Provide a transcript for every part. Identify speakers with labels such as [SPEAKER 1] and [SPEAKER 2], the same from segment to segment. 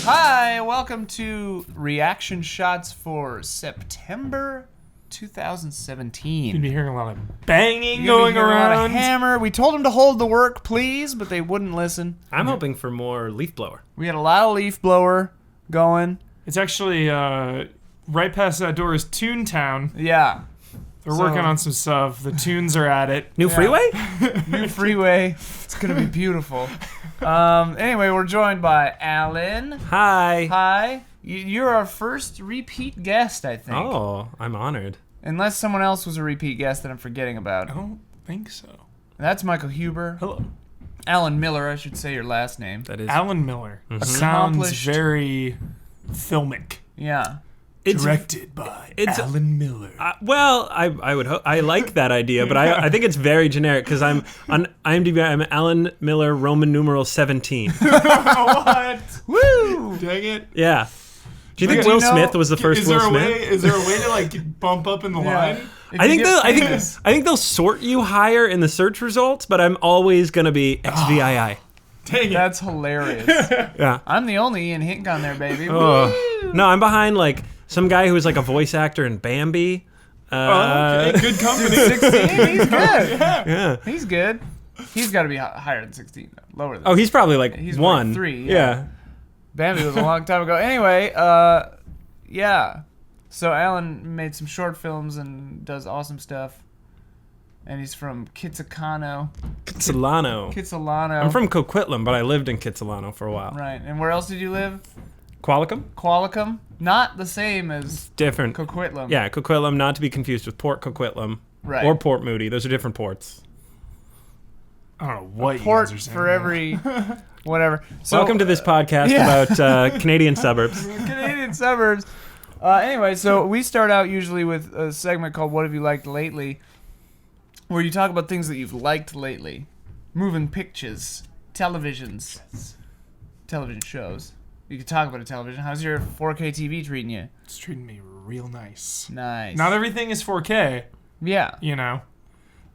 [SPEAKER 1] Hi, welcome to Reaction Shots for September 2017.
[SPEAKER 2] You'd be hearing a lot of banging
[SPEAKER 1] You're
[SPEAKER 2] going
[SPEAKER 1] gonna be hearing a lot
[SPEAKER 2] around.
[SPEAKER 1] of hammer. We told them to hold the work, please, but they wouldn't listen.
[SPEAKER 3] I'm hoping for more leaf blower.
[SPEAKER 1] We had a lot of leaf blower going.
[SPEAKER 2] It's actually right past that door is Toontown.
[SPEAKER 1] Yeah.
[SPEAKER 2] They're working on some stuff. The tunes are at it.
[SPEAKER 3] New freeway?
[SPEAKER 1] New freeway. It's going to be beautiful. Anyway, we're joined by Alan.
[SPEAKER 3] Hi.
[SPEAKER 1] Hi. You're our first repeat guest, I think.
[SPEAKER 3] Oh, I'm honored.
[SPEAKER 1] Unless someone else was a repeat guest that I'm forgetting about.
[SPEAKER 2] I don't think so.
[SPEAKER 1] That's Michael Huber.
[SPEAKER 2] Hello.
[SPEAKER 1] Alan Miller, I should say your last name.
[SPEAKER 3] That is
[SPEAKER 2] Alan Miller. Sounds
[SPEAKER 1] Accomplished.
[SPEAKER 2] very filmic.
[SPEAKER 1] Yeah.
[SPEAKER 2] Directed by Alan Miller.
[SPEAKER 3] well, I would hope. I like that idea, but I think it's very generic because I'm on IMDb. I'm Alan Miller, Roman numeral 17.
[SPEAKER 2] What?
[SPEAKER 1] Woo!
[SPEAKER 2] Dang it.
[SPEAKER 3] Yeah. Do you think
[SPEAKER 1] Do
[SPEAKER 3] Will
[SPEAKER 1] you know-
[SPEAKER 3] Smith was the first
[SPEAKER 2] Is
[SPEAKER 3] Will
[SPEAKER 2] there a
[SPEAKER 3] Smith?
[SPEAKER 2] way? Is there a way to like bump up in the line?
[SPEAKER 1] If
[SPEAKER 3] I
[SPEAKER 1] you
[SPEAKER 3] think
[SPEAKER 1] get
[SPEAKER 3] they'll,
[SPEAKER 1] famous-
[SPEAKER 3] I think they'll sort you higher in the search results, but I'm always gonna be XVII.
[SPEAKER 2] Dang it.
[SPEAKER 1] That's hilarious.
[SPEAKER 3] Yeah.
[SPEAKER 1] I'm the only Ian Hink on there, baby.
[SPEAKER 3] Oh.
[SPEAKER 1] Woo!
[SPEAKER 3] No, I'm behind like some guy who was like a voice actor in Bambi.
[SPEAKER 2] Okay, good company.
[SPEAKER 1] 16? He's good.
[SPEAKER 3] Yeah.
[SPEAKER 1] He's good. He's got to be higher than 16, though. Lower than
[SPEAKER 3] Oh, he's probably like
[SPEAKER 1] He's
[SPEAKER 3] one.
[SPEAKER 1] like 3,
[SPEAKER 3] Yeah.
[SPEAKER 1] Bambi was a long time ago. Anyway, yeah. So Alan made some short films and does awesome stuff. And he's from Kitsakano.
[SPEAKER 3] Kitsilano. I'm from Coquitlam, but I lived in Kitsilano for a while.
[SPEAKER 1] Right. And where else did you live?
[SPEAKER 3] Qualicum?
[SPEAKER 1] Qualicum? Not the same as
[SPEAKER 3] Different.
[SPEAKER 1] Coquitlam.
[SPEAKER 3] Yeah, Coquitlam, not to be confused with Port Coquitlam.
[SPEAKER 1] Right.
[SPEAKER 3] Or Port Moody. Those are different ports.
[SPEAKER 2] I don't know what
[SPEAKER 1] Port
[SPEAKER 2] you guys are saying.
[SPEAKER 1] for every whatever. So,
[SPEAKER 3] Welcome to this podcast
[SPEAKER 1] yeah.
[SPEAKER 3] about Canadian suburbs.
[SPEAKER 1] Canadian suburbs. Anyway, so we start out usually with a segment called What Have You Liked Lately, where you talk about things that you've liked lately. Moving pictures, televisions, television shows. You can talk about a television. How's your 4K TV treating you?
[SPEAKER 2] It's treating me real nice.
[SPEAKER 1] Nice.
[SPEAKER 2] Not everything is 4K,
[SPEAKER 1] Yeah.
[SPEAKER 2] you know.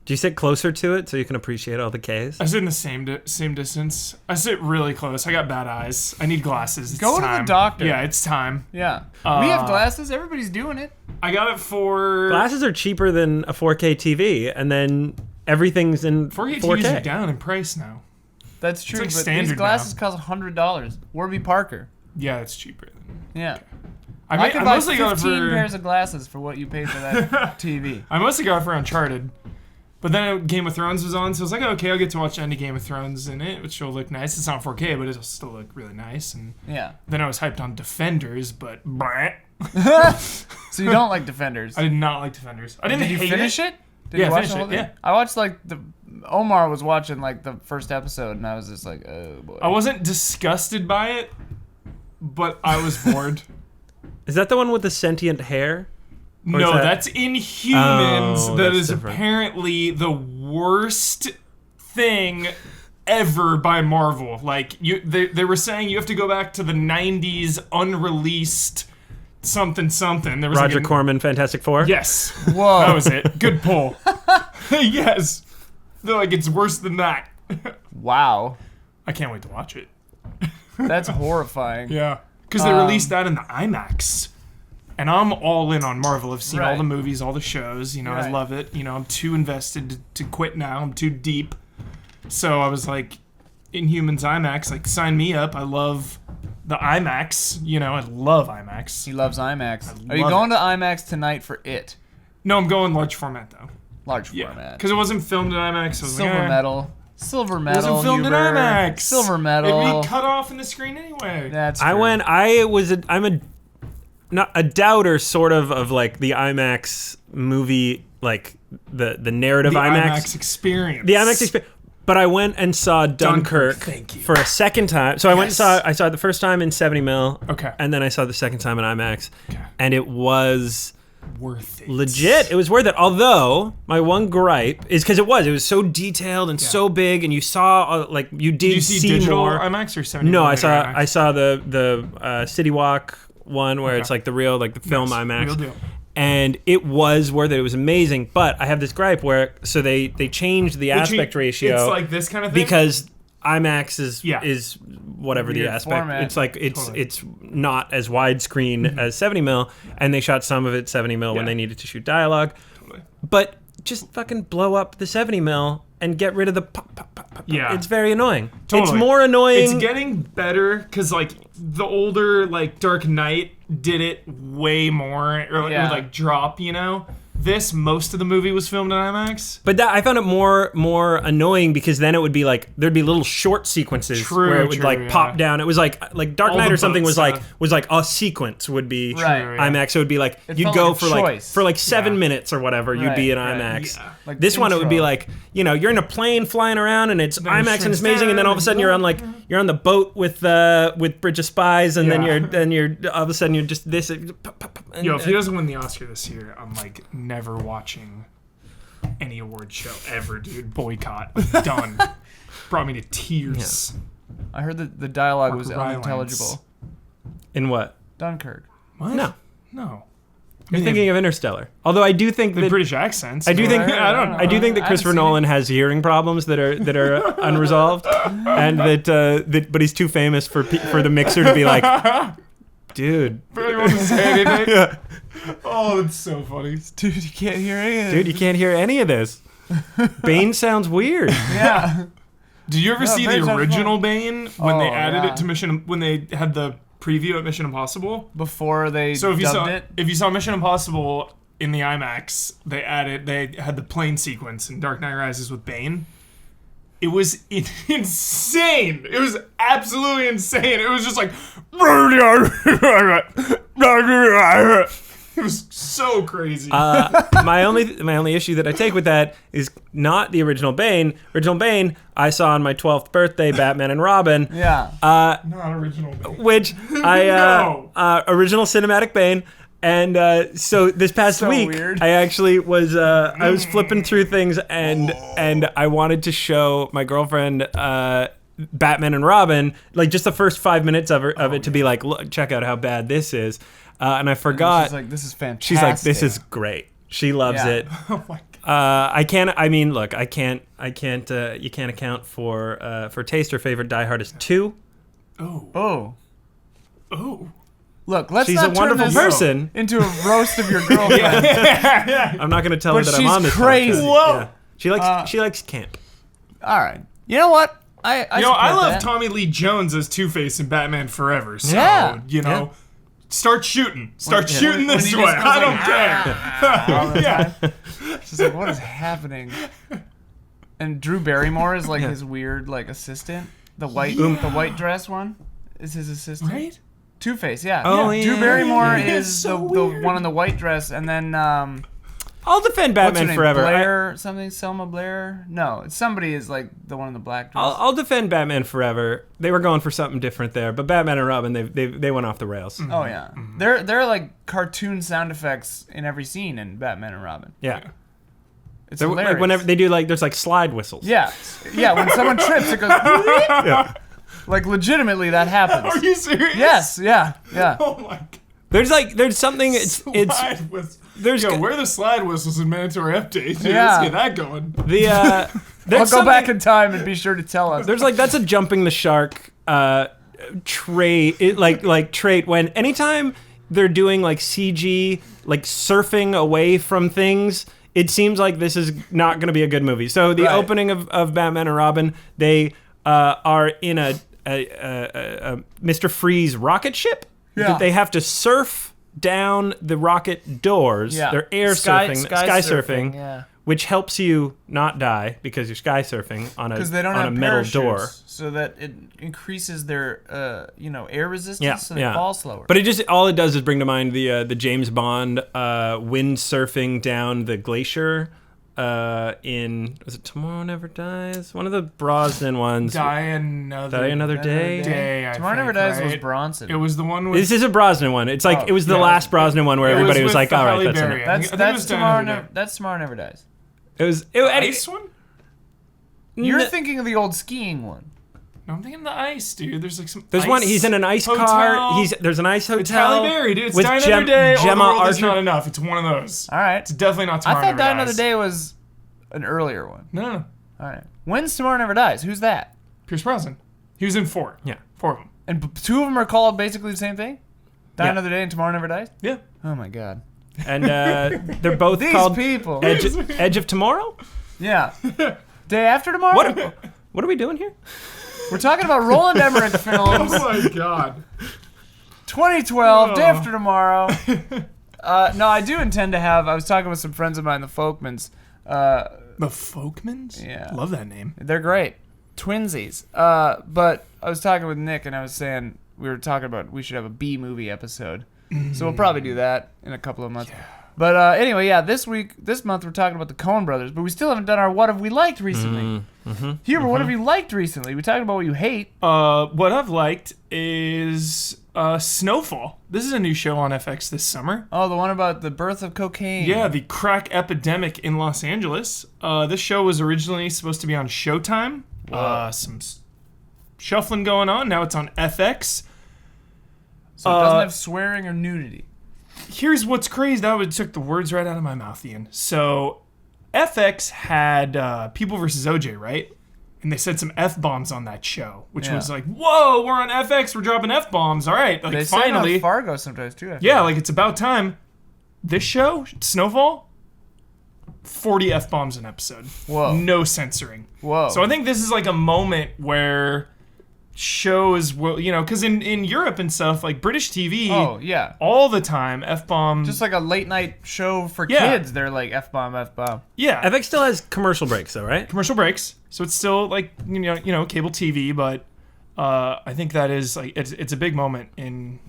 [SPEAKER 3] Do you sit closer to it so you can appreciate all the Ks?
[SPEAKER 2] I sit in the same distance. I sit really close. I got bad eyes. I need glasses. It's
[SPEAKER 1] Go to the
[SPEAKER 2] time.
[SPEAKER 1] doctor.
[SPEAKER 2] Yeah, it's time.
[SPEAKER 1] Yeah. We have glasses. Everybody's doing it.
[SPEAKER 2] I got it for...
[SPEAKER 3] Glasses are cheaper than a 4K TV, and then everything's in
[SPEAKER 2] 4K
[SPEAKER 3] 4K.
[SPEAKER 2] TVs are down in price now.
[SPEAKER 1] That's true.
[SPEAKER 2] like
[SPEAKER 1] But these
[SPEAKER 2] standard
[SPEAKER 1] glasses cost $100. Warby Parker.
[SPEAKER 2] Yeah, it's cheaper.
[SPEAKER 1] Yeah.
[SPEAKER 2] I
[SPEAKER 1] I could buy
[SPEAKER 2] mostly got it
[SPEAKER 1] 15
[SPEAKER 2] for...
[SPEAKER 1] pairs of glasses for what you paid for that TV.
[SPEAKER 2] I mostly got it for Uncharted. But then Game of Thrones was on, so I was like, okay, I'll get to watch the end of Game of Thrones in it, which will look nice. It's not 4K, but it'll still look really nice. And
[SPEAKER 1] Yeah.
[SPEAKER 2] then I was hyped on Defenders, but bleh.
[SPEAKER 1] So you don't like Defenders?
[SPEAKER 2] I did not like Defenders. I didn't
[SPEAKER 1] Did you
[SPEAKER 2] hate
[SPEAKER 1] finish
[SPEAKER 2] it.
[SPEAKER 1] it? Did
[SPEAKER 2] Yeah,
[SPEAKER 1] you watch
[SPEAKER 2] finish
[SPEAKER 1] the whole
[SPEAKER 2] it,
[SPEAKER 1] thing?
[SPEAKER 2] yeah.
[SPEAKER 1] I watched Omar was watching like the first episode, and I was just like, oh boy.
[SPEAKER 2] I wasn't disgusted by it, but I was bored.
[SPEAKER 3] Is that the one with the sentient hair? Or
[SPEAKER 2] No,
[SPEAKER 3] is that-
[SPEAKER 2] that's Inhumans.
[SPEAKER 3] Oh,
[SPEAKER 2] That
[SPEAKER 3] that's
[SPEAKER 2] is
[SPEAKER 3] different.
[SPEAKER 2] apparently the worst thing ever by Marvel. Like they were saying you have to go back to the 90s unreleased something. There was
[SPEAKER 3] Roger
[SPEAKER 2] like
[SPEAKER 3] Corman, Fantastic Four?
[SPEAKER 2] Yes.
[SPEAKER 1] Whoa.
[SPEAKER 2] That was it. Good pull. Yes. They're like, it's worse than that.
[SPEAKER 1] Wow.
[SPEAKER 2] I can't wait to watch it.
[SPEAKER 1] That's horrifying.
[SPEAKER 2] Yeah. Because they released that in the IMAX. And I'm all in on Marvel. I've seen all
[SPEAKER 1] Right.
[SPEAKER 2] the movies, all the shows. You know,
[SPEAKER 1] Right.
[SPEAKER 2] I love it. You know, I'm too invested to quit now. I'm too deep. So I was like, Inhumans IMAX, like, sign me up. I love the IMAX. You know, I love IMAX.
[SPEAKER 1] He loves IMAX. Are you
[SPEAKER 2] love
[SPEAKER 1] going to IMAX tonight for it?
[SPEAKER 2] No, I'm going large format, though.
[SPEAKER 1] Large
[SPEAKER 2] Yeah.
[SPEAKER 1] format.
[SPEAKER 2] Because it wasn't filmed in IMAX. I was
[SPEAKER 1] Silver
[SPEAKER 2] like, eh.
[SPEAKER 1] metal. Silver
[SPEAKER 2] It
[SPEAKER 1] metal.
[SPEAKER 2] wasn't filmed in
[SPEAKER 1] Huber.
[SPEAKER 2] IMAX.
[SPEAKER 1] Silver metal.
[SPEAKER 2] It'd be cut off in the screen anyway.
[SPEAKER 1] That's
[SPEAKER 3] I'm not a doubter sort of like the IMAX movie, like the narrative
[SPEAKER 2] The
[SPEAKER 3] IMAX.
[SPEAKER 2] experience.
[SPEAKER 3] The IMAX experience. But I went and saw Dunkirk
[SPEAKER 2] Thank you.
[SPEAKER 3] for a second time. So I went and
[SPEAKER 2] Yes.
[SPEAKER 3] I saw it the first time in 70 mil.
[SPEAKER 2] Okay.
[SPEAKER 3] And then I saw it the second time in IMAX.
[SPEAKER 2] Okay.
[SPEAKER 3] And it was
[SPEAKER 2] Worth it.
[SPEAKER 3] legit. It was worth it. Although my one gripe is because it was so detailed and so big, and you saw you did
[SPEAKER 2] Did you see digital
[SPEAKER 3] more.
[SPEAKER 2] IMAX or 70?
[SPEAKER 3] No, I
[SPEAKER 2] IMAX?
[SPEAKER 3] saw the City Walk one where it's like the real the film
[SPEAKER 2] Yes,
[SPEAKER 3] IMAX.
[SPEAKER 2] real deal.
[SPEAKER 3] And it was worth it. It was amazing. But I have this gripe where they changed the aspect ratio.
[SPEAKER 2] It's like this kind of thing.
[SPEAKER 3] because IMAX is
[SPEAKER 2] Yeah.
[SPEAKER 3] is whatever the
[SPEAKER 1] Weird
[SPEAKER 3] aspect.
[SPEAKER 1] format.
[SPEAKER 3] It's like it's
[SPEAKER 2] Totally.
[SPEAKER 3] it's not as widescreen as 70 mil, and they shot some of it 70 mil when
[SPEAKER 2] Yeah.
[SPEAKER 3] they needed to shoot dialogue.
[SPEAKER 2] Totally.
[SPEAKER 3] But just fucking blow up the 70 mil and get rid of the pop, pop, pop, pop.
[SPEAKER 2] Yeah.
[SPEAKER 3] It's very annoying.
[SPEAKER 2] Totally.
[SPEAKER 3] It's more annoying.
[SPEAKER 2] It's getting better because like the older like Dark Knight did it way more, or it
[SPEAKER 1] Yeah.
[SPEAKER 2] would like drop. This most of the movie was filmed in IMAX.
[SPEAKER 3] But that I found it more annoying because then it would be like there'd be little short sequences
[SPEAKER 2] True,
[SPEAKER 3] where it would
[SPEAKER 2] true,
[SPEAKER 3] like
[SPEAKER 2] yeah.
[SPEAKER 3] pop down. It was like Dark
[SPEAKER 2] All
[SPEAKER 3] Knight
[SPEAKER 2] the
[SPEAKER 3] or something
[SPEAKER 2] boat
[SPEAKER 3] was like
[SPEAKER 2] stuff.
[SPEAKER 3] a sequence would be
[SPEAKER 1] Right.
[SPEAKER 2] True, yeah.
[SPEAKER 3] IMAX. So it would be like
[SPEAKER 1] It
[SPEAKER 3] you'd
[SPEAKER 1] felt
[SPEAKER 3] go
[SPEAKER 1] like a
[SPEAKER 3] for
[SPEAKER 1] choice.
[SPEAKER 3] like 7
[SPEAKER 2] Yeah.
[SPEAKER 3] minutes or whatever. You'd be in
[SPEAKER 1] Right, right.
[SPEAKER 3] IMAX.
[SPEAKER 2] Yeah.
[SPEAKER 1] Like
[SPEAKER 3] This one it would be
[SPEAKER 1] intro.
[SPEAKER 3] like you're in a plane flying around and it's
[SPEAKER 2] Then
[SPEAKER 3] IMAX
[SPEAKER 2] it
[SPEAKER 3] and it's
[SPEAKER 2] shrinks
[SPEAKER 3] amazing, and then all of a
[SPEAKER 2] down
[SPEAKER 3] sudden
[SPEAKER 2] and
[SPEAKER 3] you're on the boat with Bridge of Spies, and
[SPEAKER 2] Yeah.
[SPEAKER 3] then you're all of a sudden you're just this. And,
[SPEAKER 2] Yo, if he doesn't win the Oscar this year, I'm like never watching any award show ever, dude. Boycott. I'm done. Brought me to tears.
[SPEAKER 1] I heard that the dialogue
[SPEAKER 2] Mark
[SPEAKER 1] was
[SPEAKER 2] Rylance.
[SPEAKER 1] unintelligible.
[SPEAKER 3] in what?
[SPEAKER 1] Dunkirk.
[SPEAKER 2] What?
[SPEAKER 3] No,
[SPEAKER 2] No.
[SPEAKER 3] you're thinking of Interstellar. Although I do think
[SPEAKER 2] The
[SPEAKER 3] that
[SPEAKER 2] British accents.
[SPEAKER 3] I do think
[SPEAKER 2] I don't know.
[SPEAKER 3] I do think that
[SPEAKER 1] I haven't
[SPEAKER 3] Christopher
[SPEAKER 1] seen
[SPEAKER 3] Nolan has hearing problems that are unresolved, and that but he's too famous for the mixer to be like, dude,
[SPEAKER 2] For anyone to say anything.
[SPEAKER 3] yeah.
[SPEAKER 2] Oh, it's so funny.
[SPEAKER 1] Dude, you can't hear anything.
[SPEAKER 3] Dude, you can't hear any of this. Bane sounds weird.
[SPEAKER 1] Yeah.
[SPEAKER 2] Did you ever
[SPEAKER 1] No,
[SPEAKER 2] see
[SPEAKER 1] Bane's
[SPEAKER 2] the
[SPEAKER 1] not
[SPEAKER 2] original Bane when they
[SPEAKER 1] Oh,
[SPEAKER 2] added
[SPEAKER 1] yeah.
[SPEAKER 2] it to when they had the preview at Mission Impossible?
[SPEAKER 1] Before they
[SPEAKER 2] So
[SPEAKER 1] dubbed
[SPEAKER 2] if you saw Mission Impossible in the IMAX, they had the plane sequence in Dark Knight Rises with Bane. It was insane. It was absolutely insane. It was just like it was so crazy.
[SPEAKER 3] My only issue that I take with that is not the original Bane. Original Bane I saw on my 12th birthday, Batman and Robin.
[SPEAKER 1] Yeah.
[SPEAKER 2] Not original Bane.
[SPEAKER 3] Which
[SPEAKER 2] No.
[SPEAKER 3] original cinematic Bane. And so this past
[SPEAKER 1] So
[SPEAKER 3] week,
[SPEAKER 1] weird.
[SPEAKER 3] I actually was I was flipping through things and I wanted to show my girlfriend Batman and Robin, like just the first 5 minutes of it to be like, look, check out how bad this is. And I forgot.
[SPEAKER 1] She's like, this is fantastic.
[SPEAKER 3] She's like, this is great. She loves
[SPEAKER 1] Yeah.
[SPEAKER 3] it.
[SPEAKER 2] Oh my god.
[SPEAKER 3] I can't. I mean, look, I can't. You can't account for taste. Her favorite Die Hard is 2.
[SPEAKER 1] Oh.
[SPEAKER 2] Oh.
[SPEAKER 1] Look, let's
[SPEAKER 3] She's
[SPEAKER 1] not
[SPEAKER 3] a wonderful
[SPEAKER 1] turn this
[SPEAKER 3] person.
[SPEAKER 1] into a roast of your girlfriend.
[SPEAKER 3] I'm not going to tell her
[SPEAKER 1] But
[SPEAKER 3] that I'm
[SPEAKER 1] she's
[SPEAKER 3] on this
[SPEAKER 1] crazy.
[SPEAKER 3] podcast.
[SPEAKER 2] Whoa.
[SPEAKER 3] Yeah. She likes camp.
[SPEAKER 1] All right. You know what? I
[SPEAKER 2] I
[SPEAKER 1] support
[SPEAKER 2] love
[SPEAKER 1] that.
[SPEAKER 2] Tommy Lee Jones as Two-Face in Batman Forever. So,
[SPEAKER 1] Yeah.
[SPEAKER 2] start shooting. Start shooting
[SPEAKER 1] When
[SPEAKER 2] this
[SPEAKER 1] he
[SPEAKER 2] way.
[SPEAKER 1] just goes
[SPEAKER 2] I don't
[SPEAKER 1] like,
[SPEAKER 2] care.
[SPEAKER 1] all the
[SPEAKER 2] Yeah.
[SPEAKER 1] time. She's like, what is happening? And Drew Barrymore is like his weird like assistant. The white dress one is his assistant.
[SPEAKER 2] Right?
[SPEAKER 1] Two-Face, yeah.
[SPEAKER 3] Oh,
[SPEAKER 1] Drew
[SPEAKER 3] yeah.
[SPEAKER 1] Barrymore
[SPEAKER 2] Yeah,
[SPEAKER 1] is
[SPEAKER 2] so
[SPEAKER 1] the
[SPEAKER 2] weird.
[SPEAKER 1] one in the white dress, and then
[SPEAKER 3] I'll defend
[SPEAKER 1] what's her
[SPEAKER 3] Batman
[SPEAKER 1] name?
[SPEAKER 3] forever.
[SPEAKER 1] Blair something, Selma Blair? No, somebody is like the one in the black dress.
[SPEAKER 3] I'll defend Batman forever. They were going for something different there, but Batman and Robin, they went off the rails.
[SPEAKER 1] Oh yeah, they're like cartoon sound effects in every scene in Batman and Robin.
[SPEAKER 3] Yeah.
[SPEAKER 1] It's
[SPEAKER 3] They're,
[SPEAKER 1] hilarious.
[SPEAKER 3] like whenever they do there's like slide whistles.
[SPEAKER 1] yeah, when someone trips, it goes
[SPEAKER 3] Yeah.
[SPEAKER 1] like legitimately that happens.
[SPEAKER 2] Are you serious?
[SPEAKER 1] Yes, yeah.
[SPEAKER 2] Oh my god.
[SPEAKER 3] There's something it's
[SPEAKER 2] Slide whistles.
[SPEAKER 3] there's
[SPEAKER 2] Yo, where are the slide whistles in mandatory update? Dude,
[SPEAKER 1] Yeah.
[SPEAKER 2] Let's get that going.
[SPEAKER 3] the
[SPEAKER 1] I'll
[SPEAKER 3] there's
[SPEAKER 1] go back
[SPEAKER 3] something-
[SPEAKER 1] in time and be sure to tell us.
[SPEAKER 3] There's like that's a jumping the shark trait when anytime they're doing like CG like surfing away from things, it seems like this is not going to be a good movie. So the
[SPEAKER 1] Right.
[SPEAKER 3] opening of Batman and Robin, they are in a Mr. Freeze rocket ship.
[SPEAKER 1] Yeah.
[SPEAKER 3] They have to surf down the rocket doors.
[SPEAKER 1] Yeah.
[SPEAKER 3] They're air
[SPEAKER 1] Sky
[SPEAKER 3] surfing,
[SPEAKER 1] yeah.
[SPEAKER 3] which helps you not die because you're sky surfing on
[SPEAKER 1] Because they don't
[SPEAKER 3] on
[SPEAKER 1] have
[SPEAKER 3] a metal
[SPEAKER 1] parachutes,
[SPEAKER 3] door.
[SPEAKER 1] so that it increases their air resistance,
[SPEAKER 3] Yeah,
[SPEAKER 1] so they
[SPEAKER 3] yeah.
[SPEAKER 1] fall slower.
[SPEAKER 3] But all it does is bring to mind the James Bond windsurfing down the glacier in was it Tomorrow Never Dies? One of the Brosnan ones.
[SPEAKER 2] Die another
[SPEAKER 3] Day.
[SPEAKER 2] day. I
[SPEAKER 1] Tomorrow
[SPEAKER 2] think,
[SPEAKER 1] Never Dies was
[SPEAKER 2] right?
[SPEAKER 1] Bronson.
[SPEAKER 2] It was the one with.
[SPEAKER 3] This is a Brosnan one. It's like
[SPEAKER 1] Oh,
[SPEAKER 3] it was the
[SPEAKER 2] yeah.
[SPEAKER 3] last Brosnan one where
[SPEAKER 2] It was
[SPEAKER 3] everybody was
[SPEAKER 2] with
[SPEAKER 3] like,
[SPEAKER 2] the
[SPEAKER 3] all right,
[SPEAKER 2] Halle
[SPEAKER 3] that's
[SPEAKER 2] Berry.
[SPEAKER 3] enough.
[SPEAKER 2] I
[SPEAKER 1] that's
[SPEAKER 2] think it was Die Another Day.
[SPEAKER 1] That's Tomorrow Never Dies.
[SPEAKER 3] It was
[SPEAKER 2] Ice one?
[SPEAKER 1] You're thinking of the old skiing one.
[SPEAKER 2] No, I'm thinking the ice, dude. There's like some.
[SPEAKER 3] There's
[SPEAKER 2] ice
[SPEAKER 3] one. He's in an ice
[SPEAKER 2] hotel.
[SPEAKER 3] car. There's an ice hotel.
[SPEAKER 2] It's Halle Berry, dude. It's
[SPEAKER 3] with
[SPEAKER 2] Die Another Day. Or
[SPEAKER 3] Gemma
[SPEAKER 2] the World Is
[SPEAKER 3] Archer.
[SPEAKER 2] Not Enough. It's one of those.
[SPEAKER 1] All right.
[SPEAKER 2] It's definitely not
[SPEAKER 1] I
[SPEAKER 2] Tomorrow
[SPEAKER 1] thought
[SPEAKER 2] Never
[SPEAKER 1] Die
[SPEAKER 2] Dies.
[SPEAKER 1] Another Day was an earlier one.
[SPEAKER 2] No.
[SPEAKER 1] All right. When's Tomorrow Never Dies? Who's that?
[SPEAKER 2] Pierce Brosnan. He was in 4.
[SPEAKER 3] Yeah.
[SPEAKER 2] 4 of them.
[SPEAKER 1] And 2 of them are called basically the same thing? Die
[SPEAKER 3] Yeah.
[SPEAKER 1] Another Day and Tomorrow Never Dies?
[SPEAKER 2] Yeah.
[SPEAKER 1] Oh my god.
[SPEAKER 3] And they're both
[SPEAKER 1] These
[SPEAKER 3] called
[SPEAKER 1] people.
[SPEAKER 3] Edge of Tomorrow?
[SPEAKER 1] Yeah. Day After Tomorrow?
[SPEAKER 3] What are we doing here?
[SPEAKER 1] We're talking about Roland Emmerich films.
[SPEAKER 2] Oh my god.
[SPEAKER 1] 2012, Day After Tomorrow. No, I do intend to have. I was talking with some friends of mine, the Folkmans.
[SPEAKER 2] The Folkmans?
[SPEAKER 1] Yeah.
[SPEAKER 2] Love that name.
[SPEAKER 1] They're great. Twinsies. But I was talking with Nick, and I was saying we were talking about we should have a B movie episode. So we'll probably do that in a couple of months. Yeah. But anyway, yeah, this month we're talking about the Coen Brothers, but we still haven't done our What Have We Liked recently. Huber, what have you liked recently? We talked about what you hate.
[SPEAKER 2] What I've liked is Snowfall. This is a new show on FX this summer.
[SPEAKER 1] Oh, the one about the birth of cocaine.
[SPEAKER 2] Yeah, the crack epidemic in Los Angeles. This show was originally supposed to be on Showtime. Some shuffling going on. Now it's on FX.
[SPEAKER 1] So it doesn't have swearing or nudity.
[SPEAKER 2] Here's what's crazy. That took the words right out of my mouth, Ian. So FX had People vs. OJ, right? And they said some F-bombs on that show, which was like, whoa, we're on FX, we're dropping F-bombs. All right, like
[SPEAKER 1] They
[SPEAKER 2] finally.
[SPEAKER 1] say on Fargo sometimes too.
[SPEAKER 2] Yeah, like it's about time. This show, Snowfall, 40 F-bombs an episode.
[SPEAKER 1] Whoa.
[SPEAKER 2] No censoring.
[SPEAKER 1] Whoa.
[SPEAKER 2] So I think this is like a moment where shows will, because in Europe and stuff, like British TV,
[SPEAKER 1] Oh, yeah.
[SPEAKER 2] all the time, F-bomb.
[SPEAKER 1] Just like a late night show for
[SPEAKER 2] Yeah.
[SPEAKER 1] kids, they're like F-bomb, F-bomb.
[SPEAKER 2] yeah.
[SPEAKER 3] FX still has commercial breaks, though, right?
[SPEAKER 2] Commercial breaks. So it's still like, cable TV, but I think that is like, it's a big moment in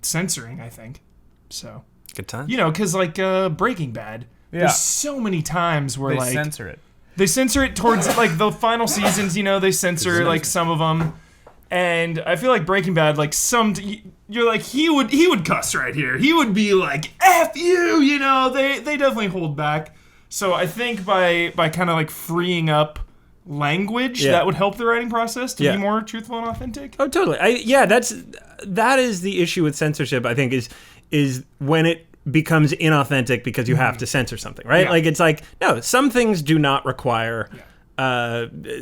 [SPEAKER 2] censoring, I think. So,
[SPEAKER 3] Good time.
[SPEAKER 2] because like Breaking Bad,
[SPEAKER 1] Yeah.
[SPEAKER 2] there's so many times where
[SPEAKER 1] They
[SPEAKER 2] like
[SPEAKER 1] censor it.
[SPEAKER 2] they censor it towards like the final seasons, they censor like some of them. And I feel like Breaking Bad, like you're like, he would cuss right here. He would be like, F you, they definitely hold back. So I think by kind of like freeing up language, that would help the writing process to be more truthful and authentic.
[SPEAKER 3] Oh, totally. That is the issue with censorship, I think, is when it becomes inauthentic because you have to censor something, right?
[SPEAKER 2] Yeah.
[SPEAKER 3] Like, it's like, no, some things do not require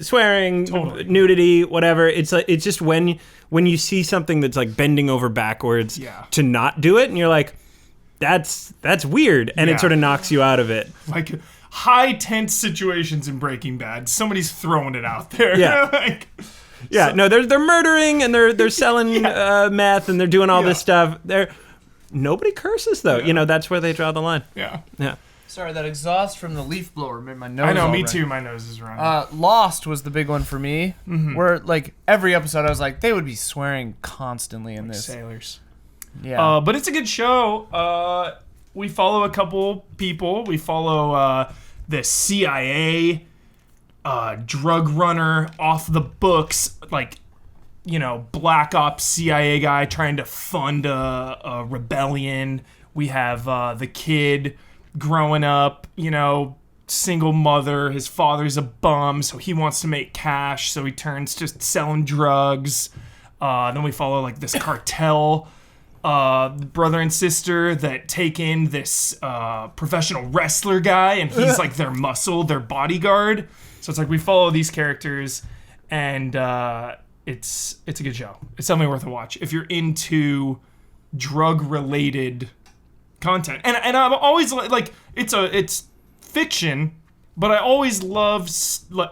[SPEAKER 3] swearing, nudity, whatever. It's like, it's just when you see something that's like bending over backwards to not do it, and you're like, that's weird, and it sort of knocks you out of it.
[SPEAKER 2] Like high tense situations in Breaking Bad, somebody's throwing it out there.
[SPEAKER 3] Yeah. No, they're murdering and they're selling meth and they're doing all this stuff. Nobody curses though. That's where they draw the line.
[SPEAKER 2] Yeah.
[SPEAKER 1] Sorry, that exhaust from the leaf blower made my nose.
[SPEAKER 2] I know,
[SPEAKER 1] all
[SPEAKER 2] me
[SPEAKER 1] red.
[SPEAKER 2] too. My nose is running.
[SPEAKER 1] Lost was the big one for me, where like every episode I was like, they would be swearing constantly in this.
[SPEAKER 2] Sailors.
[SPEAKER 1] Yeah.
[SPEAKER 2] But it's a good show. We follow a couple people. We follow the CIA drug runner off the books, like, black ops CIA guy trying to fund a rebellion. We have the kid growing up, single mother. His father's a bum, so he wants to make cash, so he turns to selling drugs. Then we follow like this cartel brother and sister that take in this professional wrestler guy, and he's like their muscle, their bodyguard. So it's like we follow these characters, and it's a good show. It's definitely worth a watch if you're into drug-related content. And I'm always like it's fiction, but I always love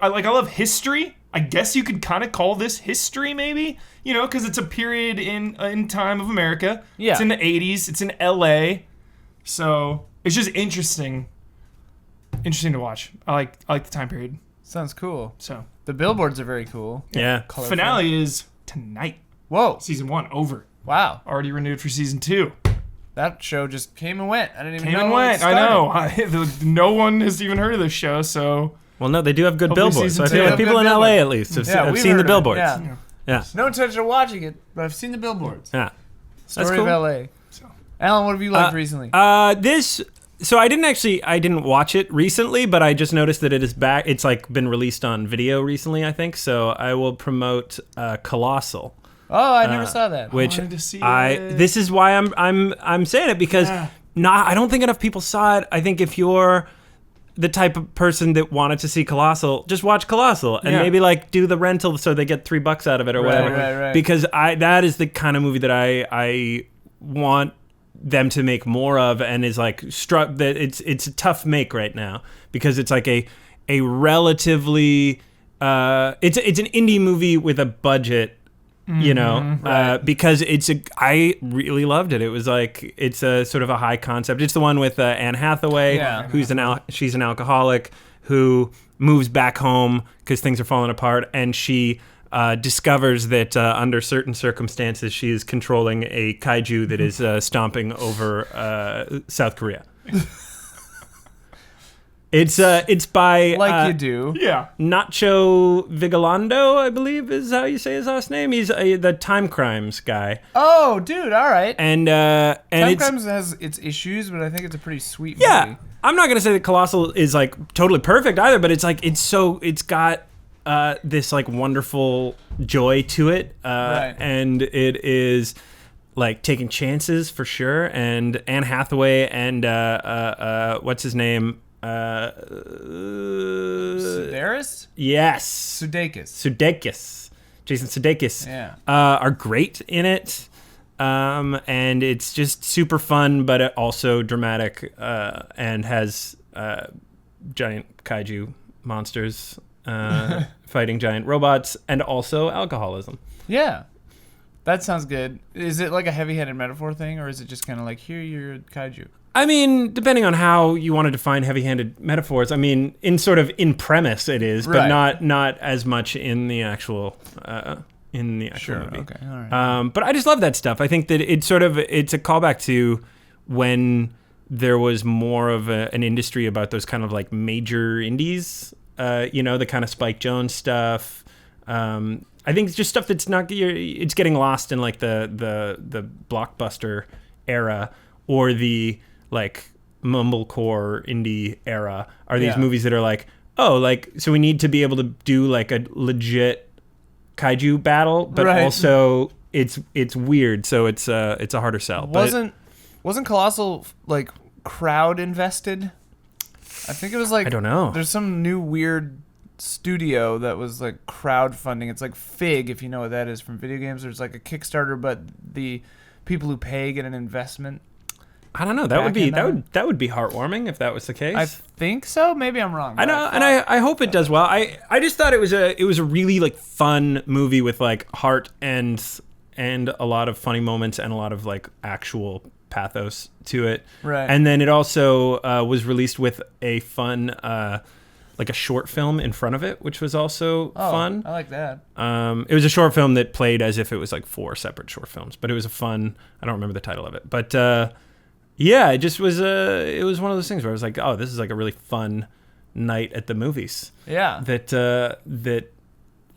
[SPEAKER 2] I love history. I guess you could kind of call this history, maybe, because it's a period in time of America.
[SPEAKER 1] Yeah.
[SPEAKER 2] It's in the 80s. It's in LA. So it's just interesting to watch. I like the time period.
[SPEAKER 1] Sounds cool.
[SPEAKER 2] So
[SPEAKER 1] The billboards are very cool.
[SPEAKER 3] Yeah.
[SPEAKER 1] Colorful.
[SPEAKER 2] finale is tonight.
[SPEAKER 1] Whoa.
[SPEAKER 2] Season 1 over.
[SPEAKER 1] Wow.
[SPEAKER 2] Already renewed for season 2.
[SPEAKER 1] That show just came and went. I didn't even
[SPEAKER 2] Came
[SPEAKER 1] know
[SPEAKER 2] and
[SPEAKER 1] it
[SPEAKER 2] went.
[SPEAKER 1] started.
[SPEAKER 2] I know. No one has even heard of this show, so
[SPEAKER 3] Well, no, they do have good
[SPEAKER 2] Hopefully
[SPEAKER 3] billboards. So I
[SPEAKER 2] season
[SPEAKER 3] feel
[SPEAKER 2] two.
[SPEAKER 3] like people
[SPEAKER 1] Good
[SPEAKER 3] in LA
[SPEAKER 1] billboard.
[SPEAKER 3] at least have
[SPEAKER 1] Yeah,
[SPEAKER 3] have
[SPEAKER 1] we've
[SPEAKER 3] seen the
[SPEAKER 1] heard of it.
[SPEAKER 3] billboards.
[SPEAKER 1] Yeah.
[SPEAKER 3] Yeah.
[SPEAKER 1] No intention of watching it, but I've seen the billboards.
[SPEAKER 3] Yeah.
[SPEAKER 1] Story
[SPEAKER 3] cool.
[SPEAKER 1] of LA.
[SPEAKER 2] So.
[SPEAKER 1] Alan, what have you liked recently?
[SPEAKER 3] So I didn't watch it recently, but I just noticed that it is back. It's like been released on video recently, I think. So I will promote Colossal,
[SPEAKER 1] Oh, I never saw that.
[SPEAKER 3] which
[SPEAKER 2] wanted to see it.
[SPEAKER 3] this is why I'm saying it because
[SPEAKER 2] Yeah.
[SPEAKER 3] I don't think enough people saw it. I think if you're the type of person that wanted to see Colossal, just watch Colossal and maybe like do the rental so they get $3 out of it or whatever.
[SPEAKER 1] Right.
[SPEAKER 3] Because that is the kind of movie that I want them to make more of, and is like that it's a tough make right now because it's like a relatively it's an indie movie with a budget. Because I really loved it. It was like, it's a sort of a high concept. It's the one with Anne Hathaway, who's she's an alcoholic who moves back home because things are falling apart, and she discovers that under certain circumstances she is controlling a kaiju that is stomping over South Korea. It's by
[SPEAKER 1] you do.
[SPEAKER 2] Yeah.
[SPEAKER 3] Nacho Vigalondo, I believe is how you say his last name. He's the Time Crimes guy.
[SPEAKER 1] Oh, dude, all right.
[SPEAKER 3] And
[SPEAKER 1] Time Crimes has its issues, but I think it's a pretty sweet movie.
[SPEAKER 3] Yeah, I'm not gonna say that Colossal is like totally perfect either, but it's like it's got this like wonderful joy to it, and it is like taking chances for sure. And Anne Hathaway and what's his name?
[SPEAKER 1] Sudeikis?
[SPEAKER 3] Yes. Sudeikis. Jason Sudeikis.
[SPEAKER 1] Yeah.
[SPEAKER 3] Are great in it. And it's just super fun, but also dramatic, and has giant kaiju monsters fighting giant robots, and also alcoholism.
[SPEAKER 1] Yeah. That sounds good. Is it like a heavy-handed metaphor thing, or is it just kind of like, here, you're a kaiju?
[SPEAKER 3] I mean, depending on how you want to define heavy-handed metaphors, I mean, in premise it is, but not as much in the actual movie.
[SPEAKER 1] Okay, all right.
[SPEAKER 3] But I just love that stuff. I think that it's a callback to when there was more of an industry about those kind of like major indies, the kind of Spike Jonze stuff. I think it's just stuff that's it's getting lost in like the blockbuster era, or the like mumblecore indie era, are these movies that are like, so we need to be able to do like a legit kaiju battle, but also it's weird, so it's a harder sell.
[SPEAKER 1] Wasn't Colossal like crowd invested? I think it was like,
[SPEAKER 3] I don't know.
[SPEAKER 1] There's some new weird studio that was like crowdfunding. It's like Fig, if you know what that is from video games. There's like a Kickstarter, but the people who pay get an investment.
[SPEAKER 3] I don't know. That would be heartwarming if that was the case.
[SPEAKER 1] I think so. Maybe I'm wrong.
[SPEAKER 3] I know, and I hope it does well. I just thought it was a really like fun movie with like heart and a lot of funny moments and a lot of like actual pathos to it.
[SPEAKER 1] Right.
[SPEAKER 3] And then it also was released with a fun like a short film in front of it, which was also fun.
[SPEAKER 1] I like that.
[SPEAKER 3] It was a short film that played as if it was like 4 separate short films, but it was a fun. I don't remember the title of it, but. Yeah, it just was it was one of those things where I was like, oh, this is like a really fun night at the movies.
[SPEAKER 1] Yeah.
[SPEAKER 3] That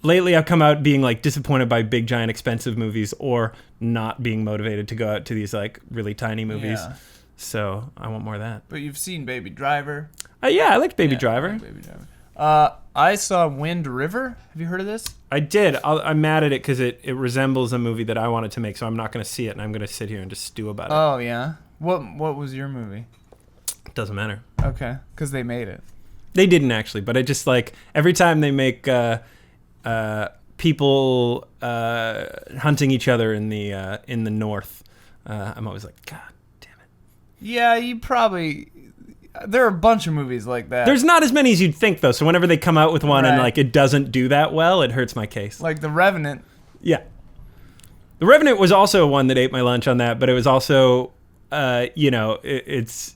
[SPEAKER 3] lately I've come out being like disappointed by big, giant, expensive movies, or not being motivated to go out to these like really tiny movies. Yeah. So I want more of that.
[SPEAKER 1] But you've seen Baby Driver.
[SPEAKER 3] Yeah, I liked Baby Driver.
[SPEAKER 1] I like Baby Driver. I saw Wind River. Have you heard of this?
[SPEAKER 3] I did. I'm mad at it because it resembles a movie that I wanted to make, so I'm not going to see it, and I'm going to sit here and just stew about it.
[SPEAKER 1] Oh, yeah? What was your movie?
[SPEAKER 3] Doesn't matter.
[SPEAKER 1] Okay, because they made it.
[SPEAKER 3] They didn't actually, but I just like every time they make people hunting each other in the north, I'm always like, God damn it.
[SPEAKER 1] Yeah, there are a bunch of movies like that.
[SPEAKER 3] There's not as many as you'd think though. So whenever they come out with one and like it doesn't do that well, it hurts my case.
[SPEAKER 1] Like The Revenant.
[SPEAKER 3] Yeah. The Revenant was also one that ate my lunch on that, but it was also. It's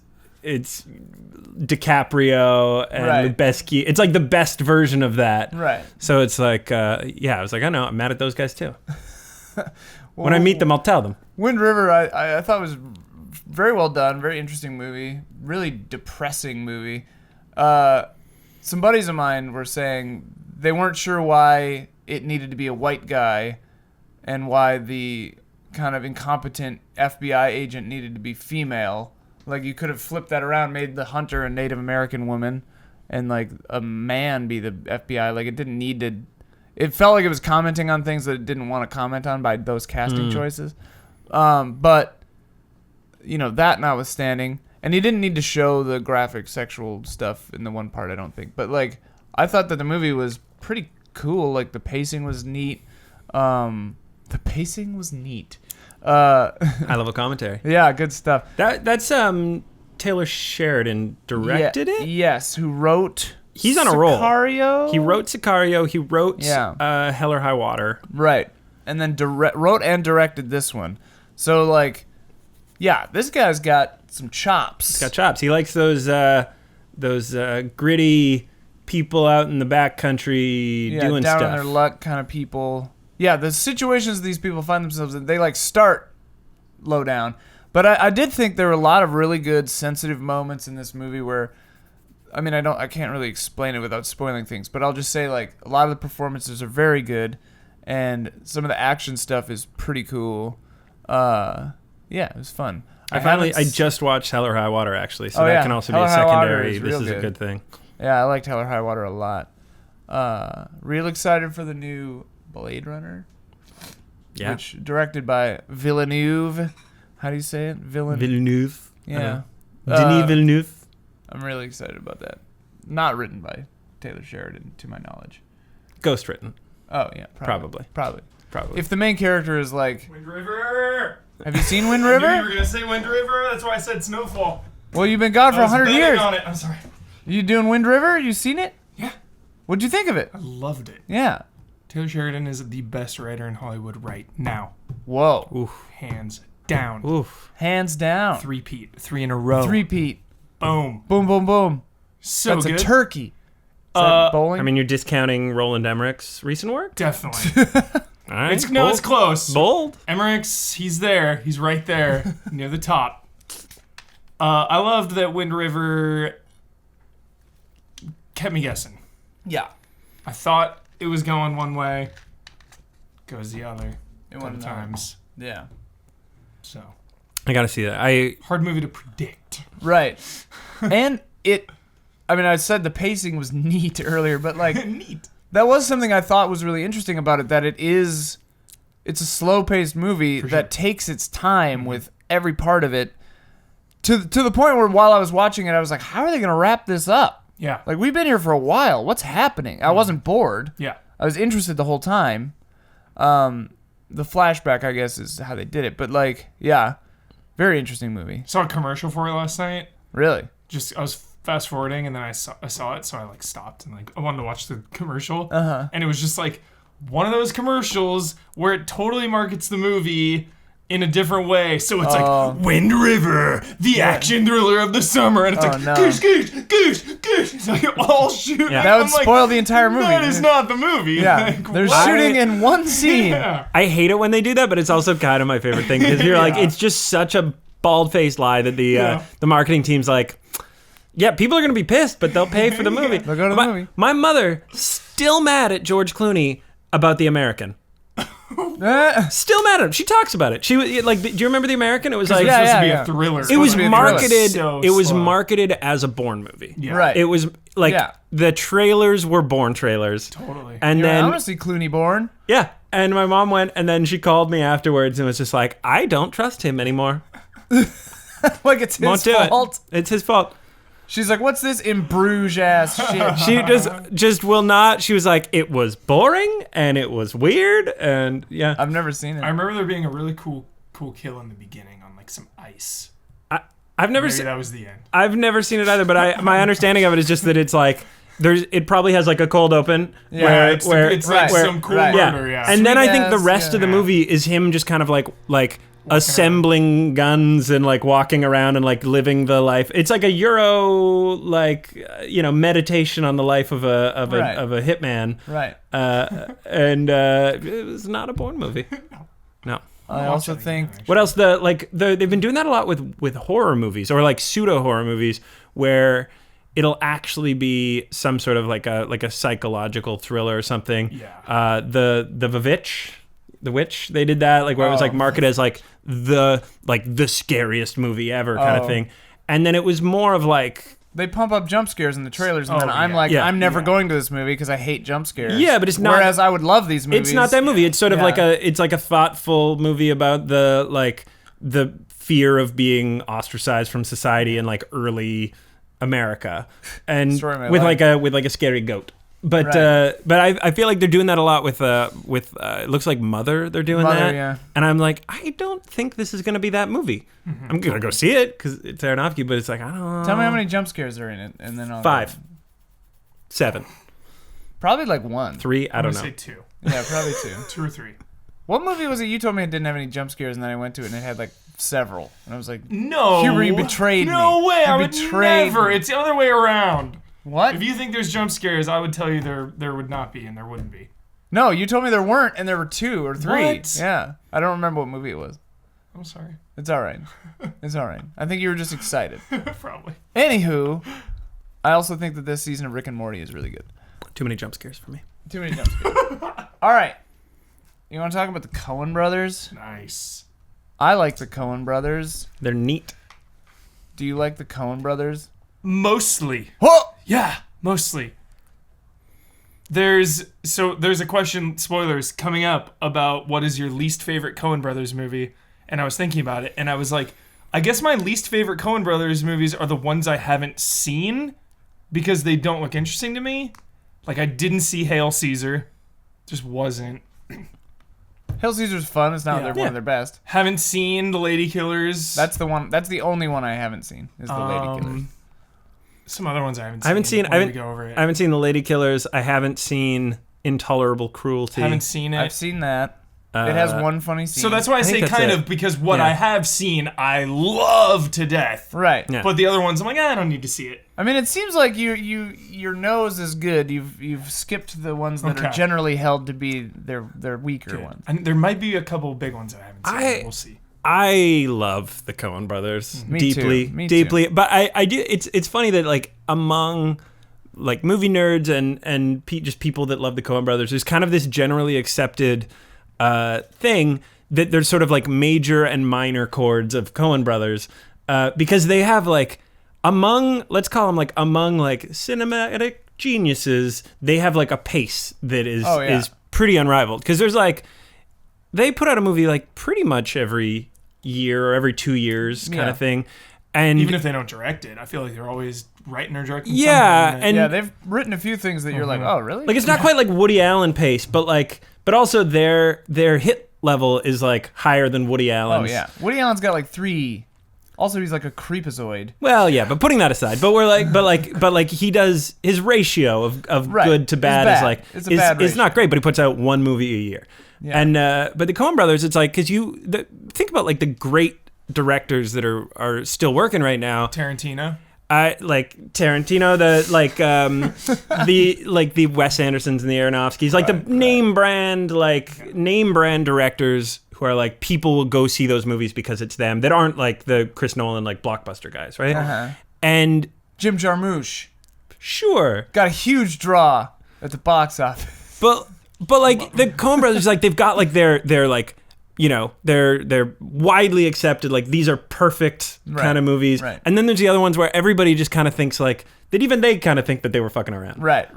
[SPEAKER 3] DiCaprio and the best key. It's like the best version of that.
[SPEAKER 1] Right.
[SPEAKER 3] So it's like, I was like, I know, I'm mad at those guys too. When I meet them, I'll tell them.
[SPEAKER 1] Wind River, I thought was very well done, very interesting movie, really depressing movie. Some buddies of mine were saying they weren't sure why it needed to be a white guy and why the kind of incompetent FBI agent needed to be female. Like, you could have flipped that around, made the hunter a Native American woman, and like a man be the FBI. Like, it didn't need to. It felt like it was commenting on things that it didn't want to comment on by those casting choices. But that notwithstanding, And he didn't need to show the graphic sexual stuff in the one part, I don't think. But, like, I thought that the movie was pretty cool. Like, the pacing was neat. I
[SPEAKER 3] love a commentary.
[SPEAKER 1] Yeah, good stuff.
[SPEAKER 3] That's Taylor Sheridan directed it?
[SPEAKER 1] Yes, who wrote...
[SPEAKER 3] He's on a roll.
[SPEAKER 1] Sicario?
[SPEAKER 3] He wrote Sicario. He wrote
[SPEAKER 1] Yeah.
[SPEAKER 3] Hell or High Water.
[SPEAKER 1] Right. And then wrote and directed this one. So, like, yeah, this guy's got some chops.
[SPEAKER 3] He's got chops. He likes those gritty people out in the backcountry doing
[SPEAKER 1] down
[SPEAKER 3] stuff.
[SPEAKER 1] on their luck kind of people. Yeah, the situations these people find themselves in, they, like, start low down. But I did think there were a lot of really good, sensitive moments in this movie where... I mean, I can't really explain it without spoiling things, but I'll just say, like, a lot of the performances are very good, and some of the action stuff is pretty cool. Yeah, it was fun.
[SPEAKER 3] I just watched Hell or High Water, actually, so
[SPEAKER 1] Oh,
[SPEAKER 3] that
[SPEAKER 1] yeah.
[SPEAKER 3] can also
[SPEAKER 1] Hell
[SPEAKER 3] be
[SPEAKER 1] or
[SPEAKER 3] a
[SPEAKER 1] High Water
[SPEAKER 3] secondary.
[SPEAKER 1] is
[SPEAKER 3] This
[SPEAKER 1] real
[SPEAKER 3] is a
[SPEAKER 1] good.
[SPEAKER 3] good thing.
[SPEAKER 1] Yeah, I liked Hell or High Water a lot. Real excited for the new Blade Runner.
[SPEAKER 3] Yeah.
[SPEAKER 1] Which directed by Villeneuve. How do you say it?
[SPEAKER 3] Villeneuve.
[SPEAKER 1] Yeah.
[SPEAKER 3] Denis Villeneuve.
[SPEAKER 1] I'm really excited about that. Not written by Taylor Sheridan, to my knowledge.
[SPEAKER 3] Ghost written.
[SPEAKER 1] Oh, yeah. Probably. If the main character is like...
[SPEAKER 2] Wind River!
[SPEAKER 1] Have you seen Wind
[SPEAKER 2] I knew
[SPEAKER 1] River?
[SPEAKER 2] you were going to say Wind River. That's why I said Snowfall.
[SPEAKER 1] Well, you've been gone for
[SPEAKER 2] I was
[SPEAKER 1] 100
[SPEAKER 2] betting
[SPEAKER 1] years.
[SPEAKER 2] on it. I'm sorry.
[SPEAKER 1] You doing Wind River? You seen it?
[SPEAKER 2] Yeah.
[SPEAKER 1] What'd you think of it?
[SPEAKER 2] I loved it.
[SPEAKER 1] Yeah.
[SPEAKER 2] Taylor Sheridan is the best writer in Hollywood right now.
[SPEAKER 1] Whoa.
[SPEAKER 3] Oof.
[SPEAKER 2] Hands down.
[SPEAKER 3] Oof.
[SPEAKER 1] Hands down.
[SPEAKER 2] Three-peat. 3 in a row.
[SPEAKER 1] Three-peat.
[SPEAKER 2] Boom.
[SPEAKER 1] Boom, boom, boom.
[SPEAKER 2] So
[SPEAKER 1] That's
[SPEAKER 2] good.
[SPEAKER 1] a turkey. Is that bowling?
[SPEAKER 3] I mean, you're discounting Roland Emmerich's recent work?
[SPEAKER 2] Definitely.
[SPEAKER 3] All right.
[SPEAKER 2] It's
[SPEAKER 3] bold.
[SPEAKER 2] close.
[SPEAKER 3] Bold.
[SPEAKER 2] Emmerich's, he's there. He's right there near the top. I loved that Wind River kept me guessing.
[SPEAKER 1] yeah.
[SPEAKER 2] I thought it was going one way, goes the other.
[SPEAKER 1] It went another.
[SPEAKER 2] Times.
[SPEAKER 1] Yeah.
[SPEAKER 2] So
[SPEAKER 3] I gotta see that.
[SPEAKER 2] hard movie to predict.
[SPEAKER 1] Right. And I mean, I said the pacing was neat earlier, but like
[SPEAKER 2] Neat.
[SPEAKER 1] that was something I thought was really interesting about it, that it's a slow-paced movie that takes its time with every part of it to the point where while I was watching it, I was like, how are they going to wrap this up?
[SPEAKER 2] Yeah.
[SPEAKER 1] Like, we've been here for a while. What's happening? I wasn't bored.
[SPEAKER 2] Yeah.
[SPEAKER 1] I was interested the whole time. The flashback, I guess, is how they did it. But, like, yeah, very interesting movie.
[SPEAKER 2] Saw a commercial for it last night.
[SPEAKER 1] Really?
[SPEAKER 2] I was fast forwarding and then I saw it, so I like stopped and like I wanted to watch the commercial.
[SPEAKER 1] Uh-huh.
[SPEAKER 2] And it was just like one of those commercials where it totally markets the movie in a different way. So it's like Wind River, the action thriller of the summer, and it's like
[SPEAKER 1] no.
[SPEAKER 2] goosh, goosh, goosh, goosh. It's like all shooting.
[SPEAKER 3] Yeah.
[SPEAKER 1] That would
[SPEAKER 2] I'm like,
[SPEAKER 1] spoil the entire movie.
[SPEAKER 2] That is not the movie.
[SPEAKER 1] Yeah.
[SPEAKER 2] Like,
[SPEAKER 1] They're
[SPEAKER 2] what?
[SPEAKER 1] shooting in one scene.
[SPEAKER 2] Yeah.
[SPEAKER 3] I hate it when they do that, but it's also kind of my favorite thing because you're like, it's just such a bald-faced lie that the marketing team's like, yeah, people are gonna be pissed, but they'll pay for the movie.
[SPEAKER 1] They'll go to the movie.
[SPEAKER 3] My mother still mad at George Clooney about The American. Still mad at him. She talks about it. She was like, do you remember The American? It was like
[SPEAKER 2] It's supposed to be
[SPEAKER 1] yeah.
[SPEAKER 2] a thriller.
[SPEAKER 3] it was
[SPEAKER 1] to be a thriller.
[SPEAKER 3] marketed.
[SPEAKER 2] So
[SPEAKER 3] it was
[SPEAKER 2] slow.
[SPEAKER 3] marketed as a Bourne movie.
[SPEAKER 2] Yeah.
[SPEAKER 1] Right.
[SPEAKER 3] It was like
[SPEAKER 1] Yeah.
[SPEAKER 3] the trailers were Bourne trailers.
[SPEAKER 2] Totally.
[SPEAKER 3] And
[SPEAKER 1] I
[SPEAKER 3] then
[SPEAKER 1] want to see Clooney born.
[SPEAKER 3] yeah, and my mom went, and then she called me afterwards and was just like, I don't trust him anymore.
[SPEAKER 1] Like it's
[SPEAKER 3] Won't
[SPEAKER 1] his
[SPEAKER 3] do
[SPEAKER 1] fault.
[SPEAKER 3] it. It's his fault.
[SPEAKER 1] She's like, what's this in Bruges ass shit?
[SPEAKER 3] She just will not. She was like, it was boring and it was weird and yeah.
[SPEAKER 1] I've never seen it.
[SPEAKER 2] I remember there being a really cool kill in the beginning on like some ice.
[SPEAKER 3] I've never
[SPEAKER 2] Maybe
[SPEAKER 3] seen.
[SPEAKER 2] that was the end.
[SPEAKER 3] I've never seen it either. But my understanding of it is just that it's like it probably has like a cold open
[SPEAKER 1] Yeah,
[SPEAKER 2] It's like
[SPEAKER 1] right,
[SPEAKER 2] some cool
[SPEAKER 1] right.
[SPEAKER 3] yeah.
[SPEAKER 2] murder. Yeah.
[SPEAKER 3] And then I think the
[SPEAKER 1] Sweet-ass,
[SPEAKER 3] rest of the
[SPEAKER 2] yeah.
[SPEAKER 3] movie is him just kind of like assembling guns and like walking around and like living the life. It's like a Euro meditation on the life of a
[SPEAKER 1] Right.
[SPEAKER 3] hitman.
[SPEAKER 1] Right.
[SPEAKER 3] And it was not a Bourne movie. No.
[SPEAKER 1] I also think
[SPEAKER 3] What else? They've been doing that a lot with horror movies or like pseudo horror movies where it'll actually be some sort of like a psychological thriller or something.
[SPEAKER 2] Yeah.
[SPEAKER 3] The Witch, they did that like where it was like marketed as like the scariest movie ever kind of thing, and then it was more of like.
[SPEAKER 1] they pump up jump scares in the trailers, and then I'm
[SPEAKER 2] yeah.
[SPEAKER 1] like,
[SPEAKER 3] Yeah.
[SPEAKER 1] I'm never going to this movie because I hate jump scares.
[SPEAKER 3] Yeah, but it's not.
[SPEAKER 1] Whereas I would love these movies.
[SPEAKER 3] It's not that movie. It's sort of
[SPEAKER 1] Yeah.
[SPEAKER 3] like a thoughtful movie about the like the fear of being ostracized from society in like early America, and with like a scary goat. But
[SPEAKER 1] right.
[SPEAKER 3] I feel like they're doing that a lot with it looks like Mother. They're doing that,
[SPEAKER 1] yeah.
[SPEAKER 3] And I'm like, I don't think this is gonna be that movie. I'm gonna go see it because it's Aronofsky, but it's like, I don't know.
[SPEAKER 1] Tell me how many jump scares are in it, and then I'll
[SPEAKER 3] 5, 7,
[SPEAKER 1] probably like 1,
[SPEAKER 3] 3. I don't know.
[SPEAKER 2] Say 2.
[SPEAKER 1] Yeah, probably 2.
[SPEAKER 2] 2 or 3.
[SPEAKER 1] What movie was it? You told me it didn't have any jump scares, and then I went to it and it had like several, and I was like,
[SPEAKER 2] No,
[SPEAKER 1] Huber, you betrayed me.
[SPEAKER 2] No way, I would
[SPEAKER 1] betrayed
[SPEAKER 2] never.
[SPEAKER 1] me.
[SPEAKER 2] It's the other way around.
[SPEAKER 1] What?
[SPEAKER 2] If you think there's jump scares, I would tell you there would not be, and there wouldn't be.
[SPEAKER 1] No, you told me there weren't, and there were 2 or 3.
[SPEAKER 2] What?
[SPEAKER 1] Yeah, I don't remember what movie it was.
[SPEAKER 2] I'm sorry.
[SPEAKER 1] It's all right. It's all right. I think you were just excited.
[SPEAKER 2] Probably.
[SPEAKER 1] Anywho, I also think that this season of Rick and Morty is really good.
[SPEAKER 3] Too many jump scares for me.
[SPEAKER 1] Too many jump scares. All right. You want to talk about the Coen Brothers?
[SPEAKER 2] Nice.
[SPEAKER 1] I like the Coen Brothers.
[SPEAKER 3] They're neat.
[SPEAKER 1] Do you like the Coen Brothers?
[SPEAKER 2] Mostly.
[SPEAKER 1] Oh!
[SPEAKER 2] Yeah, mostly. There's a question, spoilers, coming up about what is your least favorite Coen Brothers movie, and I was thinking about it, and I was like, I guess my least favorite Coen Brothers movies are the ones I haven't seen because they don't look interesting to me. Like, I didn't see Hail Caesar. Just wasn't.
[SPEAKER 1] Hail Caesar's fun. It's not one of their best.
[SPEAKER 2] Haven't seen The Lady Killers.
[SPEAKER 1] That's the one. That's the only one I haven't seen. Is the Lady Killers.
[SPEAKER 2] Some other ones I haven't seen.
[SPEAKER 3] I haven't seen The Lady Killers. I haven't seen Intolerable Cruelty.
[SPEAKER 2] Haven't seen it.
[SPEAKER 1] I've seen that. It has one funny scene.
[SPEAKER 2] So that's why I say kind of, because what I have seen, I love to death.
[SPEAKER 1] Right.
[SPEAKER 3] Yeah.
[SPEAKER 2] But the other ones, I'm like, I don't need to see it.
[SPEAKER 1] I mean, it seems like your nose is good. You've skipped the ones that are generally held to be their weaker ones.
[SPEAKER 2] And there might be a couple big ones I haven't seen. We'll see.
[SPEAKER 3] I love the Coen Brothers deeply,
[SPEAKER 1] Me
[SPEAKER 3] deeply.
[SPEAKER 1] too.
[SPEAKER 3] But I do. It's funny that like among like movie nerds and just people that love the Coen Brothers, there's kind of this generally accepted thing that there's sort of like major and minor chords of Coen Brothers because they have like among cinematic geniuses, they have like a pace that is pretty unrivaled because there's like they put out a movie like pretty much every year or every 2 years kind of thing. And
[SPEAKER 2] even if they don't direct it, I feel like they're always writing or directing
[SPEAKER 3] something.
[SPEAKER 2] something.
[SPEAKER 1] They've written a few things that you're like, oh, really?
[SPEAKER 3] Like it's not quite like Woody Allen pace, but also their hit level is like higher than Woody Allen's.
[SPEAKER 1] Oh yeah, Woody Allen's got like 3. Also, he's like a creepazoid.
[SPEAKER 3] Well, yeah, but putting that aside, but we're like, but like he does his ratio of good to bad is like it's not great, but he puts out 1 movie a year. Yeah. And but the Coen Brothers, it's like because think about like the great directors that are still working right now.
[SPEAKER 2] Tarantino.
[SPEAKER 3] I like Tarantino, the Wes Andersons and the Aronofskys, like the name brand directors who are like people will go see those movies because it's them that aren't like the Chris Nolan like blockbuster guys, right?
[SPEAKER 1] Uh-huh.
[SPEAKER 3] And
[SPEAKER 1] Jim Jarmusch,
[SPEAKER 3] sure,
[SPEAKER 1] got a huge draw at the box office.
[SPEAKER 3] But like the Coen Brothers, like they've got like they're like, you know, they're widely accepted, like these are perfect kind of movies.
[SPEAKER 1] Right.
[SPEAKER 3] And then there's the other ones where everybody just kind of thinks like that even they kind of think that they were fucking around.
[SPEAKER 1] Right.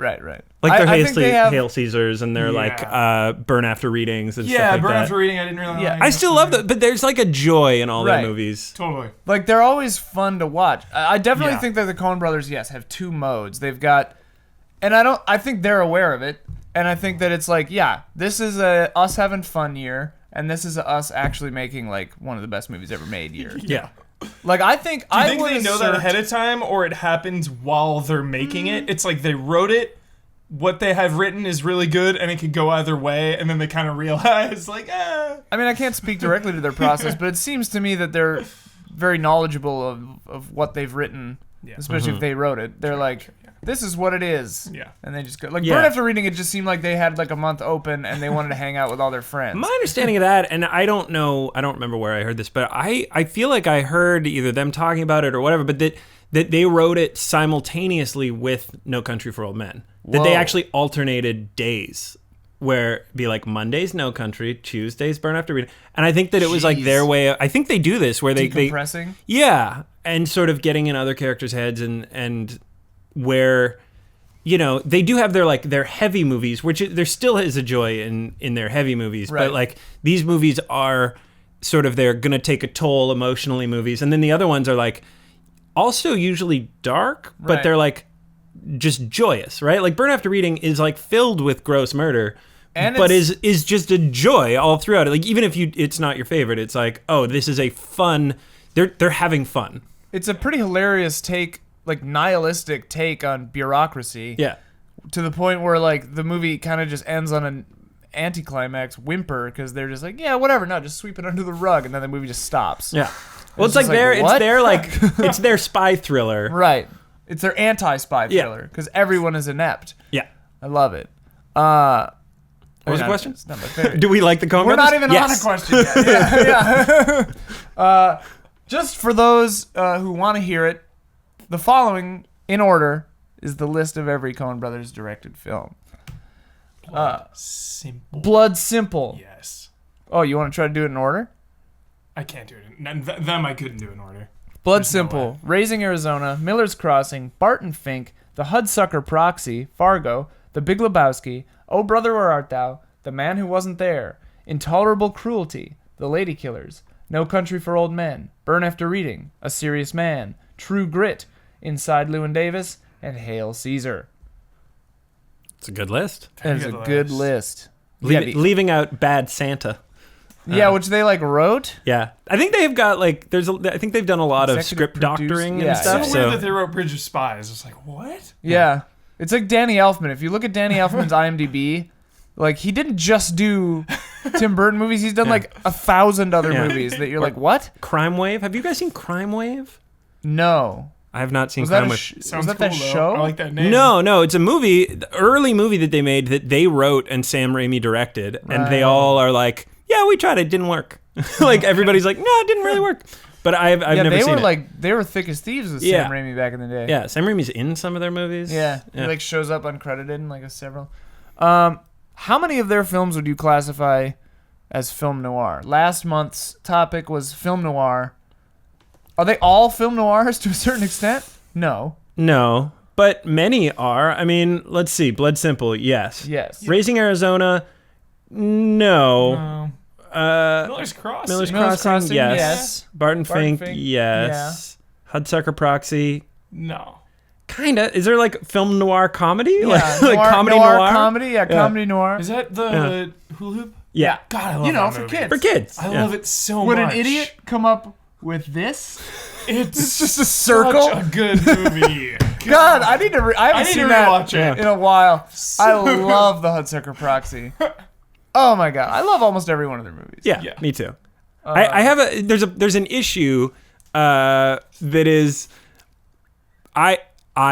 [SPEAKER 3] Like they're Hail Caesars and they're like Burn After Readings and stuff like that.
[SPEAKER 2] Burn After Reading, I didn't really like.
[SPEAKER 3] I still love that, but there's like a joy in all their movies.
[SPEAKER 2] Totally.
[SPEAKER 1] Like they're always fun to watch. I definitely think that the Coen Brothers, have 2 modes. They've got, and I think they're aware of it. And I think that it's like, this is a us having fun year, and this is a us actually making like one of the best movies ever made year.
[SPEAKER 3] Yeah.
[SPEAKER 1] Like I think
[SPEAKER 2] Do you think they know that ahead of time, or it happens while they're making it? It's like they wrote it, what they have written is really good, and it could go either way, and then they kind of realize like,
[SPEAKER 1] I mean, I can't speak directly to their process, but it seems to me that they're very knowledgeable of what they've written, especially if they wrote it. They're like, this is what it is. Yeah. And they just go. Like, Burn After Reading, it just seemed like they had like a month open and they wanted to hang out with all their friends.
[SPEAKER 3] My understanding of that, and I don't remember where I heard this, but I feel like I heard either them talking about it or whatever, but that they wrote it simultaneously with No Country for Old Men. Whoa. That they actually alternated days. Where it'd be like Mondays No Country, Tuesdays Burn After Reading, and I think that it was like their way. I think they do this where they
[SPEAKER 1] decompressing.
[SPEAKER 3] And sort of getting in other characters' heads and where, you know, they do have their heavy movies, which there still is a joy in their heavy movies, but like these movies are sort of they're gonna take a toll emotionally movies, and then the other ones are like also usually dark, but
[SPEAKER 1] Right.
[SPEAKER 3] they're like just joyous, right? Like Burn After Reading is like filled with gross murder,
[SPEAKER 1] And
[SPEAKER 3] but
[SPEAKER 1] it's-
[SPEAKER 3] is just a joy all throughout it. Like even if it's not your favorite, it's like, oh, this is a fun. They're having fun.
[SPEAKER 1] It's a pretty hilarious take, like nihilistic take on bureaucracy.
[SPEAKER 3] Yeah.
[SPEAKER 1] To the point where like the movie kind of just ends on an anticlimax whimper because they're just like, yeah, whatever, no, just sweep it under the rug, and then the movie just stops.
[SPEAKER 3] Yeah. Well, it's
[SPEAKER 1] just
[SPEAKER 3] like
[SPEAKER 1] like, what?
[SPEAKER 3] it's their spy thriller.
[SPEAKER 1] Right. It's their anti-spy
[SPEAKER 3] Yeah.
[SPEAKER 1] thriller because everyone is inept.
[SPEAKER 3] Yeah.
[SPEAKER 1] I love it.
[SPEAKER 3] What was the question?
[SPEAKER 1] It's not my favorite.
[SPEAKER 3] Do we like the Coen
[SPEAKER 1] We're
[SPEAKER 3] Brothers?
[SPEAKER 1] not even
[SPEAKER 3] Yes.
[SPEAKER 1] on a question yet. Yeah. Just for those who want to hear it, the following, in order, is the list of every Coen Brothers directed film.
[SPEAKER 2] Simple.
[SPEAKER 1] Blood Simple.
[SPEAKER 2] Yes.
[SPEAKER 1] Oh, you want to try to do it in order?
[SPEAKER 2] I can't do it. Them I couldn't do in order.
[SPEAKER 1] Blood
[SPEAKER 2] There's no
[SPEAKER 1] Simple,
[SPEAKER 2] way.
[SPEAKER 1] Raising Arizona, Miller's Crossing, Barton Fink, The Hudsucker Proxy, Fargo, The Big Lebowski, Oh Brother Where Art Thou, The Man Who Wasn't There, Intolerable Cruelty, The Lady Killers, No Country for Old Men, Burn After Reading, A Serious Man, True Grit, Inside Llewyn Davis, and Hail Caesar.
[SPEAKER 3] It's a good list.
[SPEAKER 1] That is a good list.
[SPEAKER 3] Leaving out Bad Santa.
[SPEAKER 1] Which they like wrote.
[SPEAKER 3] Yeah, I think they've got like I think they've done a lot of
[SPEAKER 1] Executive
[SPEAKER 3] script
[SPEAKER 1] produced-
[SPEAKER 3] doctoring
[SPEAKER 1] yeah,
[SPEAKER 3] and
[SPEAKER 2] It's
[SPEAKER 3] stuff.
[SPEAKER 2] so
[SPEAKER 3] So,
[SPEAKER 2] weird that they wrote Bridge of Spies. It's like, what?
[SPEAKER 1] Yeah. It's like Danny Elfman. If you look at Danny Elfman's IMDb, like he didn't just do Tim Burton movies. He's done like 1,000 other
[SPEAKER 3] Yeah.
[SPEAKER 1] movies that you're like, what?
[SPEAKER 3] Crime Wave. Have you guys seen Crime Wave?
[SPEAKER 1] No.
[SPEAKER 3] I have not seen
[SPEAKER 1] Was
[SPEAKER 3] Crime
[SPEAKER 1] that,
[SPEAKER 3] Wave.
[SPEAKER 2] Sounds
[SPEAKER 1] that
[SPEAKER 2] cool,
[SPEAKER 1] that
[SPEAKER 2] though.
[SPEAKER 1] show?
[SPEAKER 2] I like that name.
[SPEAKER 3] No, it's a movie, the early movie that they made that they wrote and Sam Raimi directed, and they
[SPEAKER 1] Right.
[SPEAKER 3] all are like, yeah, we tried it, didn't work. Like everybody's like, no, it didn't really work. But I've
[SPEAKER 1] yeah,
[SPEAKER 3] never
[SPEAKER 1] they
[SPEAKER 3] seen
[SPEAKER 1] were
[SPEAKER 3] it.
[SPEAKER 1] like they were thick as thieves with
[SPEAKER 3] Yeah.
[SPEAKER 1] Sam Raimi back in the day.
[SPEAKER 3] Yeah, Sam Raimi's in some of their movies.
[SPEAKER 1] Yeah. He like shows up uncredited in like a several. How many of their films would you classify as film noir? Last month's topic was film noir. Are they all film noirs to a certain extent? No.
[SPEAKER 3] No, but many are. I mean, let's see. Blood Simple, yes.
[SPEAKER 1] Yes.
[SPEAKER 3] Raising Arizona, no.
[SPEAKER 2] Miller's Crossing.
[SPEAKER 3] Miller's
[SPEAKER 1] Miller's
[SPEAKER 3] Crossing,
[SPEAKER 1] Crossing,
[SPEAKER 3] yes.
[SPEAKER 1] yes.
[SPEAKER 3] Barton Fink,
[SPEAKER 1] Fink,
[SPEAKER 3] yes. Hudsucker Proxy,
[SPEAKER 2] No.
[SPEAKER 3] kinda. Is there like film noir comedy?
[SPEAKER 1] Yeah,
[SPEAKER 3] like
[SPEAKER 1] noir,
[SPEAKER 3] comedy
[SPEAKER 1] noir,
[SPEAKER 3] noir?
[SPEAKER 1] comedy, yeah, comedy noir.
[SPEAKER 2] Is that the hula hoop?
[SPEAKER 3] Yeah.
[SPEAKER 2] God, I love
[SPEAKER 1] You know,
[SPEAKER 2] that
[SPEAKER 1] for
[SPEAKER 2] movie.
[SPEAKER 1] kids.
[SPEAKER 3] For kids.
[SPEAKER 2] I
[SPEAKER 3] yeah.
[SPEAKER 2] love it so
[SPEAKER 1] Would
[SPEAKER 2] much.
[SPEAKER 1] an idiot come up with this?
[SPEAKER 2] It's
[SPEAKER 1] just a circle?
[SPEAKER 2] Such a good movie.
[SPEAKER 1] God, I need to. I haven't
[SPEAKER 2] I need
[SPEAKER 1] seen
[SPEAKER 2] to
[SPEAKER 1] that
[SPEAKER 2] rewatch it.
[SPEAKER 1] in a while.
[SPEAKER 2] So
[SPEAKER 1] I love the Hudsucker Proxy. Oh my god, I love almost every one of their movies.
[SPEAKER 3] Yeah,
[SPEAKER 2] Yeah.
[SPEAKER 3] me too. I have there's an issue that is I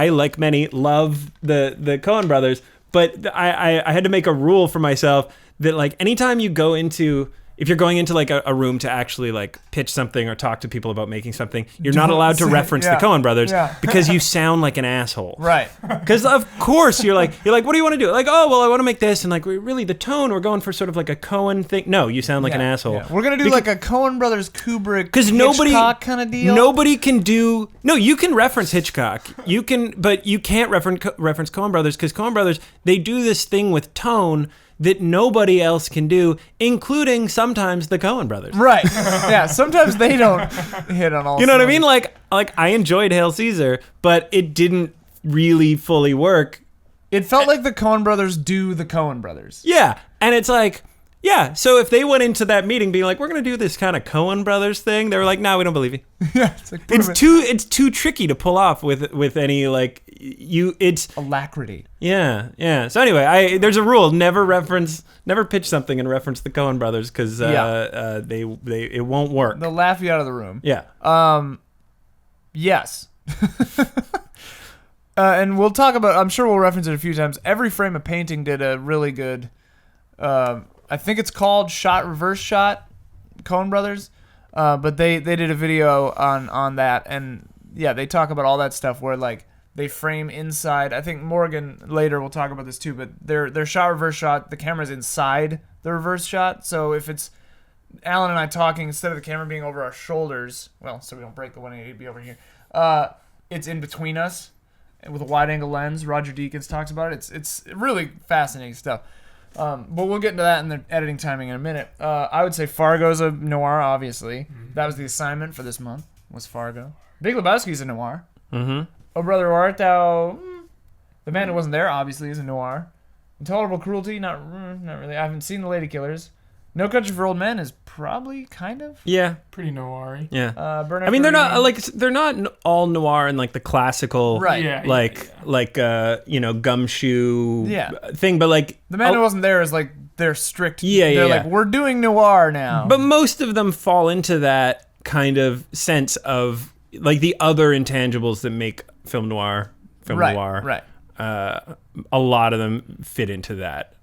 [SPEAKER 3] like many love the Coen Brothers, but I had to make a rule for myself that like anytime you go into if you're going into like a room to actually like pitch something or talk to people about making something, you're not allowed to reference
[SPEAKER 1] yeah.
[SPEAKER 3] the Coen Brothers
[SPEAKER 1] Yeah.
[SPEAKER 3] because you sound like an asshole.
[SPEAKER 1] Right.
[SPEAKER 3] Because of course you're like, what do you want to do? Like, oh well, I want to make this, and like really the tone we're going for sort of like a Coen thing. No, you sound like an
[SPEAKER 1] Yeah,
[SPEAKER 3] asshole.
[SPEAKER 1] yeah. We're gonna do like a Coen Brothers Kubrick
[SPEAKER 3] Because nobody
[SPEAKER 1] kind of deal.
[SPEAKER 3] Nobody can do. No, you can reference Hitchcock. You can, but you can't reference Coen Brothers because Coen Brothers they do this thing with tone that nobody else can do, including sometimes the Coen Brothers.
[SPEAKER 1] Right. Yeah. Sometimes they don't hit on all.
[SPEAKER 3] You know what I mean?
[SPEAKER 1] cylinders.
[SPEAKER 3] Like I enjoyed Hail Caesar, but it didn't really fully work.
[SPEAKER 1] It felt like the Coen Brothers do the Coen Brothers.
[SPEAKER 3] Yeah, and it's like, yeah. So if they went into that meeting being like, we're gonna do this kind of Coen Brothers thing, they were like, no, we don't believe you.
[SPEAKER 1] Yeah. It's like
[SPEAKER 3] It's too tricky to pull off with any like you. It's
[SPEAKER 1] alacrity.
[SPEAKER 3] yeah. So anyway, there's a rule: never pitch something and reference the Coen Brothers because they it won't work.
[SPEAKER 1] They'll laugh you out of the room.
[SPEAKER 3] Yeah.
[SPEAKER 1] Yes. And we'll talk about, I'm sure we'll reference it a few times. Every Frame of Painting did a really good, I think it's called Shot Reverse Shot, Coen Brothers. But they did a video on that. And yeah, they talk about all that stuff where like they frame inside. I think Morgan later will talk about this too, but their shot reverse shot, the camera's inside the reverse shot. So if it's Alan and I talking, instead of the camera being over our shoulders, well, so we don't break the 180, it'd be over here. It's in between us with a wide angle lens. Roger Deakins talks about it. It's really fascinating stuff. But we'll get into that in the editing timing in a minute. I would say Fargo's a noir, obviously. That was the assignment for this month, was Fargo. Big Lebowski's a noir.
[SPEAKER 3] Mm-hmm.
[SPEAKER 1] Oh Brother, Where Art Thou? The Man Who Wasn't There, obviously, is a noir. Intolerable Cruelty, not really. I haven't seen The Lady Killers. No Country for Old Men is probably kind of.
[SPEAKER 3] Yeah.
[SPEAKER 2] Pretty noir-y.
[SPEAKER 3] Yeah.
[SPEAKER 1] Burn
[SPEAKER 3] I mean, they're
[SPEAKER 1] After
[SPEAKER 3] not like they're not all noir in like the classical,
[SPEAKER 1] Right.
[SPEAKER 2] Yeah,
[SPEAKER 3] like gumshoe thing, but like
[SPEAKER 1] The Man Who Wasn't There is like they're strict.
[SPEAKER 3] Yeah,
[SPEAKER 1] They're
[SPEAKER 3] yeah.
[SPEAKER 1] like, we're doing noir now.
[SPEAKER 3] But most of them fall into that kind of sense of like the other intangibles that make film noir.
[SPEAKER 1] Right.
[SPEAKER 3] A lot of them fit into that.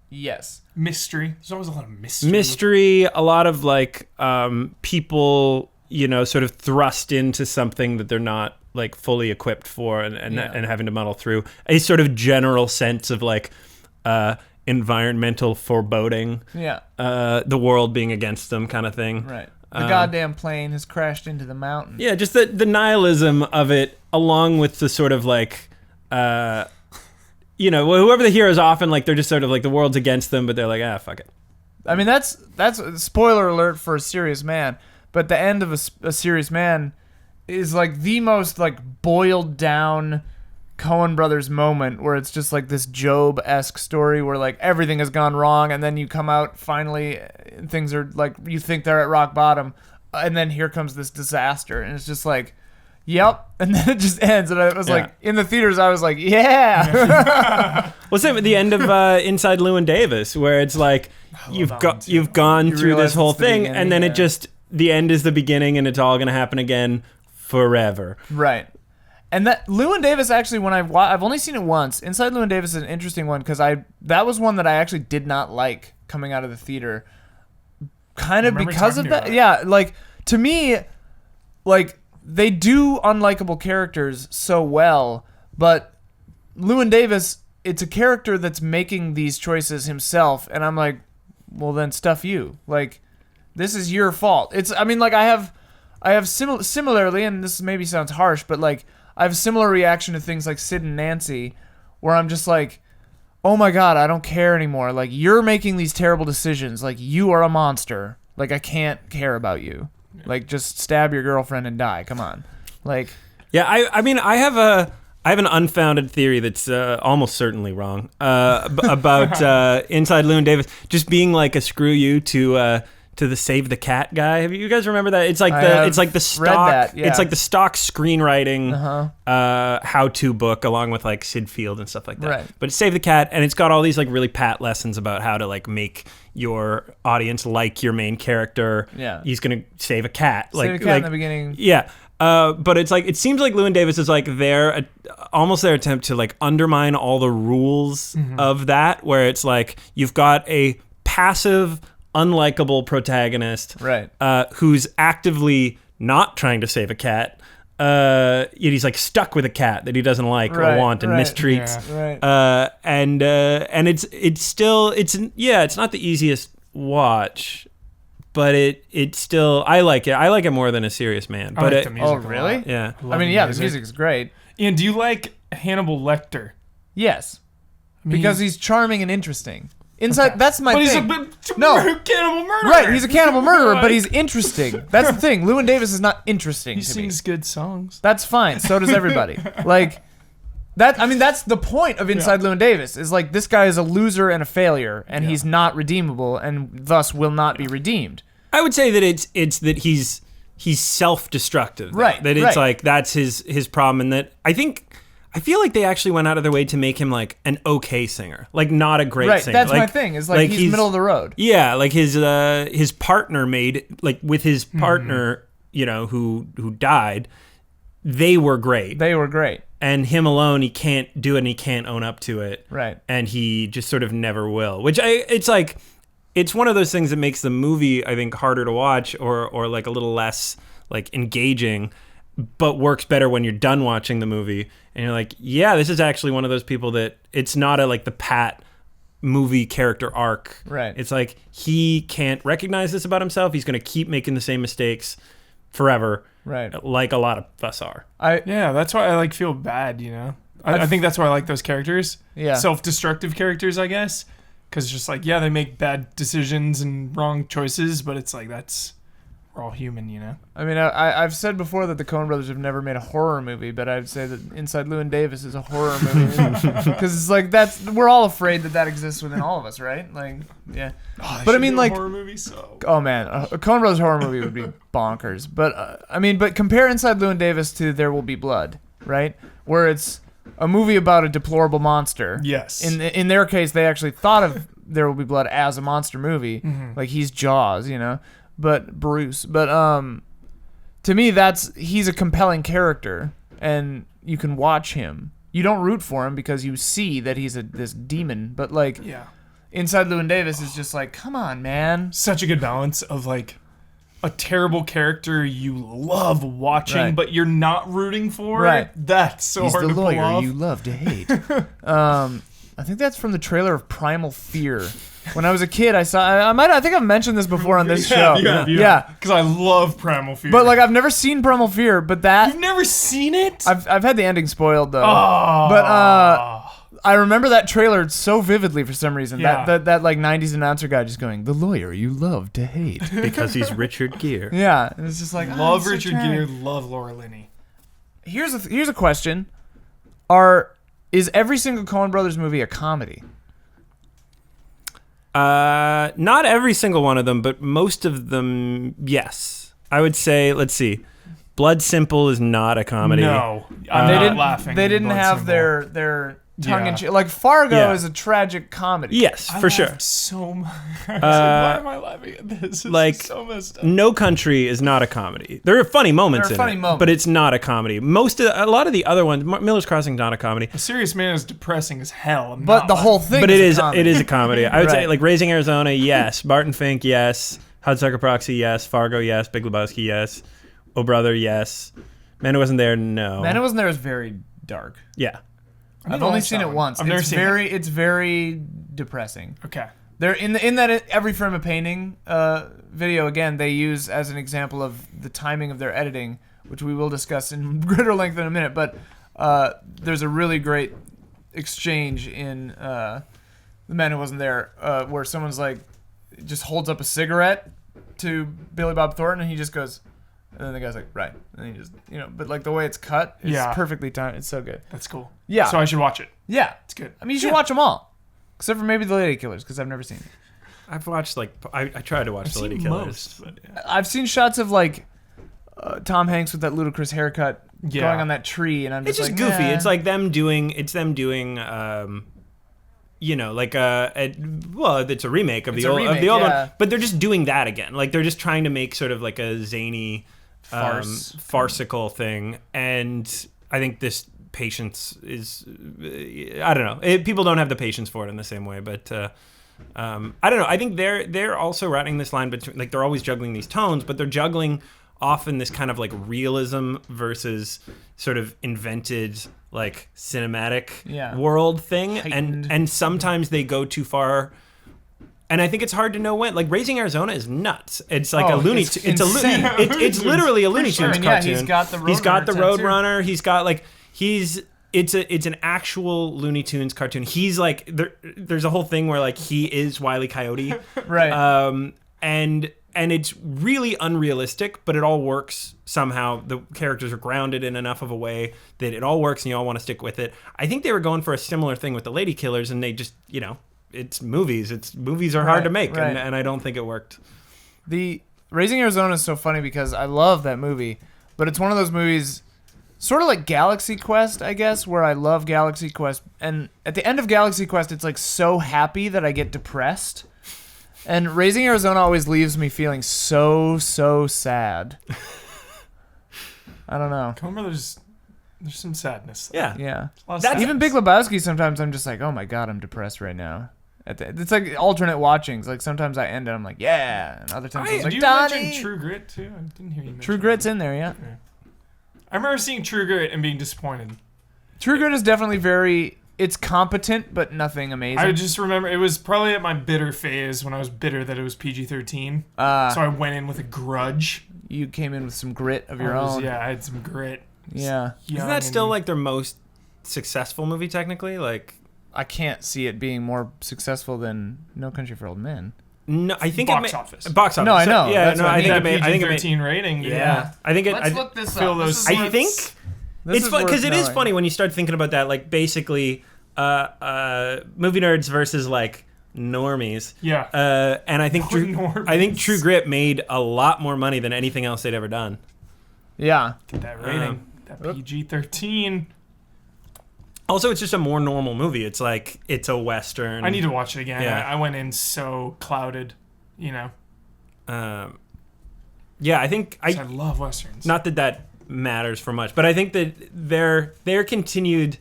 [SPEAKER 1] Yes.
[SPEAKER 2] Mystery. There's always a lot of mystery.
[SPEAKER 3] Mystery, a lot of like people, sort of thrust into something that they're not like fully equipped for and having to muddle through. A sort of general sense of like environmental foreboding.
[SPEAKER 1] Yeah.
[SPEAKER 3] The world being against them kind of thing.
[SPEAKER 1] Right. The goddamn plane has crashed into the mountain.
[SPEAKER 3] Yeah, just the nihilism of it, along with the sort of like, whoever the hero is, often like they're just sort of like the world's against them, but they're like, fuck it.
[SPEAKER 1] I mean, that's spoiler alert for A Serious Man, but the end of A Serious Man is like the most like boiled down Coen Brothers moment where it's just like this Job-esque story where like everything has gone wrong, and then you come out finally, and things are like you think they're at rock bottom, and then here comes this disaster, and it's just like, yep, and then it just ends, and I was like, in the theaters, I was like, yeah.
[SPEAKER 3] What's it at the end of Inside Llewyn Davis, where it's like you've gone through this whole thing, and then it just the end is the beginning, and it's all gonna happen again forever.
[SPEAKER 1] Right. And that Llewyn Davis, actually, when I've only seen it once. Inside Llewyn Davis is an interesting one because that was one that I actually did not like coming out of the theater, kind of because of that. Yeah, like to me, like they do unlikable characters so well, but Llewyn Davis, it's a character that's making these choices himself, and I'm like, well then stuff you. Like this is your fault. I mean, like I have similarly, and this maybe sounds harsh, but like. I have a similar reaction to things like Sid and Nancy, where I'm just like, oh my God, I don't care anymore. Like, you're making these terrible decisions. Like, you are a monster. Like, I can't care about you. Like, just stab your girlfriend and die. Come on. Like,
[SPEAKER 3] yeah, I mean, I have an unfounded theory that's almost certainly wrong about Inside Llewyn Davis just being like a screw you to the Save the Cat guy. Have you guys remember that? It's like the stock. It's like the stock screenwriting how-to book, along with like Sid Field and stuff like that.
[SPEAKER 1] Right.
[SPEAKER 3] But it's Save the Cat, and it's got all these like really pat lessons about how to like make your audience like your main character.
[SPEAKER 1] Yeah.
[SPEAKER 3] He's gonna save a cat.
[SPEAKER 1] save a cat in the beginning.
[SPEAKER 3] Yeah. But it's like it seems like Llewyn Davis is like almost their attempt to like undermine all the rules of that, where it's like you've got a passive, unlikable protagonist,
[SPEAKER 1] right?
[SPEAKER 3] Who's actively not trying to save a cat. Yet he's like stuck with a cat that he doesn't like or want and mistreats.
[SPEAKER 1] Yeah. Right.
[SPEAKER 3] And it's not the easiest watch, but it's still I like it. I like it more than A Serious Man.
[SPEAKER 2] I like the music a lot.
[SPEAKER 1] Really?
[SPEAKER 3] Yeah.
[SPEAKER 1] I mean, the music is great.
[SPEAKER 2] And do you like Hannibal Lecter?
[SPEAKER 1] Yes, because he's charming and interesting. Inside, that's my thing.
[SPEAKER 2] But he's a cannibal murderer.
[SPEAKER 1] Right, he's a cannibal murderer, but he's interesting. That's the thing. Llewyn Davis is not interesting
[SPEAKER 2] He
[SPEAKER 1] to me.
[SPEAKER 2] sings good songs.
[SPEAKER 1] That's fine. So does everybody. Like that. I mean, that's the point of Inside Llewyn Davis. Is like this guy is a loser and a failure, and he's not redeemable, and thus will not be redeemed.
[SPEAKER 3] I would say that it's that he's self-destructive.
[SPEAKER 1] Right.
[SPEAKER 3] That it's like that's his problem, and that I feel like they actually went out of their way to make him like an okay singer, like not a great singer.
[SPEAKER 1] That's my thing. Is like he's middle of the road.
[SPEAKER 3] Yeah, like his partner made like with his partner, who died. They were great. And him alone, he can't do it, and he can't own up to it.
[SPEAKER 1] Right.
[SPEAKER 3] And he just sort of never will. It's one of those things that makes the movie, I think, harder to watch or like a little less like engaging, but works better when you're done watching the movie and you're like, yeah, this is actually one of those people that it's not a like the pat movie character arc.
[SPEAKER 1] Right.
[SPEAKER 3] It's like he can't recognize this about himself. He's going to keep making the same mistakes forever.
[SPEAKER 1] Right.
[SPEAKER 3] Like a lot of us are.
[SPEAKER 2] Yeah, that's why I like feel bad, I think that's why I like those characters.
[SPEAKER 1] Yeah.
[SPEAKER 2] Self-destructive characters, I guess. Because it's just like, yeah, they make bad decisions and wrong choices, but it's like, we're all human, you know?
[SPEAKER 1] I mean, I've said before that the Coen Brothers have never made a horror movie, but I'd say that Inside Llewyn Davis is a horror movie. Because it's like, we're all afraid that exists within all of us, right? Like, yeah.
[SPEAKER 2] Oh,
[SPEAKER 1] But I mean, like,
[SPEAKER 2] horror movie, so...
[SPEAKER 1] oh man, a Coen Brothers horror movie would be bonkers. But, but compare Inside Llewyn Davis to There Will Be Blood, right? Where it's a movie about a deplorable monster.
[SPEAKER 2] Yes.
[SPEAKER 1] In their case, they actually thought of There Will Be Blood as a monster movie.
[SPEAKER 2] Mm-hmm.
[SPEAKER 1] Like, he's Jaws, you know? But Bruce. But to me, he's a compelling character, and you can watch him. You don't root for him because you see that he's this demon. But like,
[SPEAKER 2] Yeah.
[SPEAKER 1] Inside Llewyn Davis is just like, come on, man.
[SPEAKER 2] Such a good balance of like a terrible character you love watching,
[SPEAKER 1] Right.
[SPEAKER 2] but you're not rooting for.
[SPEAKER 1] Right.
[SPEAKER 2] That's so
[SPEAKER 1] He's
[SPEAKER 2] hard
[SPEAKER 1] the
[SPEAKER 2] to pull
[SPEAKER 1] lawyer
[SPEAKER 2] off.
[SPEAKER 1] you love to hate. I think that's from the trailer of Primal Fear. When I was a kid, I think I've mentioned this before on this show. Yeah.
[SPEAKER 2] Because I love Primal Fear.
[SPEAKER 1] But like, I've never seen Primal Fear, but
[SPEAKER 2] You've never seen it?
[SPEAKER 1] I've had the ending spoiled though.
[SPEAKER 2] Oh.
[SPEAKER 1] But I remember that trailer so vividly for some reason.
[SPEAKER 2] Yeah.
[SPEAKER 1] That like 90s announcer guy just going, the lawyer you love to hate.
[SPEAKER 3] Because he's Richard Gere.
[SPEAKER 1] Yeah. And it's just like,
[SPEAKER 2] Love
[SPEAKER 1] it's so
[SPEAKER 2] Richard
[SPEAKER 1] tragic.
[SPEAKER 2] Gere, love Laura Linney.
[SPEAKER 1] Here's a question. Is every single Coen Brothers movie a comedy?
[SPEAKER 3] Not every single one of them, but most of them, yes. I would say, let's see. Blood Simple is not a comedy.
[SPEAKER 2] No. I'm not laughing.
[SPEAKER 1] They didn't
[SPEAKER 2] Blood
[SPEAKER 1] have
[SPEAKER 2] Simple.
[SPEAKER 1] their tongue in cheek. Like Fargo
[SPEAKER 3] Yeah.
[SPEAKER 1] is a tragic comedy.
[SPEAKER 3] Yes,
[SPEAKER 2] I
[SPEAKER 3] for sure.
[SPEAKER 2] laughed so much. I was like, why am I laughing at this? This
[SPEAKER 3] like,
[SPEAKER 2] is so messed up.
[SPEAKER 3] No Country is not a comedy. There are funny moments
[SPEAKER 1] There are
[SPEAKER 3] in
[SPEAKER 1] funny
[SPEAKER 3] it,
[SPEAKER 1] moments.
[SPEAKER 3] but it's not a comedy. A lot of the other ones, Miller's Crossing is not a comedy.
[SPEAKER 2] A Serious Man is depressing as hell. I'm
[SPEAKER 1] But
[SPEAKER 2] not
[SPEAKER 1] the
[SPEAKER 2] laughing.
[SPEAKER 1] whole thing
[SPEAKER 3] But
[SPEAKER 1] is
[SPEAKER 3] it is a comedy. I would say
[SPEAKER 1] Right.
[SPEAKER 3] like Raising Arizona, yes. Barton Fink, yes. Hudsucker Proxy, yes. Fargo, yes. Big Lebowski, yes. Oh Brother, yes. Man Who Wasn't There, no.
[SPEAKER 1] Man Who Wasn't There is very dark.
[SPEAKER 3] Yeah.
[SPEAKER 1] I've only seen it once.
[SPEAKER 2] I've never seen it.
[SPEAKER 1] It's very depressing.
[SPEAKER 2] Okay.
[SPEAKER 1] They're in that Every Frame of Painting video again. They use as an example of the timing of their editing, which we will discuss in greater length in a minute. But there's a really great exchange in The Man Who Wasn't There, where someone's like just holds up a cigarette to Billy Bob Thornton, and he just goes, and then the guy's like, right, and he just, but like the way it's cut is perfectly timed. It's so good.
[SPEAKER 2] That's cool.
[SPEAKER 1] Yeah.
[SPEAKER 2] So I should watch it.
[SPEAKER 1] Yeah,
[SPEAKER 2] It's good.
[SPEAKER 1] I mean, you should watch them all, except for maybe The Lady Killers, because I've never seen it.
[SPEAKER 3] I've watched I tried to watch
[SPEAKER 2] I've
[SPEAKER 3] The Lady
[SPEAKER 2] seen
[SPEAKER 3] Killers.
[SPEAKER 2] most, but yeah.
[SPEAKER 1] I've seen shots of like Tom Hanks with that ludicrous haircut going on that tree, and I'm
[SPEAKER 3] It's
[SPEAKER 1] just
[SPEAKER 3] just
[SPEAKER 1] like,
[SPEAKER 3] goofy.
[SPEAKER 1] nah.
[SPEAKER 3] It's like them doing like it's a remake of
[SPEAKER 1] It's
[SPEAKER 3] the
[SPEAKER 1] a
[SPEAKER 3] old
[SPEAKER 1] remake,
[SPEAKER 3] one,
[SPEAKER 1] yeah.
[SPEAKER 3] but they're just doing that again. Like they're just trying to make sort of like a zany farcical thing, and I think this patience is I don't know. People don't have the patience for it in the same way, but I don't know. I think they're also riding this line between, like, they're always juggling these tones, but they're juggling often this kind of like realism versus sort of invented like cinematic world thing,
[SPEAKER 1] Heightened.
[SPEAKER 3] and sometimes they go too far. And I think it's hard to know when. Like Raising Arizona is nuts. It's like a Looney.
[SPEAKER 1] it's
[SPEAKER 3] It's
[SPEAKER 1] insane.
[SPEAKER 3] it's literally a Looney
[SPEAKER 1] sure.
[SPEAKER 3] Tunes
[SPEAKER 1] I mean, yeah,
[SPEAKER 3] cartoon.
[SPEAKER 1] he's got the
[SPEAKER 3] He's got the
[SPEAKER 1] Roadrunner tattoo.
[SPEAKER 3] Roadrunner. He's got like it's an actual Looney Tunes cartoon. He's like there's a whole thing where like he is Wile E. Coyote,
[SPEAKER 1] right.
[SPEAKER 3] And it's really unrealistic, but it all works somehow. The characters are grounded in enough of a way that it all works, and you all want to stick with it. I think they were going for a similar thing with the Lady Killers, and they just it's movies. Movies are hard to make,
[SPEAKER 1] right.
[SPEAKER 3] and I don't think it worked.
[SPEAKER 1] The Raising Arizona is so funny because I love that movie, but it's one of those movies, sort of like Galaxy Quest, I guess, where I love Galaxy Quest, and at the end of Galaxy Quest, it's like so happy that I get depressed, and Raising Arizona always leaves me feeling so sad. I don't know.
[SPEAKER 2] Coen Brothers, there's some sadness.
[SPEAKER 3] Yeah.
[SPEAKER 1] Yeah.
[SPEAKER 2] A lot of
[SPEAKER 3] That's
[SPEAKER 2] sadness.
[SPEAKER 1] Even Big Lebowski, sometimes I'm just like, oh my god, I'm depressed right now. It's like alternate watchings. Like sometimes I end it, I'm like, yeah, and other times I'm
[SPEAKER 2] Do
[SPEAKER 1] like,
[SPEAKER 2] you
[SPEAKER 1] Donnie.
[SPEAKER 2] mention True Grit too? I didn't hear you mention
[SPEAKER 1] True Grit's in there, yeah.
[SPEAKER 2] I remember seeing True Grit and being disappointed.
[SPEAKER 1] True Grit is definitely it's competent, but nothing amazing.
[SPEAKER 2] I just remember it was probably at my bitter phase when I was bitter that it was PG-13. So I went in with a grudge.
[SPEAKER 1] You came in with some grit of your own.
[SPEAKER 2] Yeah, I had some grit.
[SPEAKER 1] Yeah.
[SPEAKER 3] Isn't that still like their most successful movie technically. Like,
[SPEAKER 1] I can't see it being more successful than No Country for Old Men.
[SPEAKER 3] no, I think
[SPEAKER 2] Box
[SPEAKER 3] it
[SPEAKER 2] office.
[SPEAKER 3] Box office.
[SPEAKER 1] No, I know.
[SPEAKER 3] Yeah,
[SPEAKER 1] That's
[SPEAKER 3] no,
[SPEAKER 1] what I
[SPEAKER 3] I think
[SPEAKER 1] mean.
[SPEAKER 3] it made. I think it made.
[SPEAKER 2] PG-13 rating.
[SPEAKER 3] Yeah, I think it.
[SPEAKER 1] Let's
[SPEAKER 3] I,
[SPEAKER 1] look this
[SPEAKER 2] feel
[SPEAKER 1] up.
[SPEAKER 2] those-
[SPEAKER 1] This is
[SPEAKER 3] I
[SPEAKER 1] worth-
[SPEAKER 3] think
[SPEAKER 1] this
[SPEAKER 3] it's
[SPEAKER 1] is
[SPEAKER 3] fun
[SPEAKER 1] worth
[SPEAKER 3] because it is
[SPEAKER 1] knowing.
[SPEAKER 3] funny when you start thinking about that. Like basically, movie nerds versus like normies.
[SPEAKER 2] Yeah.
[SPEAKER 3] And I think
[SPEAKER 2] Normies.
[SPEAKER 3] True Grit made a lot more money than anything else they'd ever done.
[SPEAKER 1] Yeah.
[SPEAKER 2] Get that rating. That PG-13.
[SPEAKER 3] Also, it's just a more normal movie. It's like it's a Western.
[SPEAKER 2] I need to watch it again.
[SPEAKER 3] Yeah.
[SPEAKER 2] I went in so clouded, you know.
[SPEAKER 3] Yeah, I think
[SPEAKER 2] 'Cause I love Westerns.
[SPEAKER 3] not that matters for much, but I think that their continued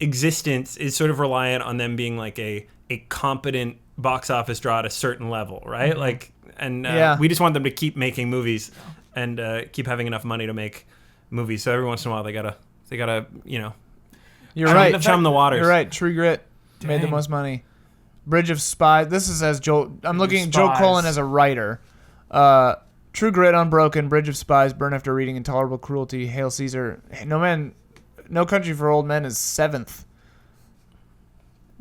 [SPEAKER 3] existence is sort of reliant on them being like a competent box office draw at a certain level, right?
[SPEAKER 2] Mm-hmm.
[SPEAKER 3] Like, and
[SPEAKER 1] Yeah.
[SPEAKER 3] we just want them to keep making movies and keep having enough money to make movies. So every once in a while, they gotta you know,
[SPEAKER 1] You're
[SPEAKER 3] chum-
[SPEAKER 1] right.
[SPEAKER 3] chum the waters.
[SPEAKER 1] You're right. True Grit made the
[SPEAKER 2] Dang.
[SPEAKER 1] most money. Bridge of Spies. This is as Joe. I'm looking at Joe
[SPEAKER 2] Spies.
[SPEAKER 1] Colin as a writer. True Grit, Unbroken, Bridge of Spies, Burn After Reading, Intolerable Cruelty, Hail Caesar. No Country for Old Men is 7th.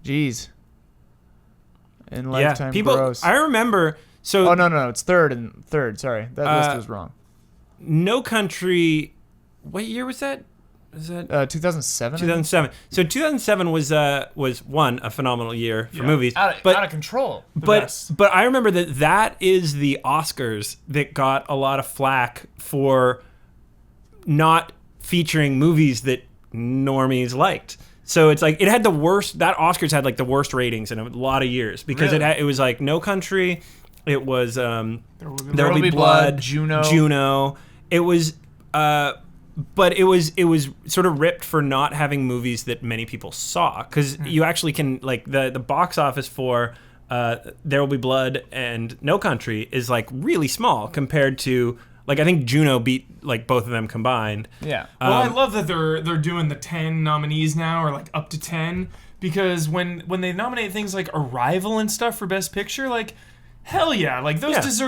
[SPEAKER 1] Jeez. In lifetime
[SPEAKER 3] people.
[SPEAKER 1] gross.
[SPEAKER 3] I remember. So
[SPEAKER 1] Oh no, it's third. Sorry, that list was wrong.
[SPEAKER 3] No Country. What year was that? Was that
[SPEAKER 1] 2007.
[SPEAKER 3] 2007? So 2007 was a phenomenal year for movies.
[SPEAKER 1] Out of control.
[SPEAKER 2] best.
[SPEAKER 3] But I remember that is the Oscars that got a lot of flack for not featuring movies that normies liked. So it's like it had the worst. That Oscars had like the worst ratings in a lot of years because
[SPEAKER 1] Really?
[SPEAKER 3] it was like No Country. It was There
[SPEAKER 1] Will Be Blood,
[SPEAKER 3] Juno. It was but it was sort of ripped for not having movies that many people saw because you actually can like the box office for There Will Be Blood and No Country is like really small compared to like I think Juno beat like both of them combined.
[SPEAKER 1] Yeah.
[SPEAKER 2] Well, I love that they're doing the 10 nominees now, or like up to 10, because when they nominate things like Arrival and stuff for Best Picture, like hell yeah, like those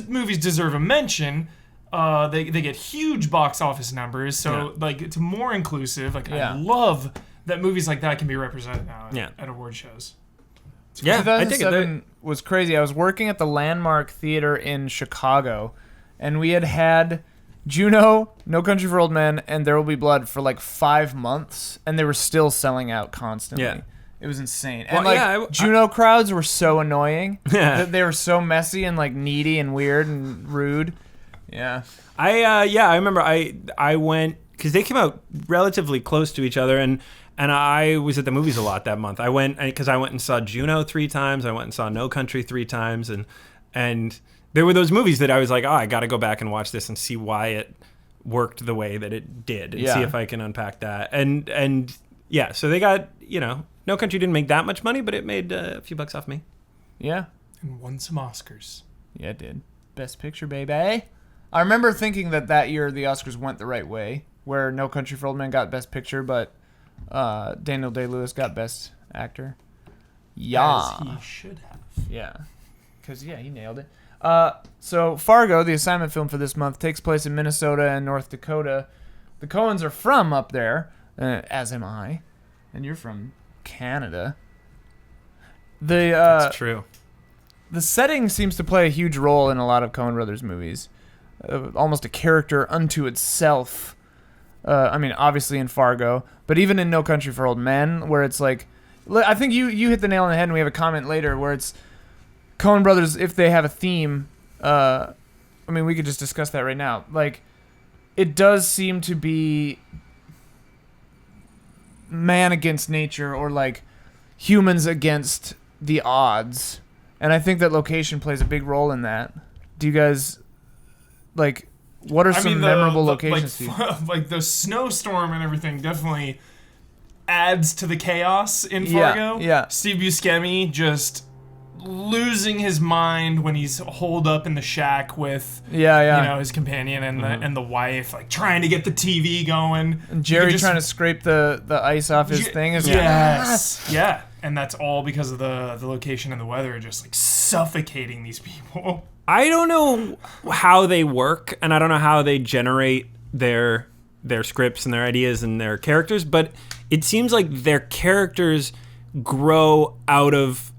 [SPEAKER 2] movies deserve a mention. They get huge box office numbers, so like it's more inclusive. Like I love that movies like that can be represented now at award shows.
[SPEAKER 3] Yeah, I dig it.
[SPEAKER 1] 2007 was crazy. I was working at the Landmark Theater in Chicago, and we had Juno, No Country for Old Men, and There Will Be Blood for like 5 months, and they were still selling out constantly.
[SPEAKER 3] Yeah.
[SPEAKER 1] It was insane.
[SPEAKER 3] Well,
[SPEAKER 1] And like
[SPEAKER 3] yeah,
[SPEAKER 1] Juno crowds were so annoying.
[SPEAKER 3] Yeah.
[SPEAKER 1] They were so messy and like needy and weird and rude. Yeah.
[SPEAKER 3] I remember I went because they came out relatively close to each other and I was at the movies a lot that month. I went because I went and saw Juno 3 times. I went and saw No Country 3 times and there were those movies that I was like, oh, I got to go back and watch this and see why it worked the way that it did and see if I can unpack that. And yeah, so they got, No Country didn't make that much money, but it made a few bucks off me.
[SPEAKER 1] Yeah.
[SPEAKER 2] And won some Oscars.
[SPEAKER 1] Yeah, it did. Best Picture, baby. I remember thinking that year the Oscars went the right way, where No Country for Old Men got Best Picture, but Daniel Day-Lewis got Best Actor. Yeah.
[SPEAKER 2] As he should have.
[SPEAKER 1] Yeah. Because, he nailed it. So, Fargo, the assignment film for this month, takes place in Minnesota and North Dakota. The Coens are from up there, as am I, and you're from Canada.
[SPEAKER 3] That's true.
[SPEAKER 1] The setting seems to play a huge role in a lot of Coen Brothers movies. Almost a character unto itself. I mean, obviously in Fargo, but even in No Country for Old Men, where it's like, I think you hit the nail on the head, and we have a comment later where it's Coen Brothers, if they have a theme, I mean, we could just discuss that right now. Like, it does seem to be man against nature, or like humans against the odds. And I think that location plays a big role in that. Do you guys, like, what are some memorable locations to you?
[SPEAKER 2] Like the snowstorm and everything definitely adds to the chaos in Fargo.
[SPEAKER 1] Yeah.
[SPEAKER 2] Steve Buscemi just losing his mind when he's holed up in the shack with his companion and the wife, like trying to get the TV going.
[SPEAKER 1] And Jerry trying to scrape the ice off his thing.
[SPEAKER 2] Yes. Yeah. And that's all because of the location and the weather, just like suffocating these people.
[SPEAKER 3] I don't know how they work, and I don't know how they generate their scripts and their ideas and their characters, but it seems like their characters grow out of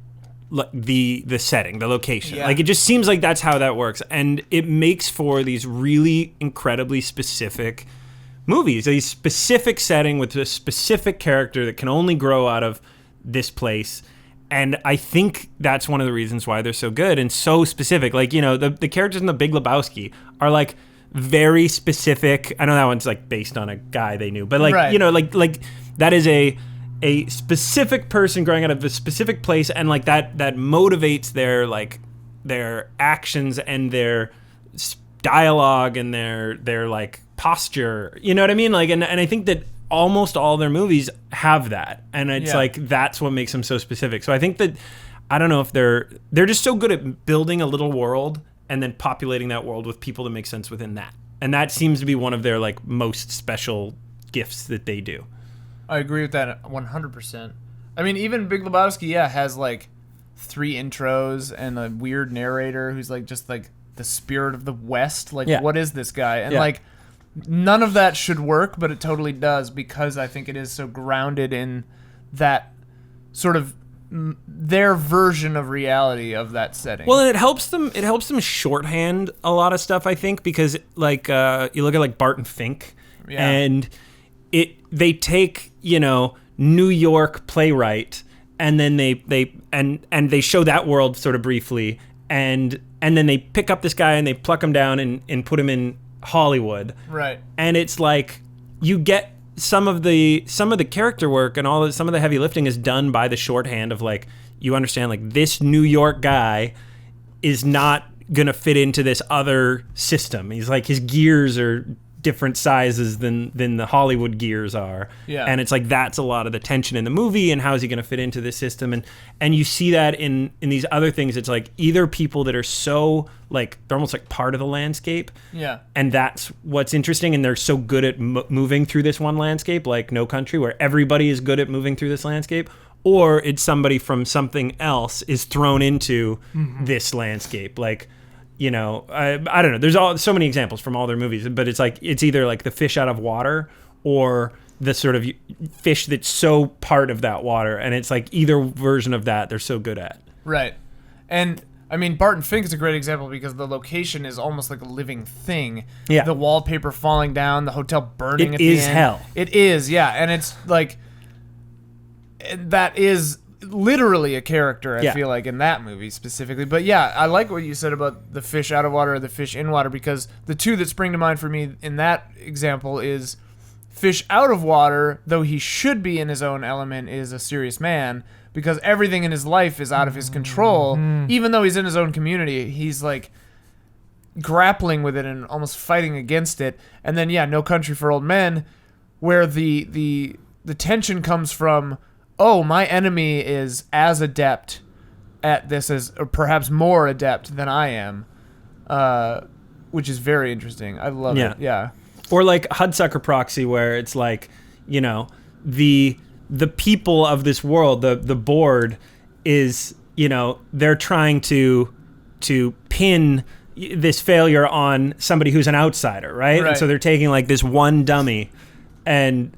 [SPEAKER 3] the setting, the location.
[SPEAKER 1] Yeah.
[SPEAKER 3] Like, it just seems like that's how that works, and it makes for these really incredibly specific movies, a specific setting with a specific character that can only grow out of this place. And I think that's one of the reasons why they're so good and so specific. Like, you know, the characters in The Big Lebowski are like very specific. I know that one's like based on a guy they knew, but like,
[SPEAKER 1] Right.
[SPEAKER 3] you know, like that is a specific person growing out of a specific place, and like that motivates their actions and their dialogue and their like posture. You know what I mean? Like, and I think that almost all their movies have that, and it's
[SPEAKER 1] Yeah.
[SPEAKER 3] like that's what makes them so specific. So I think that, I don't know if they're just so good at building a little world and then populating that world with people that make sense within that, and that seems to be one of their like most special gifts that they do.
[SPEAKER 1] I agree with that 100%. I mean, even Big Lebowski, has like 3 intros and a weird narrator who's like just like the spirit of the West. Like,
[SPEAKER 3] Yeah.
[SPEAKER 1] what is this guy? And
[SPEAKER 3] Yeah.
[SPEAKER 1] like, none of that should work, but it totally does, because I think it is so grounded in that sort of their version of reality of that setting.
[SPEAKER 3] Well, and it helps them shorthand a lot of stuff, I think, because like you look at like Barton Fink,
[SPEAKER 1] Yeah.
[SPEAKER 3] and they take, you know, New York playwright, and then they show that world sort of briefly, and then they pick up this guy and they pluck him down and put him in Hollywood.
[SPEAKER 1] Right.
[SPEAKER 3] And it's like you get some of the character work and some of the heavy lifting is done by the shorthand of like, you understand like this New York guy is not gonna fit into this other system. He's like, his gears are different sizes than the Hollywood gears are.
[SPEAKER 1] Yeah.
[SPEAKER 3] And it's like that's a lot of the tension in the movie, and how is he going to fit into this system, and you see that in these other things. It's like either people that are so like they're almost like part of the landscape.
[SPEAKER 1] Yeah.
[SPEAKER 3] And that's what's interesting, and they're so good at moving through this one landscape, like No Country, where everybody is good at moving through this landscape, or it's somebody from something else is thrown into this landscape, like, you know, I don't know. There's so many examples from all their movies, but it's like it's either like the fish out of water or the sort of fish that's so part of that water, and it's like either version of that they're so good at.
[SPEAKER 1] Right. And I mean, Barton Fink is a great example because the location is almost like a living thing.
[SPEAKER 3] Yeah.
[SPEAKER 1] The wallpaper falling down, the hotel burning
[SPEAKER 3] It
[SPEAKER 1] at the
[SPEAKER 3] is
[SPEAKER 1] end.
[SPEAKER 3] hell.
[SPEAKER 1] It is, yeah. And it's like, that is literally a character, I
[SPEAKER 3] Yeah.
[SPEAKER 1] feel like, in that movie specifically. But yeah, I like what you said about the fish out of water or the fish in water, because the two that spring to mind for me in that example is fish out of water, though he should be in his own element, is a serious man, because everything in his life is out of his control. Even though he's in his own community, he's like grappling with it and almost fighting against it. And then No Country for Old Men, where the tension comes from, oh, my enemy is as adept at this as, or perhaps more adept than I am, which is very interesting. I love it. Yeah.
[SPEAKER 3] Or like Hudsucker Proxy, where it's like, you know, the people of this world, the board is, you know, they're trying to pin this failure on somebody who's an outsider, right?
[SPEAKER 1] Right.
[SPEAKER 3] And so they're taking like this one dummy and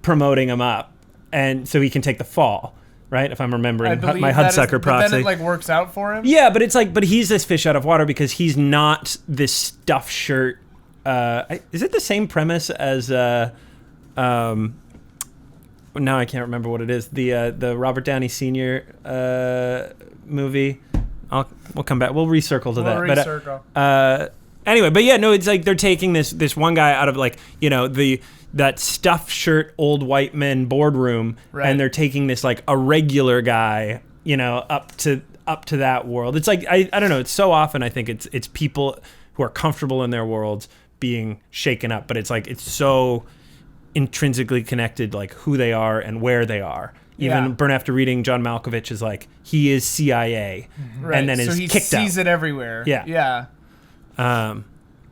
[SPEAKER 3] promoting him up, and so he can take the fall, right? If I'm remembering my Hudsucker Proxy.
[SPEAKER 1] But then it like works out for him.
[SPEAKER 3] Yeah, but it's like, but he's this fish out of water because he's not this stuffed shirt. Is it the same premise as now I can't remember what it is. The Robert Downey Sr. Movie. We'll come back. We'll recircle to that.
[SPEAKER 1] Recircle.
[SPEAKER 3] But anyway, but yeah, no, it's like they're taking this one guy out of like, you know, that stuffed shirt old white men boardroom,
[SPEAKER 1] Right.
[SPEAKER 3] and they're taking this like a regular guy, you know, up to that world. It's like I don't know. It's so often I think it's people who are comfortable in their worlds being shaken up, but it's like it's so intrinsically connected, like who they are and where they are. Even Burn After Reading, John Malkovich is like, he is CIA,
[SPEAKER 1] Right.
[SPEAKER 3] and then
[SPEAKER 1] so
[SPEAKER 3] is
[SPEAKER 1] he
[SPEAKER 3] kicked
[SPEAKER 1] sees
[SPEAKER 3] out.
[SPEAKER 1] it everywhere.
[SPEAKER 3] Yeah.
[SPEAKER 1] Yeah.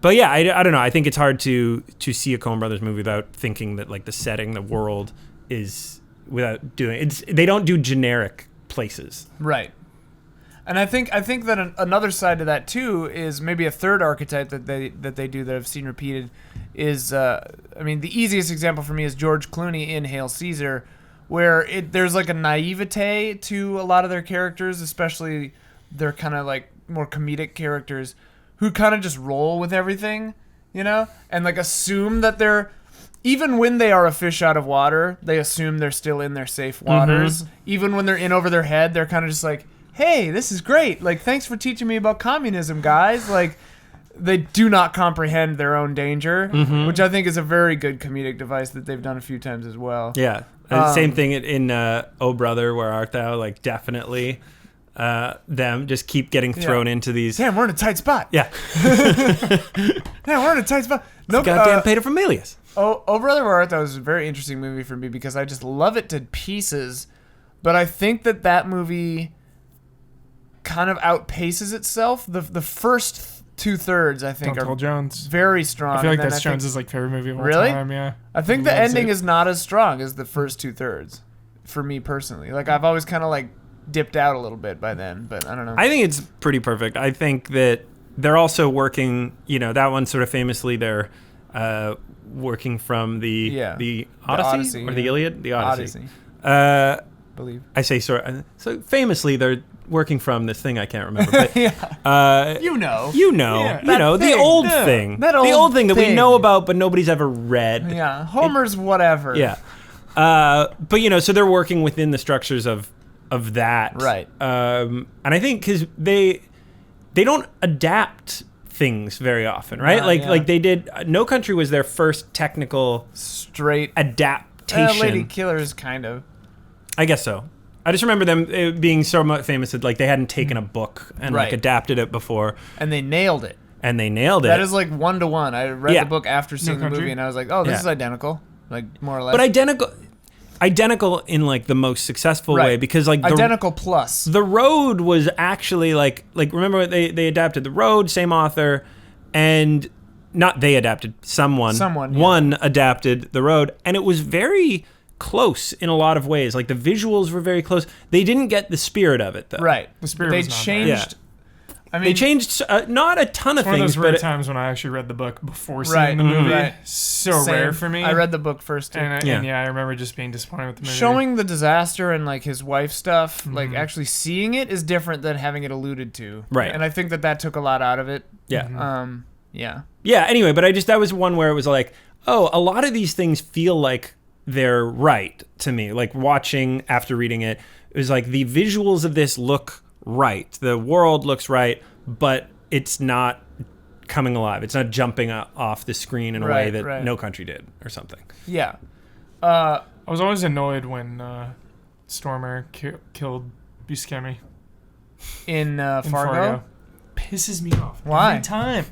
[SPEAKER 3] But yeah, I don't know. I think it's hard to see a Coen Brothers movie without thinking that like the setting, the world is without doing it's. They don't do generic places.
[SPEAKER 1] Right. And I think that another side to that too is maybe a third archetype that they do that I've seen repeated is I mean the easiest example for me is George Clooney in Hail Caesar, where there's like a naivete to a lot of their characters, especially their kind of like more comedic characters who kind of just roll with everything, you know, and like assume that they're, even when they are a fish out of water, they assume they're still in their safe waters. Even when they're in over their head, they're kind of just like, hey, this is great. Like, thanks for teaching me about communism, guys. Like, they do not comprehend their own danger, which I think is a very good comedic device that they've done a few times as well.
[SPEAKER 3] Yeah. Same thing in Oh Brother, Where Art Thou? Like, definitely them just keep getting thrown into these...
[SPEAKER 1] Damn, we're in a tight spot.
[SPEAKER 3] Yeah.
[SPEAKER 1] Damn, we're in a tight spot. Nope,
[SPEAKER 3] Goddamn paterfamilias.
[SPEAKER 1] Oh Brother, Where Art Thou was a very interesting movie for me because I just love it to pieces, but I think that movie kind of outpaces itself. The first 2/3, I think,
[SPEAKER 2] Don't Tell Jones.
[SPEAKER 1] Very strong.
[SPEAKER 2] I feel like that's Jones's like favorite movie of all
[SPEAKER 1] Really?
[SPEAKER 2] time. Yeah.
[SPEAKER 1] I think the ending is not as strong as the first 2/3 for me personally. Like I've always kind of like dipped out a little bit by then, but I don't know.
[SPEAKER 3] I think it's pretty perfect. I think that they're also working, you know, that one sort of famously they're working from the Odyssey or the Iliad? The Odyssey.
[SPEAKER 1] Believe.
[SPEAKER 3] I say so famously they're working from this thing I can't remember. But,
[SPEAKER 1] you know.
[SPEAKER 3] The old thing.
[SPEAKER 1] That
[SPEAKER 3] the old thing that we know about but nobody's ever read.
[SPEAKER 1] Yeah, Homer's whatever.
[SPEAKER 3] Yeah. But, you know, so they're working within the structures of that.
[SPEAKER 1] Right.
[SPEAKER 3] And I think because they don't adapt things very often, right? Like they did. No Country was their first technical
[SPEAKER 1] straight
[SPEAKER 3] adaptation.
[SPEAKER 1] Lady Killers, kind of.
[SPEAKER 3] I guess so. I just remember them being so much famous that like they hadn't taken a book and like adapted it before,
[SPEAKER 1] and they nailed it.
[SPEAKER 3] That
[SPEAKER 1] is like 1-to-1. I read the book after seeing the movie, and I was like, oh, this is identical, like more or less.
[SPEAKER 3] But identical in like the most successful way because like
[SPEAKER 1] identical plus
[SPEAKER 3] The Road was actually like remember they adapted The Road, same author, and not they adapted one adapted The Road, and it was very close in a lot of ways. Like the visuals were very close. They didn't get the spirit of it though.
[SPEAKER 1] Right.
[SPEAKER 2] The spirit
[SPEAKER 1] they
[SPEAKER 2] was not
[SPEAKER 1] changed.
[SPEAKER 2] there.
[SPEAKER 1] I mean,
[SPEAKER 3] they changed not a ton of
[SPEAKER 2] one
[SPEAKER 3] things.
[SPEAKER 2] Of those rare times when I actually read the book before seeing the movie.
[SPEAKER 1] Right.
[SPEAKER 2] So
[SPEAKER 1] Same.
[SPEAKER 2] rare for me.
[SPEAKER 1] I read the book first too.
[SPEAKER 2] And I remember just being disappointed with the movie.
[SPEAKER 1] Showing the disaster and like his wife stuff, like actually seeing it is different than having it alluded to.
[SPEAKER 3] Right.
[SPEAKER 1] And I think that took a lot out of it.
[SPEAKER 3] Yeah.
[SPEAKER 1] Yeah.
[SPEAKER 3] Anyway, but that was one where it was like, oh, a lot of these things feel like they're right to me. Like watching after reading it, it was like the visuals of this look right. The world looks right, but it's not coming alive. It's not jumping off the screen in a way that No Country did or something.
[SPEAKER 1] Yeah.
[SPEAKER 2] I was always annoyed when Stormer killed Buscemi
[SPEAKER 1] in Fargo.
[SPEAKER 2] Pisses me off.
[SPEAKER 1] Why?
[SPEAKER 2] Every time.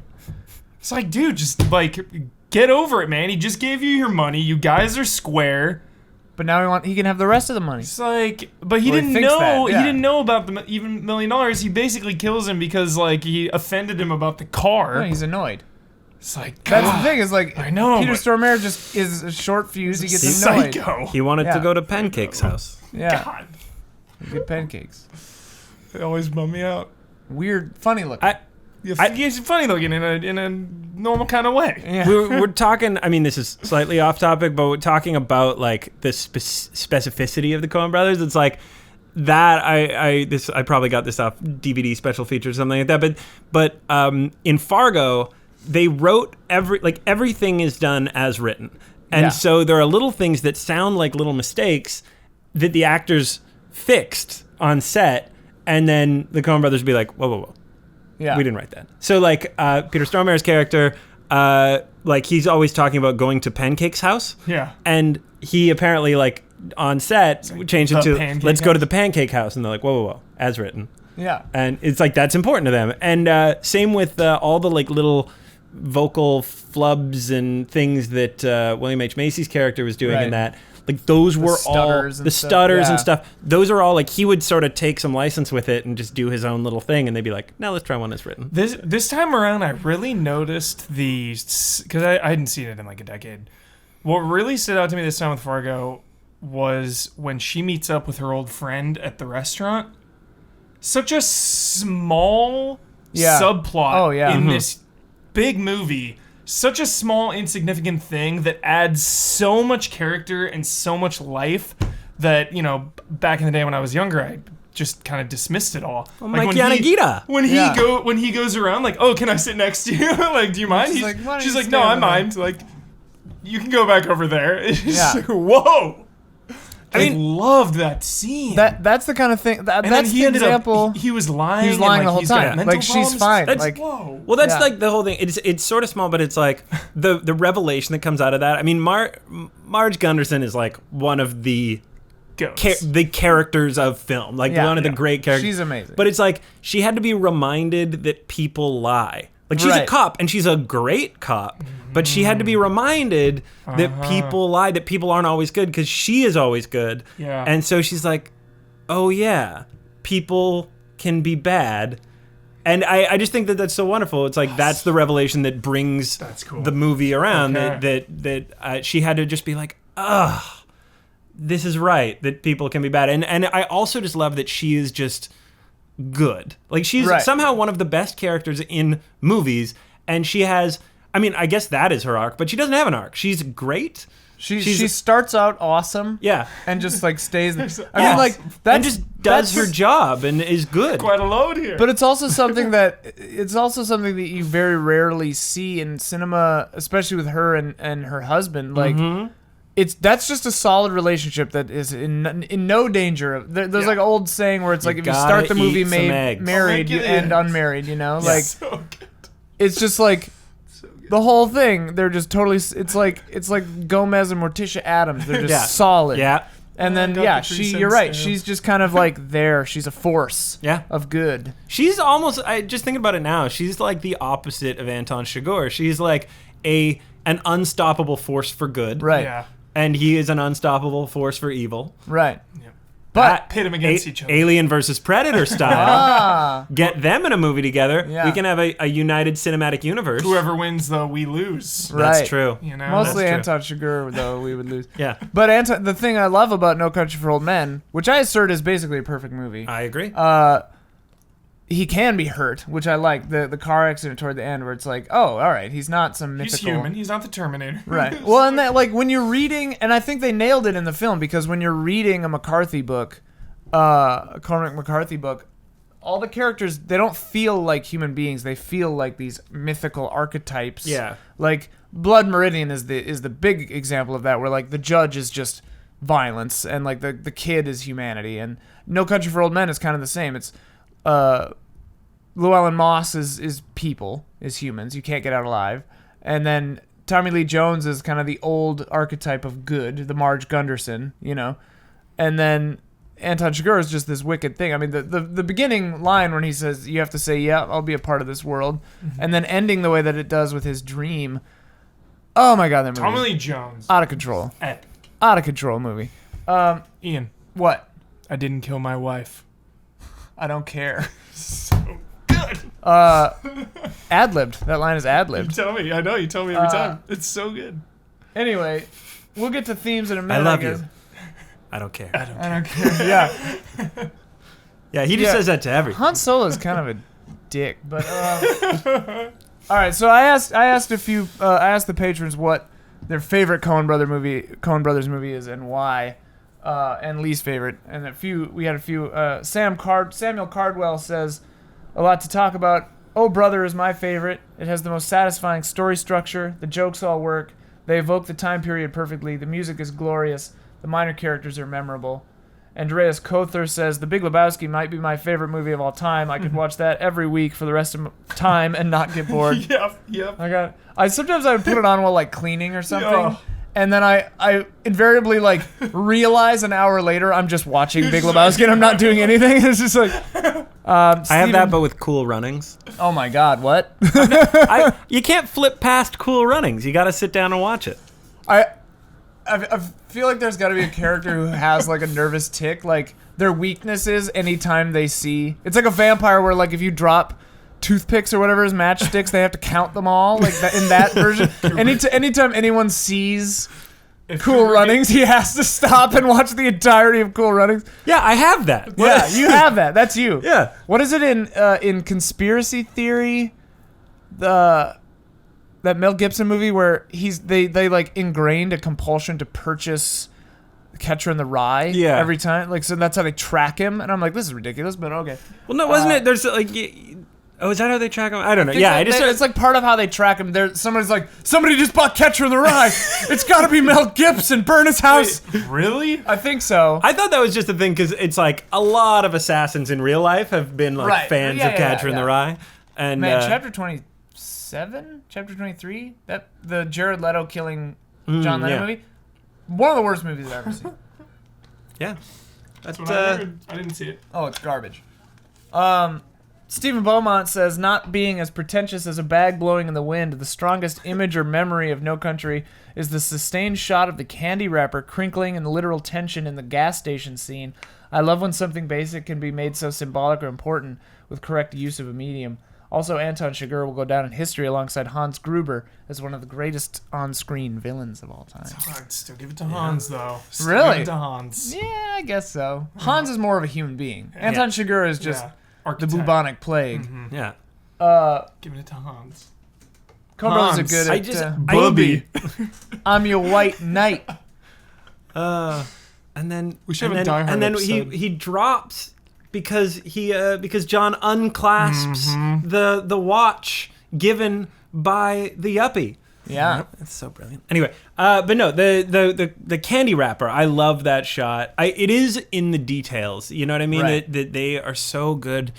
[SPEAKER 2] It's like, dude, just like get over it, man. He just gave you your money. You guys are square.
[SPEAKER 1] But now he can have the rest of the money.
[SPEAKER 2] It's like, but he didn't know about the even $1 million. He basically kills him because like he offended him about the car.
[SPEAKER 1] No, he's annoyed.
[SPEAKER 2] It's like,
[SPEAKER 1] that's the thing. Is like
[SPEAKER 2] I know
[SPEAKER 1] Peter Stormare just is a short fuse. He gets annoyed.
[SPEAKER 2] Psycho.
[SPEAKER 3] He wanted to go to Pancake's house.
[SPEAKER 1] Yeah.
[SPEAKER 2] God.
[SPEAKER 1] Good pancakes.
[SPEAKER 2] They always bum me out.
[SPEAKER 1] Weird, funny looking.
[SPEAKER 2] He's funny looking in a normal kind of way.
[SPEAKER 1] Yeah.
[SPEAKER 3] We're talking. I mean, this is slightly off topic, but we're talking about like the specificity of the Coen Brothers. It's like that. I probably got this off DVD special feature or something like that. But in Fargo, they wrote everything is done as written, and so there are little things that sound like little mistakes that the actors fixed on set, and then the Coen Brothers would be like, whoa.
[SPEAKER 1] Yeah.
[SPEAKER 3] We didn't write that. So, like, Peter Stormare's character, like, he's always talking about going to Pancake's house.
[SPEAKER 2] Yeah.
[SPEAKER 3] And he apparently, like, on set, changed it to, let's go to the Pancake house. And they're like, whoa, as written.
[SPEAKER 1] Yeah.
[SPEAKER 3] And it's like, that's important to them. And same with all the, like, little vocal flubs and things that William H. Macy's character was doing in that. Like, those were all the stutters and stuff. Those are all, like, he would sort of take some license with it and just do his own little thing. And they'd be like, now let's try one that's written.
[SPEAKER 2] This time around, I really noticed because I hadn't seen it in like a decade. What really stood out to me this time with Fargo was when she meets up with her old friend at the restaurant. such a small
[SPEAKER 1] Yeah.
[SPEAKER 2] subplot
[SPEAKER 1] Oh, yeah.
[SPEAKER 2] in this big movie. Such a small, insignificant thing that adds so much character and so much life that, you know, back in the day when I was younger, I just kind of dismissed it all.
[SPEAKER 3] Like Yanagita.
[SPEAKER 2] When
[SPEAKER 1] Yeah.
[SPEAKER 2] when he goes around, like, oh, can I sit next to you? Like, do you mind?
[SPEAKER 1] She's like, "Why don't
[SPEAKER 2] she's
[SPEAKER 1] you
[SPEAKER 2] like, no, I
[SPEAKER 1] stand over
[SPEAKER 2] mind. Like, you can go back over there. It's
[SPEAKER 1] Yeah.
[SPEAKER 2] like, whoa. I
[SPEAKER 3] mean,
[SPEAKER 2] loved that scene.
[SPEAKER 1] That's the kind of thing.
[SPEAKER 2] and then
[SPEAKER 1] That's
[SPEAKER 2] he
[SPEAKER 1] the
[SPEAKER 2] ended
[SPEAKER 1] example.
[SPEAKER 2] up, he was lying.
[SPEAKER 1] He's lying
[SPEAKER 2] and,
[SPEAKER 1] the whole
[SPEAKER 2] he's got
[SPEAKER 1] time.
[SPEAKER 2] mental
[SPEAKER 1] Like, she's
[SPEAKER 2] problems.
[SPEAKER 1] fine.
[SPEAKER 3] That's-
[SPEAKER 1] Like,
[SPEAKER 2] Whoa.
[SPEAKER 3] Well, that's
[SPEAKER 1] Yeah.
[SPEAKER 3] like the whole thing. It's sort of small, but it's like the revelation that comes out of that. I mean, Marge Gunderson is like one of the
[SPEAKER 2] Goats.
[SPEAKER 3] the characters of film, like
[SPEAKER 1] Yeah.
[SPEAKER 3] one of the
[SPEAKER 2] Yeah.
[SPEAKER 3] great characters.
[SPEAKER 1] She's amazing.
[SPEAKER 3] But it's like she had to be reminded that people lie. Like she's a
[SPEAKER 1] Right.
[SPEAKER 3] cop and she's a great cop, but she had to be reminded that people lie, that people aren't always good because she is always good.
[SPEAKER 2] Yeah.
[SPEAKER 3] And so she's like, oh yeah, people can be bad. And I just think that that's so wonderful. It's like that's the revelation that brings
[SPEAKER 2] That's cool.
[SPEAKER 3] the movie around.
[SPEAKER 2] Okay.
[SPEAKER 3] That she had to just be like, ugh, this is right, that people can be bad. And I also just love that she is just good. Like she's
[SPEAKER 1] Right.
[SPEAKER 3] somehow one of the best characters in movies, and she has, I mean, I guess that is her arc, but she doesn't have an arc. She's great.
[SPEAKER 1] she starts out awesome.
[SPEAKER 3] Yeah.
[SPEAKER 1] And just like stays. I
[SPEAKER 3] Yeah.
[SPEAKER 1] mean, like that
[SPEAKER 3] And just does her job and is good.
[SPEAKER 2] Quite a load here.
[SPEAKER 1] But it's also something that you very rarely see in cinema, especially with her and her husband. Like, that's just a solid relationship that is in no danger of. There's like an old saying where it's like if you start the
[SPEAKER 3] gotta
[SPEAKER 1] movie
[SPEAKER 3] eat some eggs.
[SPEAKER 1] married,
[SPEAKER 2] I'll
[SPEAKER 1] you
[SPEAKER 2] make it
[SPEAKER 1] end
[SPEAKER 2] in.
[SPEAKER 1] unmarried. You know, like
[SPEAKER 2] so good.
[SPEAKER 1] it's just like. The whole thing, they're just totally. It's like Gomez and Morticia Adams. They're just
[SPEAKER 3] Yeah.
[SPEAKER 1] solid.
[SPEAKER 3] Yeah.
[SPEAKER 1] And then
[SPEAKER 2] got
[SPEAKER 1] yeah,
[SPEAKER 2] the 3
[SPEAKER 1] you're
[SPEAKER 2] cents
[SPEAKER 1] right.
[SPEAKER 2] stamp.
[SPEAKER 1] She's just kind of like there. She's a force.
[SPEAKER 3] Yeah.
[SPEAKER 1] Of good.
[SPEAKER 3] She's almost, I just think about it now, she's like the opposite of Anton Chigurh. She's like an unstoppable force for good.
[SPEAKER 1] Right.
[SPEAKER 2] Yeah.
[SPEAKER 3] And he is an unstoppable force for evil.
[SPEAKER 1] Right.
[SPEAKER 2] Yep.
[SPEAKER 1] But
[SPEAKER 2] Pit them against each other.
[SPEAKER 3] Alien versus Predator style.
[SPEAKER 1] ah,
[SPEAKER 3] Get them in a movie together.
[SPEAKER 1] Yeah.
[SPEAKER 3] We can have a united cinematic universe.
[SPEAKER 2] Whoever wins, though, we lose.
[SPEAKER 1] right.
[SPEAKER 3] That's true.
[SPEAKER 2] You know.
[SPEAKER 1] Mostly
[SPEAKER 3] That's
[SPEAKER 1] Anton Chigurh, though we would lose.
[SPEAKER 3] Yeah,
[SPEAKER 1] But the thing I love about No Country for Old Men, which I assert is basically a perfect movie,
[SPEAKER 3] I agree.
[SPEAKER 1] he can be hurt, which I like. The car accident toward the end, where it's like, oh, all right, he's not some mythical.
[SPEAKER 2] He's human. He's not the Terminator.
[SPEAKER 1] Right. Well, and that like when you're reading, and I think they nailed it in the film because when you're reading a McCarthy book, a Cormac McCarthy book, all the characters, they don't feel like human beings. They feel like these mythical archetypes.
[SPEAKER 3] Yeah.
[SPEAKER 1] Like Blood Meridian is the big example of that, where like the judge is just violence and like the kid is humanity, and No Country for Old Men is kind of the same. It's Llewellyn Moss is people, is humans. You can't get out alive. And then Tommy Lee Jones is kind of the old archetype of good, the Marge Gunderson, you know. And then Anton Chigurh is just this wicked thing. I mean, the beginning line when he says, you have to say, yeah, I'll be a part of this world. And then ending the way that it does with his dream. Oh my God, that movie.
[SPEAKER 2] Tommy Lee Jones.
[SPEAKER 1] Out of control.
[SPEAKER 2] Epic.
[SPEAKER 1] Out of control movie.
[SPEAKER 2] Ian,
[SPEAKER 1] What?
[SPEAKER 2] I didn't kill my wife.
[SPEAKER 1] I don't care.
[SPEAKER 2] So good.
[SPEAKER 1] Ad-libbed. That line is
[SPEAKER 2] You
[SPEAKER 1] ad-libbed.
[SPEAKER 2] tell me. I know. You tell me every time. It's so good.
[SPEAKER 1] Anyway, we'll get to themes in a minute.
[SPEAKER 3] I love
[SPEAKER 1] guess.
[SPEAKER 3] you. I don't care.
[SPEAKER 1] I don't care. Yeah.
[SPEAKER 3] Yeah, he just
[SPEAKER 1] Yeah.
[SPEAKER 3] says that to everything.
[SPEAKER 1] Han Solo is kind of a dick, but all right. So I asked the patrons what their favorite Coen Brothers movie is and why, and least favorite. And we had a few. Samuel Cardwell says a lot to talk about. Oh Brother is my favorite. It has the most satisfying story structure. The jokes all work. They evoke the time period perfectly. The music is glorious. The minor characters are memorable. Andreas Kother says, The Big Lebowski might be my favorite movie of all time. I could watch that every week for the rest of time and not get bored.
[SPEAKER 2] Yep.
[SPEAKER 1] Sometimes I would put it on while like cleaning or something.
[SPEAKER 2] Yeah.
[SPEAKER 1] And then I invariably like realize an hour later I'm just watching Big Lebowski and I'm not doing anything. It's just like
[SPEAKER 3] I have that, but with Cool Runnings.
[SPEAKER 1] Oh my God, what?
[SPEAKER 3] You can't flip past Cool Runnings. You got to sit down and watch it.
[SPEAKER 1] I feel like there's got to be a character who has like a nervous tick. Like their weakness is anytime they see. It's like a vampire where like if you drop toothpicks or whatever as matchsticks, they have to count them all. Like that, in that version. Anytime anyone sees Cool Runnings. He has to stop and watch the entirety of Cool Runnings.
[SPEAKER 3] Yeah, I have that.
[SPEAKER 1] Yeah, you have that. That's you.
[SPEAKER 3] Yeah.
[SPEAKER 1] What is it in Conspiracy Theory? That Mel Gibson movie where they like ingrained a compulsion to purchase Catcher in the Rye every time. Like, so that's how they track him. And I'm like, this is ridiculous, but okay.
[SPEAKER 3] Well, no, wasn't it? There's like, is that how they track him? I don't know. Yeah,
[SPEAKER 1] it's like part of how they track him. Somebody's like, somebody just bought Catcher in the Rye. It's got to be Mel Gibson. Burn his house.
[SPEAKER 2] Wait, really?
[SPEAKER 1] I think so.
[SPEAKER 3] I thought that was just a thing because it's like a lot of assassins in real life have been like fans of Catcher in the Rye. And
[SPEAKER 1] man, chapter 27, chapter 23, that the Jared Leto killing John Lennon movie, one of the worst movies I've ever seen.
[SPEAKER 3] Yeah,
[SPEAKER 2] that's what I heard. I didn't see it.
[SPEAKER 1] Oh, it's garbage. Stephen Beaumont says, not being as pretentious as a bag blowing in the wind, the strongest image or memory of No Country is the sustained shot of the candy wrapper crinkling and the literal tension in the gas station scene. I love when something basic can be made so symbolic or important with correct use of a medium. Also, Anton Chigurh will go down in history alongside Hans Gruber as one of the greatest on-screen villains of all time.
[SPEAKER 2] It's hard. Still give it to Hans, though.
[SPEAKER 1] Really?
[SPEAKER 2] Give it to Hans.
[SPEAKER 1] Yeah, I guess so. Hans is more of a human being. Anton Chigurh is just the bubonic plague.
[SPEAKER 2] Mm-hmm.
[SPEAKER 3] Yeah.
[SPEAKER 2] Giving it to Hans.
[SPEAKER 1] Coen Brothers are good at
[SPEAKER 2] Bubby.
[SPEAKER 1] I'm your white knight.
[SPEAKER 3] And then
[SPEAKER 2] we should have a Die Hard
[SPEAKER 3] and then
[SPEAKER 2] episode.
[SPEAKER 3] he drops because John unclasps the watch given by the yuppie.
[SPEAKER 1] Yeah,
[SPEAKER 3] that's so brilliant. Anyway, but no, the candy wrapper. I love that shot. It is in the details. You know what I mean?
[SPEAKER 1] Right.
[SPEAKER 3] That they are so good.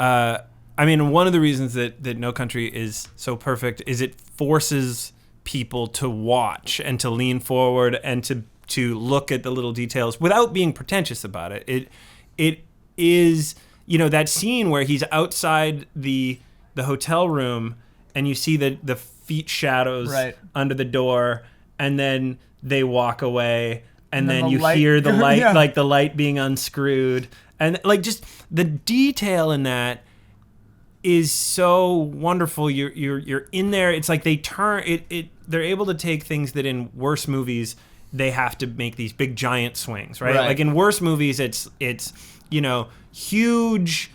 [SPEAKER 3] I mean, one of the reasons that No Country is so perfect is it forces people to watch and to lean forward and to look at the little details without being pretentious about it. It is, that scene where he's outside the hotel room and you see the feet shadows under the door, and then they walk away, and then you hear the light, like the light being unscrewed, and like just the detail in that is so wonderful. You're in there. It's like they turn it. They're able to take things that in worse movies they have to make these big giant swings, right? Like in worse movies, it's huge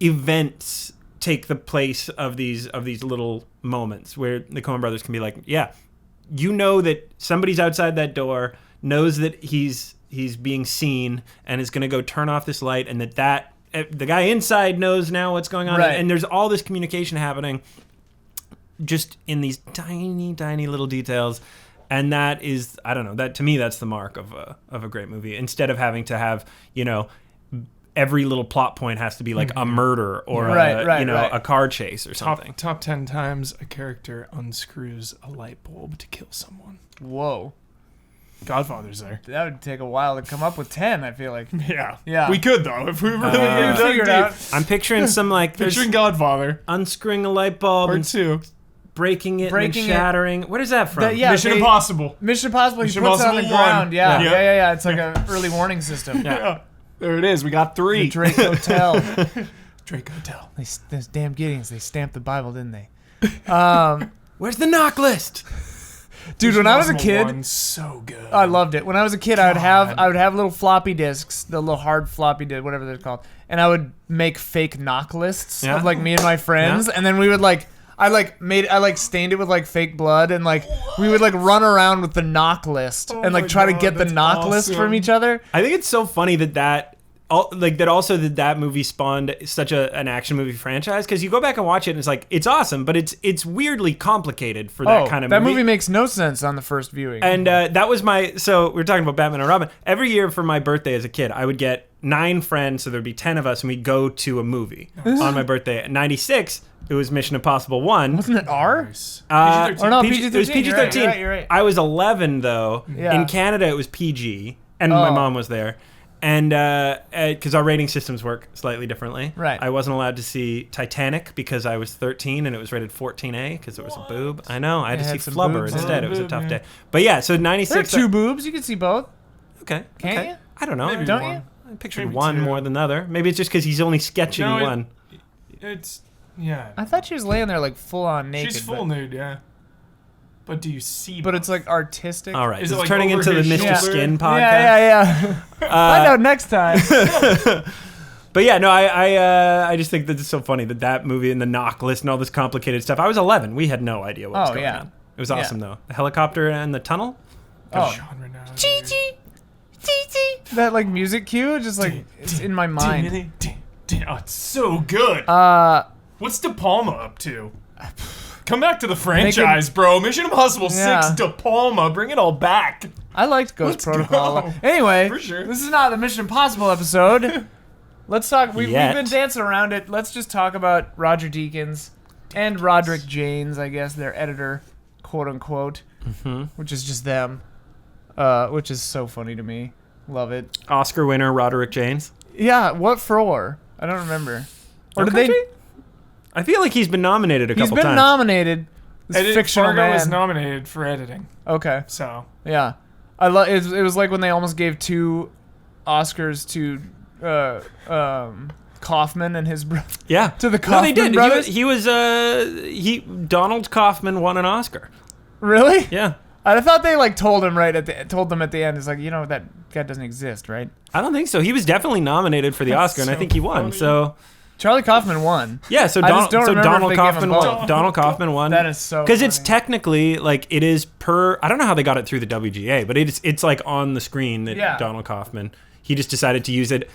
[SPEAKER 3] events take the place of these little moments where the Coen Brothers can be like, that somebody's outside that door, knows that he's being seen and is going to go turn off this light, and that the guy inside knows now what's going on, and there's all this communication happening just in these tiny, tiny little details. And that is, I don't know, that to me, that's the mark of a great movie. Instead of having to have, every little plot point has to be like a murder or a car chase or something.
[SPEAKER 2] Top 10 times a character unscrews a light bulb to kill someone.
[SPEAKER 1] Whoa.
[SPEAKER 2] Godfather's there.
[SPEAKER 1] That would take a while to come up with 10, I feel like.
[SPEAKER 2] Yeah. We could, though, if we really
[SPEAKER 1] figured it out.
[SPEAKER 3] I'm picturing some like...
[SPEAKER 2] Picturing Godfather.
[SPEAKER 3] Unscrewing a light bulb.
[SPEAKER 2] Part 2.
[SPEAKER 3] Breaking it and shattering. Where is that from?
[SPEAKER 2] Mission Impossible.
[SPEAKER 1] Mission Impossible. He puts it on the ground. Yeah. It's like a early warning system.
[SPEAKER 2] Yeah. There it is. We got 3.
[SPEAKER 1] The Drake Hotel.
[SPEAKER 2] Drake Hotel.
[SPEAKER 1] Those damn Gideons. They stamped the Bible, didn't they?
[SPEAKER 3] Where's the knock list?
[SPEAKER 1] Dude, when I was a kid,
[SPEAKER 2] so good.
[SPEAKER 1] I loved it. When I was a kid, I would have little floppy disks, the little hard floppy disk, whatever they're called, and I would make fake knock lists of like me and my friends, and then we would like. I stained it with like fake blood, and like we would like run around with the knock list and like try to get the knock list from each other.
[SPEAKER 3] I think it's so funny that movie spawned such an action movie franchise, because you go back and watch it and it's like it's awesome, but it's weirdly complicated for that kind of movie.
[SPEAKER 1] That movie makes no sense on the first viewing.
[SPEAKER 3] And that was so we were talking about Batman and Robin. Every year for my birthday as a kid, I would get 9 friends, so there'd be 10 of us, and we'd go to a movie on my birthday. In '96, it was Mission Impossible 1.
[SPEAKER 1] Wasn't it R?
[SPEAKER 2] PG-13.
[SPEAKER 1] Or no, PG-13.
[SPEAKER 3] It was PG-13.
[SPEAKER 1] You're right.
[SPEAKER 3] I was 11, though.
[SPEAKER 1] Yeah.
[SPEAKER 3] In Canada, it was PG, and my mom was there. And because our rating systems work slightly differently.
[SPEAKER 1] Right.
[SPEAKER 3] I wasn't allowed to see Titanic because I was 13, and it was rated 14A because it was a boob. I know. I had to see Flubber instead. It was a tough day. But yeah, so 96.
[SPEAKER 1] There are 2 boobs. You can see both.
[SPEAKER 3] Okay.
[SPEAKER 1] Can't you?
[SPEAKER 3] I don't know.
[SPEAKER 2] Maybe
[SPEAKER 1] Don't
[SPEAKER 2] one.
[SPEAKER 1] you?
[SPEAKER 3] I pictured
[SPEAKER 2] Maybe
[SPEAKER 3] one
[SPEAKER 2] 2.
[SPEAKER 3] more than the other. Maybe it's just because he's only sketching one.
[SPEAKER 2] It's, yeah.
[SPEAKER 1] I thought she was laying there like full on naked.
[SPEAKER 2] She's full nude, yeah. But do you see?
[SPEAKER 1] But it's like artistic.
[SPEAKER 3] All right,
[SPEAKER 2] Is
[SPEAKER 3] this
[SPEAKER 2] it
[SPEAKER 3] is
[SPEAKER 2] like
[SPEAKER 3] turning
[SPEAKER 2] over
[SPEAKER 3] into the
[SPEAKER 2] his
[SPEAKER 3] Mr.
[SPEAKER 2] shoulder?
[SPEAKER 3] Skin podcast.
[SPEAKER 1] Yeah. Find out next time.
[SPEAKER 3] But yeah, no, I just think that it's so funny that movie and the knock list and all this complicated stuff. I was 11. We had no idea what was going on. It was awesome though. The helicopter and the tunnel.
[SPEAKER 2] genre now.
[SPEAKER 1] That like music cue, just like it's in my mind.
[SPEAKER 2] Oh, it's so good. What's De Palma up to? Come back to the franchise, bro. Mission Impossible 6, De Palma. Bring it all back.
[SPEAKER 1] I liked Ghost Protocol.
[SPEAKER 2] go.
[SPEAKER 1] Anyway,
[SPEAKER 2] For sure.
[SPEAKER 1] this is not the Mission Impossible episode. Let's talk. We've
[SPEAKER 3] Yet.
[SPEAKER 1] been dancing around it. Let's just talk about Roger Deakins and Roderick Jaynes, I guess, their editor, quote unquote, which is just them, which is so funny to me. Love it.
[SPEAKER 3] Oscar winner Roderick Jaynes.
[SPEAKER 1] Yeah, what for? I don't remember. Or did
[SPEAKER 3] Country?
[SPEAKER 1] they?
[SPEAKER 3] I feel like he's been nominated a couple
[SPEAKER 1] He's been
[SPEAKER 3] times.
[SPEAKER 1] nominated. This fictional
[SPEAKER 2] Fargo
[SPEAKER 1] man.
[SPEAKER 2] was nominated for editing.
[SPEAKER 1] Okay.
[SPEAKER 2] So
[SPEAKER 1] Yeah, I love. It was like when they almost gave 2 Oscars to Kaufman and his brother.
[SPEAKER 3] Yeah,
[SPEAKER 1] To the
[SPEAKER 3] No, they
[SPEAKER 1] Kaufman
[SPEAKER 3] did.
[SPEAKER 1] brothers?
[SPEAKER 3] Donald Kaufman won an Oscar.
[SPEAKER 1] Really?
[SPEAKER 3] Yeah,
[SPEAKER 1] I thought they like told them at the end. It's like, you know, that guy doesn't exist, right?
[SPEAKER 3] I don't think so. He was definitely nominated for the Oscar, and I
[SPEAKER 2] so
[SPEAKER 3] think he won.
[SPEAKER 2] funny.
[SPEAKER 3] So
[SPEAKER 1] Charlie Kaufman won.
[SPEAKER 3] yeah, so
[SPEAKER 1] I just don't remember
[SPEAKER 3] Donald
[SPEAKER 1] if they gave
[SPEAKER 3] Kaufman
[SPEAKER 1] him
[SPEAKER 3] won.
[SPEAKER 1] both.
[SPEAKER 3] Donald Kaufman won.
[SPEAKER 1] That is so
[SPEAKER 3] because it's
[SPEAKER 1] funny.
[SPEAKER 3] technically like it is per. I don't know how they got it through the WGA, but it's like on the screen that
[SPEAKER 1] Yeah.
[SPEAKER 3] Donald Kaufman. He just decided to use it.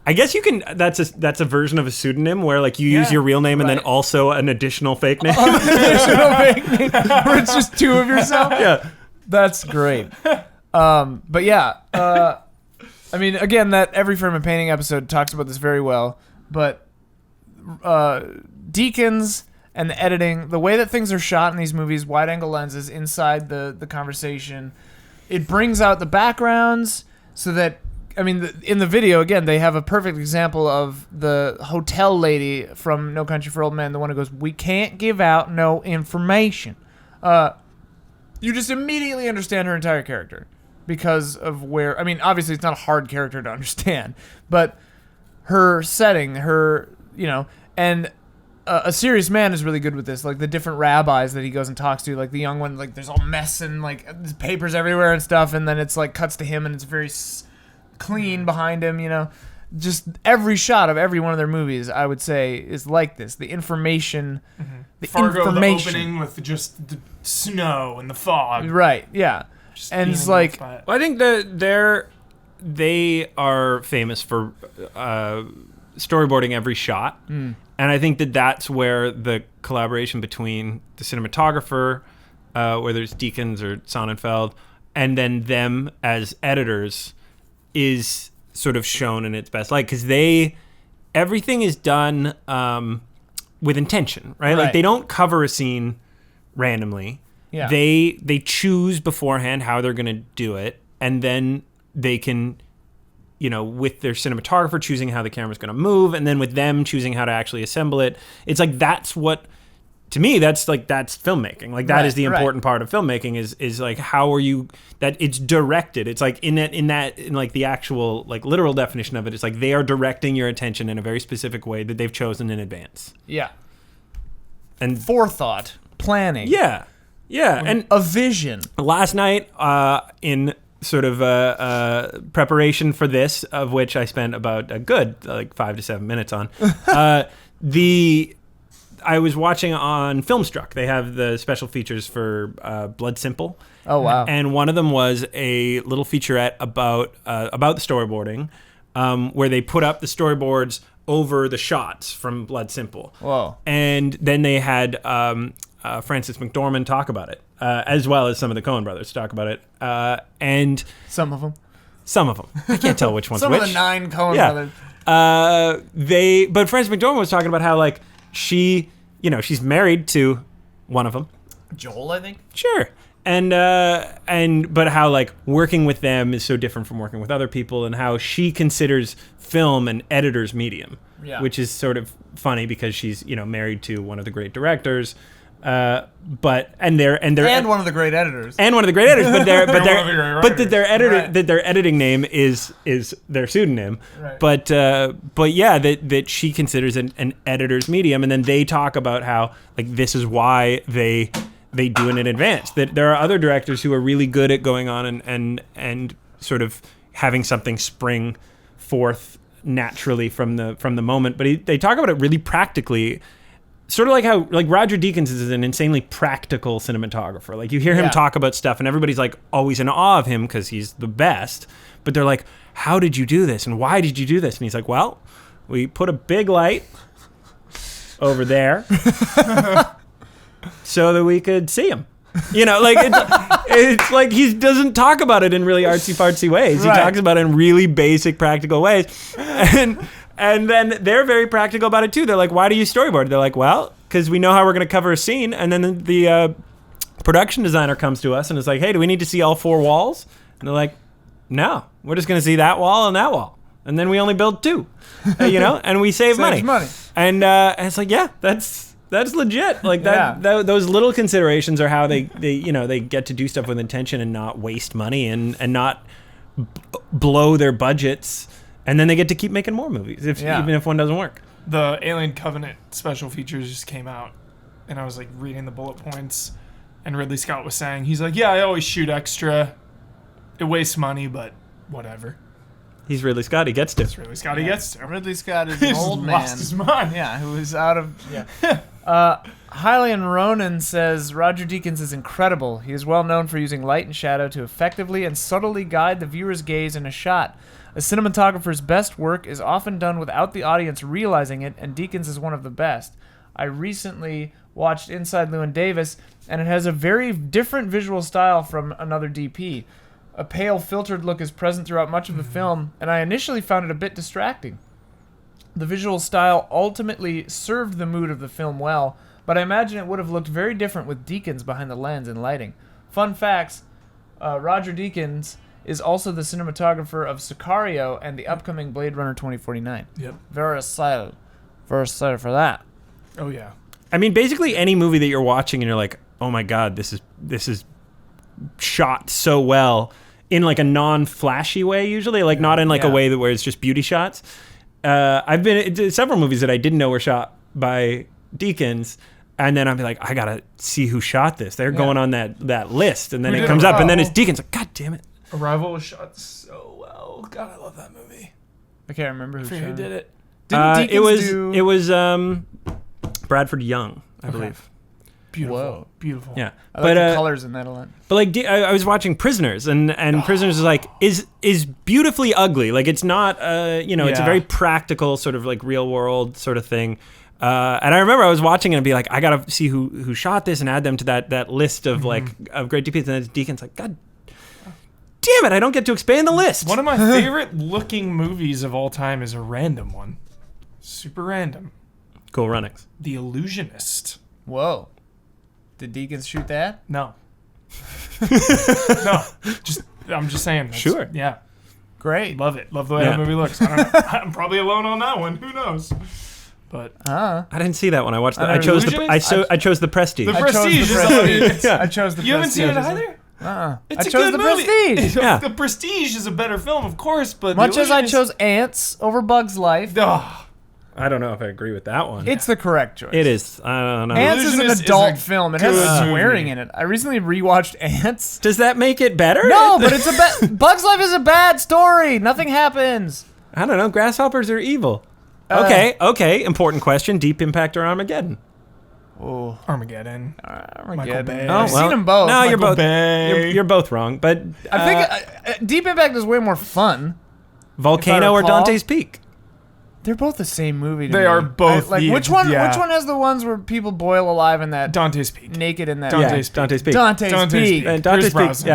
[SPEAKER 3] I guess you can. That's a version of a pseudonym where like you use
[SPEAKER 1] Yeah,
[SPEAKER 3] your real name and then
[SPEAKER 1] right.
[SPEAKER 3] also an additional fake name.
[SPEAKER 1] Where it's just 2 of yourself.
[SPEAKER 3] Yeah.
[SPEAKER 1] That's great. But yeah, I mean, again, that Every Frame of Painting episode talks about this very well. But Deakins and the editing, the way that things are shot in these movies, wide-angle lenses inside the conversation, it brings out the backgrounds so that, I mean, in the video, again, they have a perfect example of the hotel lady from No Country for Old Men, the one who goes, "We can't give out no information." You just immediately understand her entire character because of where, I mean, obviously it's not a hard character to understand, but her setting, her, you know, and A Serious Man is really good with this, like the different rabbis that he goes and talks to, like the young one, like there's all mess and like there's papers everywhere and stuff, and then it's like cuts to him and it's very clean behind him, you know. Just every shot of every one of their movies, I would say, is like this. The information, the
[SPEAKER 2] Fargo,
[SPEAKER 1] information.
[SPEAKER 2] the opening with just the snow and the fog.
[SPEAKER 1] Right, yeah.
[SPEAKER 2] Just
[SPEAKER 1] And
[SPEAKER 2] being
[SPEAKER 1] it's
[SPEAKER 2] moved
[SPEAKER 1] like,
[SPEAKER 2] by it.
[SPEAKER 3] Well, I think that they are famous for storyboarding every shot, and I think that that's where the collaboration between the cinematographer, whether it's Deakins or Sonnenfeld, and then them as editors, is sort of shown in its best light because everything is done with intention, right? Like they don't cover a scene randomly.
[SPEAKER 1] Yeah.
[SPEAKER 3] They choose beforehand how they're going to do it, and then they can, you know, with their cinematographer choosing how the camera's going to move, and then with them choosing how to actually assemble it. It's like that's what, to me, that's filmmaking. Like that is the important part of filmmaking is like how are you, that it's directed. It's like in like the actual like literal definition of it, it's like they are directing your attention in a very specific way that they've chosen in advance.
[SPEAKER 1] yeah.
[SPEAKER 3] And
[SPEAKER 1] Forethought, planning.
[SPEAKER 3] yeah. And
[SPEAKER 1] A vision.
[SPEAKER 3] last night, in sort of preparation for this, of which I spent about a good 5 to 7 minutes on, I was watching on Filmstruck. They have the special features for Blood Simple.
[SPEAKER 1] Oh, wow.
[SPEAKER 3] And one of them was a little featurette about the storyboarding, where they put up the storyboards over the shots from Blood Simple.
[SPEAKER 1] Whoa.
[SPEAKER 3] And then they had Francis McDormand talk about it, as well as some of the Coen brothers talk about it. And
[SPEAKER 1] Some of them.
[SPEAKER 3] I can't tell which one's
[SPEAKER 1] Some
[SPEAKER 3] which.
[SPEAKER 1] of the 9 Coen
[SPEAKER 3] Yeah.
[SPEAKER 1] brothers.
[SPEAKER 3] But Francis McDormand was talking about how like she's married to one of them.
[SPEAKER 1] Joel, I think.
[SPEAKER 3] Sure. But how like working with them is so different from working with other people, and how she considers film an editor's medium, which is sort of funny because she's married to one of the great directors, and one
[SPEAKER 1] of the great editors.
[SPEAKER 3] but their editing name is their pseudonym,
[SPEAKER 1] Right.
[SPEAKER 3] but yeah, that she considers an editor's medium, and then they talk about how like this is why they do it in advance. That there are other directors who are really good at going on and sort of having something spring forth naturally from the moment. But they talk about it really practically. Sort of like how Roger Deakins is an insanely practical cinematographer. Like you hear him talk about stuff and everybody's like always in awe of him because he's the best. But they're like, how did you do this? And why did you do this? And he's like, well, we put a big light over there so that we could see him. You know, like it's like he doesn't talk about it in really artsy-fartsy ways. Right. He talks about it in really basic, practical ways. And then they're very practical about it too. They're like, why do you storyboard? They're like, well, because we know how we're going to cover a scene. And then the production designer comes to us and is like, hey, do we need to see all 4 walls? And they're like, no, we're just going to see that wall and that wall. And then we only build 2, and we save money. And it's like, yeah, that's legit. Like that, those little considerations are how they get to do stuff with intention and not waste money and not blow their budgets. And then they get to keep making more movies, even if one doesn't work.
[SPEAKER 2] The Alien Covenant special features just came out, and I was like reading the bullet points, and Ridley Scott was saying, he's like, yeah, I always shoot extra. It wastes money, but whatever.
[SPEAKER 3] He's Ridley Scott. He gets to.
[SPEAKER 2] It's Ridley Scott. He gets to.
[SPEAKER 1] Ridley Scott is an old man.
[SPEAKER 2] Lost his mind.
[SPEAKER 1] Yeah, who is out of... Yeah. Hylian Ronan says, Roger Deakins is incredible. He is well known for using light and shadow to effectively and subtly guide the viewer's gaze in a shot. A cinematographer's best work is often done without the audience realizing it, and Deakins is one of the best. I recently watched Inside Llewyn Davis, and it has a very different visual style from another DP. A pale, filtered look is present throughout much of the film, and I initially found it a bit distracting. The visual style ultimately served the mood of the film well, but I imagine it would have looked very different with Deakins behind the lens and lighting. Fun facts, Roger Deakins is also the cinematographer of Sicario and the upcoming Blade Runner 2049.
[SPEAKER 2] Yep.
[SPEAKER 1] Very excited for that.
[SPEAKER 2] Oh, yeah.
[SPEAKER 3] I mean, basically any movie that you're watching and you're like, oh my God, this is shot so well in like a non-flashy way usually, like not in like a way where it's just beauty shots. I've been to several movies that I didn't know were shot by Deakins, and then I'd be like, I gotta see who shot this. They're going on that list, and then it comes up, and then it's Deakins. Like, God damn it!
[SPEAKER 2] Arrival was shot so well. God, I love that movie.
[SPEAKER 1] I can't remember who
[SPEAKER 2] did it.
[SPEAKER 1] Didn't Deakins
[SPEAKER 3] it was Bradford Young, I believe.
[SPEAKER 2] Beautiful.
[SPEAKER 1] Whoa.
[SPEAKER 2] Beautiful.
[SPEAKER 3] Yeah,
[SPEAKER 1] I like the colors in that a lot.
[SPEAKER 3] But like, I was watching Prisoners, and Prisoners is like is beautifully ugly. Like it's not, it's a very practical sort of like real world sort of thing. And I remember I was watching it and be like, I gotta see who shot this and add them to that list of of great DPs. And then Deacon's like, God damn it, I don't get to expand the list.
[SPEAKER 2] One of my favorite looking movies of all time is a random one. Super random.
[SPEAKER 3] Cool Runnings.
[SPEAKER 2] The Illusionist.
[SPEAKER 1] Whoa. Did Deakins shoot that?
[SPEAKER 2] No. No. I'm just saying.
[SPEAKER 3] Sure.
[SPEAKER 2] Yeah.
[SPEAKER 1] Great.
[SPEAKER 2] Love it. Love the way that movie looks. I don't know. I'm probably alone on that one. Who knows? But
[SPEAKER 3] I didn't see that one. I watched that. I chose the Prestige.
[SPEAKER 2] The Prestige. I
[SPEAKER 1] chose the Prestige.
[SPEAKER 2] You haven't seen it either?
[SPEAKER 1] It's a good movie. Prestige.
[SPEAKER 3] Yeah.
[SPEAKER 2] The Prestige is a better film, of course, but
[SPEAKER 1] much as I chose Ants over Bugs Life.
[SPEAKER 3] I don't know if I agree with that one.
[SPEAKER 1] It's the correct choice.
[SPEAKER 3] It is. I don't know.
[SPEAKER 1] Ants is an adult film. It has swearing in it. I recently rewatched Ants.
[SPEAKER 3] Does that make it better?
[SPEAKER 1] No, but it's Bugs Life is a bad story. Nothing happens.
[SPEAKER 3] I don't know. Grasshoppers are evil. Okay. Important question. Deep Impact or Armageddon?
[SPEAKER 2] Oh, Armageddon.
[SPEAKER 1] Armageddon.
[SPEAKER 2] Bay.
[SPEAKER 1] I've seen them both.
[SPEAKER 3] No,
[SPEAKER 2] Bay.
[SPEAKER 3] you're both wrong. But
[SPEAKER 1] I think Deep Impact is way more fun.
[SPEAKER 3] Volcano or Dante's Peak?
[SPEAKER 1] They're both the same movie.
[SPEAKER 2] They are both.
[SPEAKER 1] Which one? Which one has the ones where people boil alive in that?
[SPEAKER 2] Dante's Peak.
[SPEAKER 1] Naked in that.
[SPEAKER 3] Dante's Peak.
[SPEAKER 1] Dante's Peak.
[SPEAKER 3] Dante's Peak.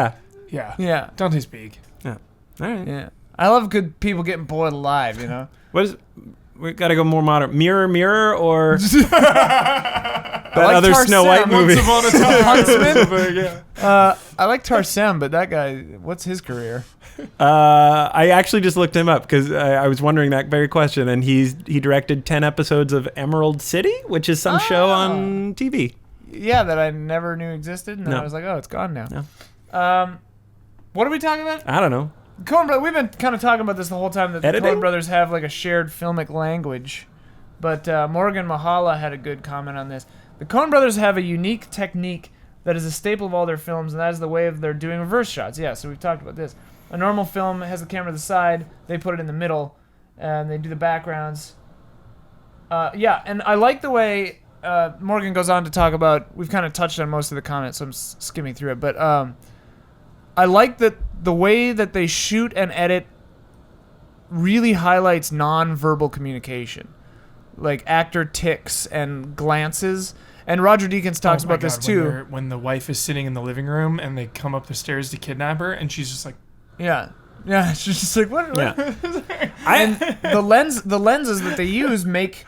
[SPEAKER 2] Yeah. Dante's Peak.
[SPEAKER 3] Yeah. All right.
[SPEAKER 1] Yeah. I love good people getting boiled alive. You know.
[SPEAKER 3] We gotta go more modern. Mirror, or that
[SPEAKER 1] like
[SPEAKER 3] other
[SPEAKER 1] Tarsem.
[SPEAKER 3] Snow White movie.
[SPEAKER 2] Once upon a time. Huntsman.
[SPEAKER 1] I like Tarsem, but that guy, what's his career?
[SPEAKER 3] I actually just looked him up because I was wondering that very question, and he directed 10 episodes of Emerald City, which is some show on TV.
[SPEAKER 1] Yeah, that I never knew existed, and then I was like, oh, it's gone now.
[SPEAKER 3] No.
[SPEAKER 1] What are we talking about?
[SPEAKER 3] I don't know.
[SPEAKER 1] Coen Brothers. We've been kind of talking about this the whole time, that the Coen Brothers have like a shared filmic language. But Morgan Mahala had a good comment on this. The Coen Brothers have a unique technique that is a staple of all their films, and that is the way of their doing reverse shots. Yeah, so we've talked about this. A normal film has the camera to the side, they put it in the middle, and they do the backgrounds. Yeah, and I like the way Morgan goes on to talk about, we've kind of touched on most of the comments, so I'm skimming through it, but I like that the way that they shoot and edit really highlights non-verbal communication, like actor tics and glances. And Roger Deakins talks about this too.
[SPEAKER 2] When the wife is sitting in the living room and they come up the stairs to kidnap her, and she's just like,
[SPEAKER 1] yeah, she's just like, what?
[SPEAKER 3] Yeah.
[SPEAKER 1] And the lenses that they use make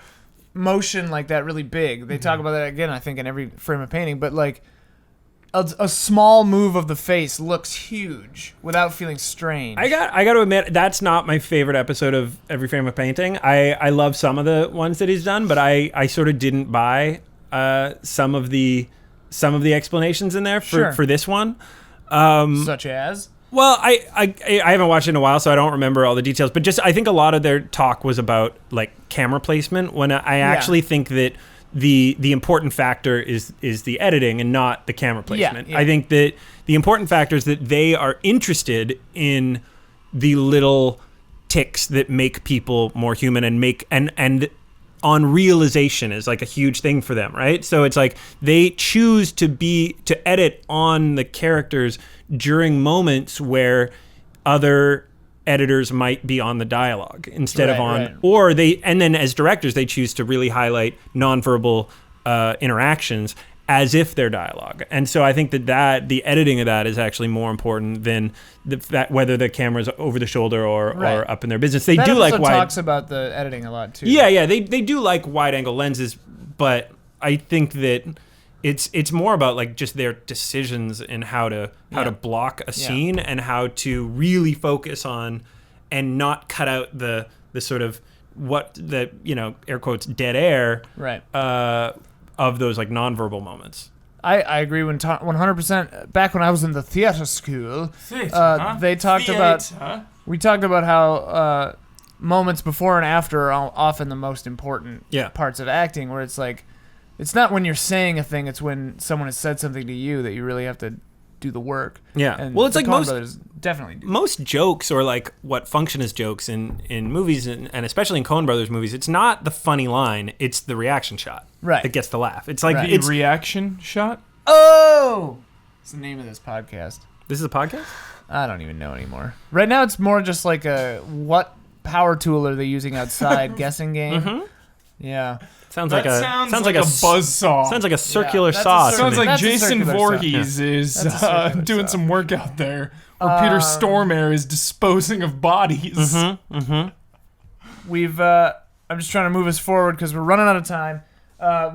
[SPEAKER 1] motion like that really big. They talk about that again, I think, in every frame of painting. But like a small move of the face looks huge without feeling strange.
[SPEAKER 3] I got to admit, that's not my favorite episode of Every Frame of Painting. I love some of the ones that he's done, but I sort of didn't buy some of the explanations in there for this one.
[SPEAKER 1] Such as?
[SPEAKER 3] Well, I haven't watched it in a while, so I don't remember all the details. But just I think a lot of their talk was about like camera placement. When I actually think that the important factor is the editing and not the camera placement.
[SPEAKER 1] Yeah.
[SPEAKER 3] I think that the important factor is that they are interested in the little tics that make people more human and on realization is like a huge thing for them, right? So it's like they choose to edit on the characters during moments where other editors might be on the dialogue instead of on, or and then as directors, they choose to really highlight nonverbal interactions as if they're dialogue. And so I think that the editing of that is actually more important than whether the camera's over the shoulder or up in their business. They
[SPEAKER 1] that
[SPEAKER 3] do like
[SPEAKER 1] episode
[SPEAKER 3] wide.
[SPEAKER 1] Talks about the editing a lot too.
[SPEAKER 3] Yeah, they do like wide angle lenses, but I think that it's more about like just their decisions and how to block a scene and how to really focus on and not cut out the sort of air quotes dead air of those like nonverbal moments.
[SPEAKER 1] I agree 100%. Back when I was in the theater school, they talked about we talked about how moments before and after are often the most important parts of acting, where it's like it's not when you're saying a thing, it's when someone has said something to you that you really have to do the work.
[SPEAKER 3] Yeah.
[SPEAKER 1] And
[SPEAKER 3] well, it's like
[SPEAKER 1] Coen Brothers definitely do.
[SPEAKER 3] Most jokes, or like what function as jokes in movies, and especially in Coen Brothers movies, it's not the funny line, it's the reaction shot that gets the laugh. It's like
[SPEAKER 2] the reaction shot?
[SPEAKER 1] Oh! It's the name of this podcast.
[SPEAKER 3] This is a podcast?
[SPEAKER 1] I don't even know anymore. Right now it's more just like a what power tool are they using outside guessing game. Mm-hmm. Yeah.
[SPEAKER 2] Sounds like a buzzsaw.
[SPEAKER 3] Sounds like a circular saw.
[SPEAKER 2] Sounds like Jason Voorhees is doing some work out there, or Peter Stormare is disposing of bodies.
[SPEAKER 3] Mm-hmm, mm-hmm.
[SPEAKER 1] We've. I'm just trying to move us forward because we're running out of time.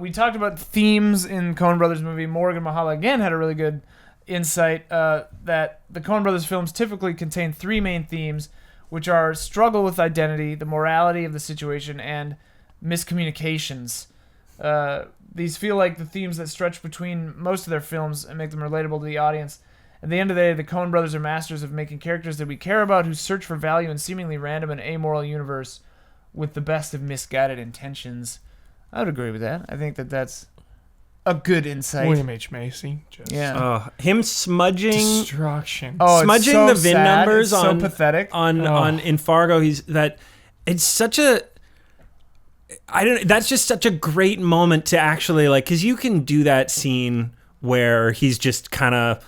[SPEAKER 1] We talked about themes in Coen Brothers movie. Morgan Mahala again had a really good insight that the Coen Brothers films typically contain three main themes, which are struggle with identity, the morality of the situation, and miscommunications. These feel like the themes that stretch between most of their films and make them relatable to the audience. At the end of the day, the Coen Brothers are masters of making characters that we care about who search for value in seemingly random and amoral universe with the best of misguided intentions. I would agree with that. I think that's a good insight.
[SPEAKER 2] William H. Macy.
[SPEAKER 3] Him smudging
[SPEAKER 2] destruction.
[SPEAKER 3] Smudging
[SPEAKER 1] so
[SPEAKER 3] the VIN
[SPEAKER 1] sad.
[SPEAKER 3] numbers
[SPEAKER 1] it's
[SPEAKER 3] on
[SPEAKER 1] so pathetic.
[SPEAKER 3] On in Fargo. It's such a that's just such a great moment to actually like, because you can do that scene where he's just kind of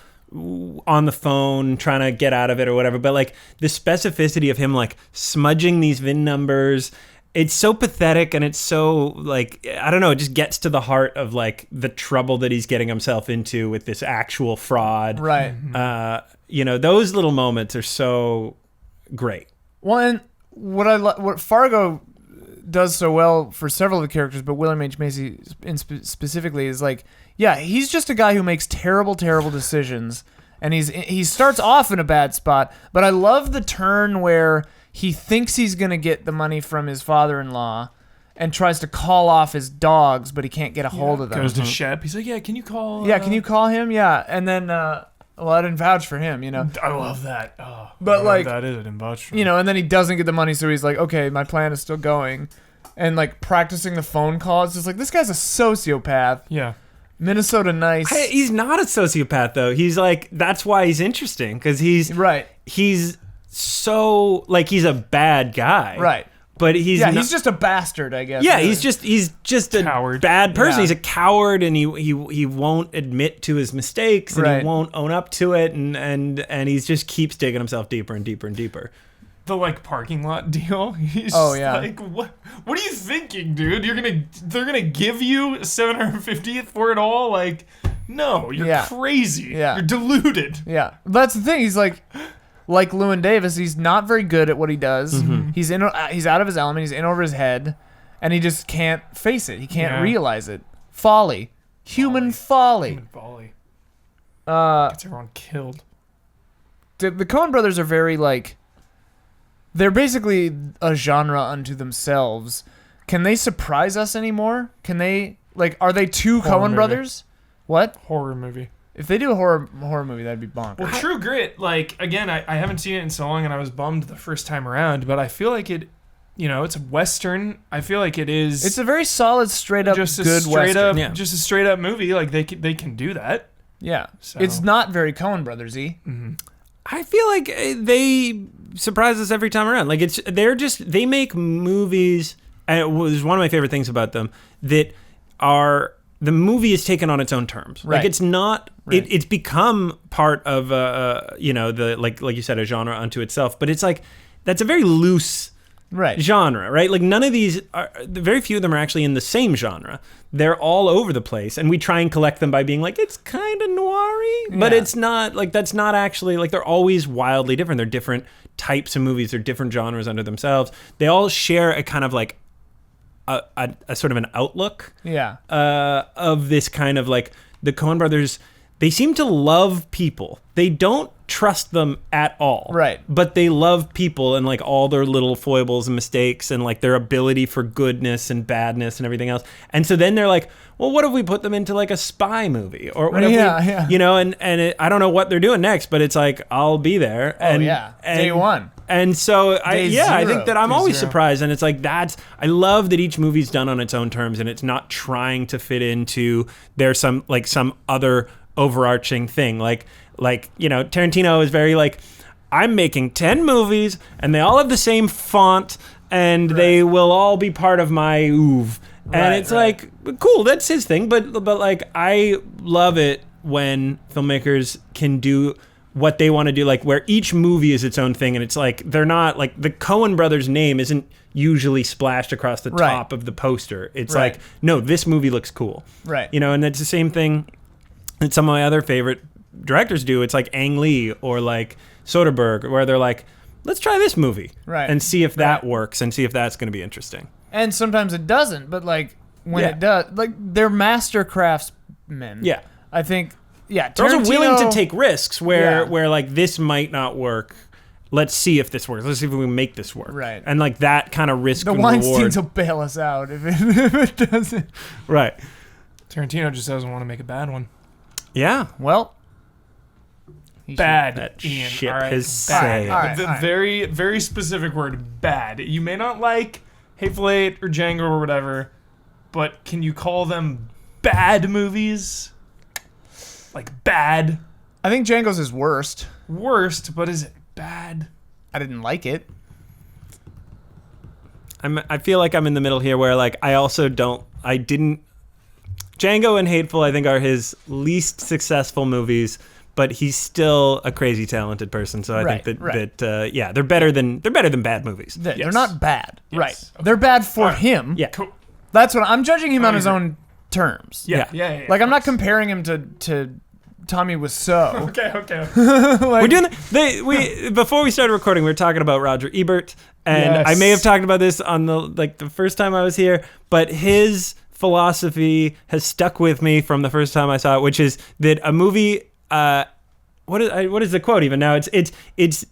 [SPEAKER 3] on the phone trying to get out of it or whatever, but like the specificity of him like smudging these VIN numbers, it's so pathetic, and it's so like, I don't know, it just gets to the heart of like the trouble that he's getting himself into with this actual fraud.
[SPEAKER 1] Right.
[SPEAKER 3] Those little moments are so great.
[SPEAKER 1] Well, and what Fargo does so well for several of the characters, but William H. Macy specifically is like, yeah, he's just a guy who makes terrible decisions, and he starts off in a bad spot, but I love the turn where he thinks he's going to get the money from his father-in-law and tries to call off his dogs, but he can't get a hold of them.
[SPEAKER 2] Goes to Shep. He's like, can you call...
[SPEAKER 1] can you call him? Yeah. And then, I didn't vouch for him,
[SPEAKER 2] I love that.
[SPEAKER 1] But like...
[SPEAKER 2] That is, I didn't vouch for him.
[SPEAKER 1] And then he doesn't get the money, so he's like, okay, my plan is still going. And like practicing the phone calls, just like, this guy's a sociopath.
[SPEAKER 2] Yeah.
[SPEAKER 1] Minnesota Nice.
[SPEAKER 3] He's not a sociopath though. He's like, that's why he's interesting, because he's
[SPEAKER 1] Right.
[SPEAKER 3] He's so like, he's a bad guy.
[SPEAKER 1] Right.
[SPEAKER 3] But he's
[SPEAKER 1] he's just a bastard, I guess.
[SPEAKER 3] Yeah,
[SPEAKER 1] really.
[SPEAKER 3] he's just a
[SPEAKER 2] Coward.
[SPEAKER 3] bad person.
[SPEAKER 1] Yeah.
[SPEAKER 3] He's a coward, and he won't admit to his mistakes, and
[SPEAKER 1] Right.
[SPEAKER 3] he won't own up to it, and he just keeps digging himself deeper and deeper and deeper.
[SPEAKER 2] The like parking lot deal. He's
[SPEAKER 1] Oh,
[SPEAKER 2] just
[SPEAKER 1] yeah.
[SPEAKER 2] like, what are you thinking, dude? They're gonna give you $750th for it all? Like, no, you're
[SPEAKER 1] Yeah.
[SPEAKER 2] crazy.
[SPEAKER 1] Yeah.
[SPEAKER 2] You're deluded.
[SPEAKER 1] Yeah, that's the thing. He's like Llewyn Davis. He's not very good at what he does.
[SPEAKER 3] Mm-hmm.
[SPEAKER 1] He's out of his element. He's in over his head, and he just can't face it. He can't
[SPEAKER 2] Yeah.
[SPEAKER 1] realize it. Folly, human folly.
[SPEAKER 2] Human folly.
[SPEAKER 1] Uh,
[SPEAKER 2] Gets everyone killed.
[SPEAKER 1] the Coen Brothers are very like. They're basically a genre unto themselves. Can they surprise us anymore? Can they are they two
[SPEAKER 2] Horror
[SPEAKER 1] Coen
[SPEAKER 2] movie.
[SPEAKER 1] Brothers? What?
[SPEAKER 2] Horror movie.
[SPEAKER 1] If they do a horror movie, that'd be bonkers.
[SPEAKER 2] Well, True Grit, like, again, I haven't seen it in so long, and I was bummed the first time around, but I feel like it, it's a Western. I feel like it is
[SPEAKER 1] It's a very solid, straight up,
[SPEAKER 2] just a
[SPEAKER 1] good
[SPEAKER 2] straight
[SPEAKER 1] Western.
[SPEAKER 2] up,
[SPEAKER 3] Yeah.
[SPEAKER 2] just a straight up movie. Like, they can do that.
[SPEAKER 1] Yeah,
[SPEAKER 2] So-
[SPEAKER 1] it's not very Coen Brothers-y.
[SPEAKER 3] I feel like they surprise us every time around. Like they make movies, and it was one of my favorite things about them, that are the movie is taken on its own terms.
[SPEAKER 1] Right.
[SPEAKER 3] Like it's not
[SPEAKER 1] Right.
[SPEAKER 3] it's become part of the like you said, a genre unto itself, but it's like that's a very loose
[SPEAKER 1] Right.
[SPEAKER 3] genre, right? Like none of these are, very few of them are actually in the same genre. They're all over the place, and we try and collect them by being like, it's kind of noir-y, but
[SPEAKER 1] Yeah.
[SPEAKER 3] it's not, like, that's not actually, like, they're always wildly different. They're different types of movies. They're different genres unto themselves. They all share a kind of like a sort of an outlook
[SPEAKER 1] Yeah.
[SPEAKER 3] of this kind of like the Coen Brothers. They seem to love people. They don't trust them at all.
[SPEAKER 1] Right.
[SPEAKER 3] But they love people and like all their little foibles and mistakes and like their ability for goodness and badness and everything else. And so then they're like, well, what if we put them into like a spy movie? Or what if
[SPEAKER 1] Yeah.
[SPEAKER 3] you know, and I don't know what they're doing next, but it's like, I'll be there.
[SPEAKER 1] Oh, yeah. Day one.
[SPEAKER 3] And so I
[SPEAKER 1] zero.
[SPEAKER 3] think that I'm
[SPEAKER 1] Day
[SPEAKER 3] always
[SPEAKER 1] zero.
[SPEAKER 3] surprised, and it's like I love that each movie's done on its own terms, and it's not trying to fit into some other overarching thing. Like Tarantino is very like, I'm making 10 movies, and they all have the same font, and they will all be part of my oeuvre. And
[SPEAKER 1] Right,
[SPEAKER 3] it's
[SPEAKER 1] right.
[SPEAKER 3] like, cool, that's his thing, but like I love it when filmmakers can do what they want to do, like where each movie is its own thing, and it's like they're not like the Coen Brothers name isn't usually splashed across the
[SPEAKER 1] Right.
[SPEAKER 3] top of the poster. It's
[SPEAKER 1] Right.
[SPEAKER 3] like, no, this movie looks cool.
[SPEAKER 1] Right.
[SPEAKER 3] And it's the same thing that some of my other favorite directors do. It's like Ang Lee or like Soderbergh, where they're like, let's try this movie
[SPEAKER 1] Right.
[SPEAKER 3] and see if that
[SPEAKER 1] Right.
[SPEAKER 3] works and see if that's going to be interesting.
[SPEAKER 1] And sometimes it doesn't, but like when
[SPEAKER 3] Yeah.
[SPEAKER 1] it does, like they're master craftsmen.
[SPEAKER 3] Yeah.
[SPEAKER 1] I think. Yeah,
[SPEAKER 3] They're also willing to
[SPEAKER 1] Tarantino-
[SPEAKER 3] take risks where
[SPEAKER 1] Yeah.
[SPEAKER 3] like this might not work. Let's see if this works. Let's see if we can make this work.
[SPEAKER 1] Right.
[SPEAKER 3] And like that kind of risk
[SPEAKER 1] The
[SPEAKER 3] and
[SPEAKER 1] Weinsteins
[SPEAKER 3] reward.
[SPEAKER 1] will bail us out if it doesn't.
[SPEAKER 3] Right.
[SPEAKER 2] Tarantino just doesn't want to make a bad one.
[SPEAKER 3] Yeah.
[SPEAKER 1] Well, he
[SPEAKER 2] Bad.
[SPEAKER 3] That
[SPEAKER 2] Ian.
[SPEAKER 3] ship
[SPEAKER 2] All right,
[SPEAKER 3] has
[SPEAKER 2] bad.
[SPEAKER 3] sailed.
[SPEAKER 1] All right.
[SPEAKER 2] The very, very specific word, bad. You may not like Hateful Eight or Django or whatever, but can you call them bad movies? Like bad?
[SPEAKER 1] I think Django's his worst.
[SPEAKER 2] Worst, but is it bad?
[SPEAKER 1] I didn't like it.
[SPEAKER 3] I feel like I'm in the middle here where like Django and Hateful I think are his least successful movies, but he's still a crazy talented person. So I
[SPEAKER 1] Right,
[SPEAKER 3] think
[SPEAKER 1] right.
[SPEAKER 3] that they're better than bad movies.
[SPEAKER 1] They're
[SPEAKER 2] Yes.
[SPEAKER 1] not bad.
[SPEAKER 2] Yes.
[SPEAKER 1] Right.
[SPEAKER 2] Okay.
[SPEAKER 1] They're bad for
[SPEAKER 2] Alright.
[SPEAKER 1] him.
[SPEAKER 3] Yeah.
[SPEAKER 2] Cool.
[SPEAKER 1] That's what I'm judging him
[SPEAKER 2] I
[SPEAKER 1] on his
[SPEAKER 2] agree.
[SPEAKER 1] own terms.
[SPEAKER 3] Yeah.
[SPEAKER 2] Yeah.
[SPEAKER 1] Like I'm not
[SPEAKER 2] of course.
[SPEAKER 1] comparing him to Tommy Wiseau.
[SPEAKER 2] Okay.
[SPEAKER 3] We're doing before we started recording, we were talking about Roger Ebert, and
[SPEAKER 1] Yes.
[SPEAKER 3] I may have talked about this on the first time I was here, but his philosophy has stuck with me from the first time I saw it, which is that a movie. What is the quote even now? It's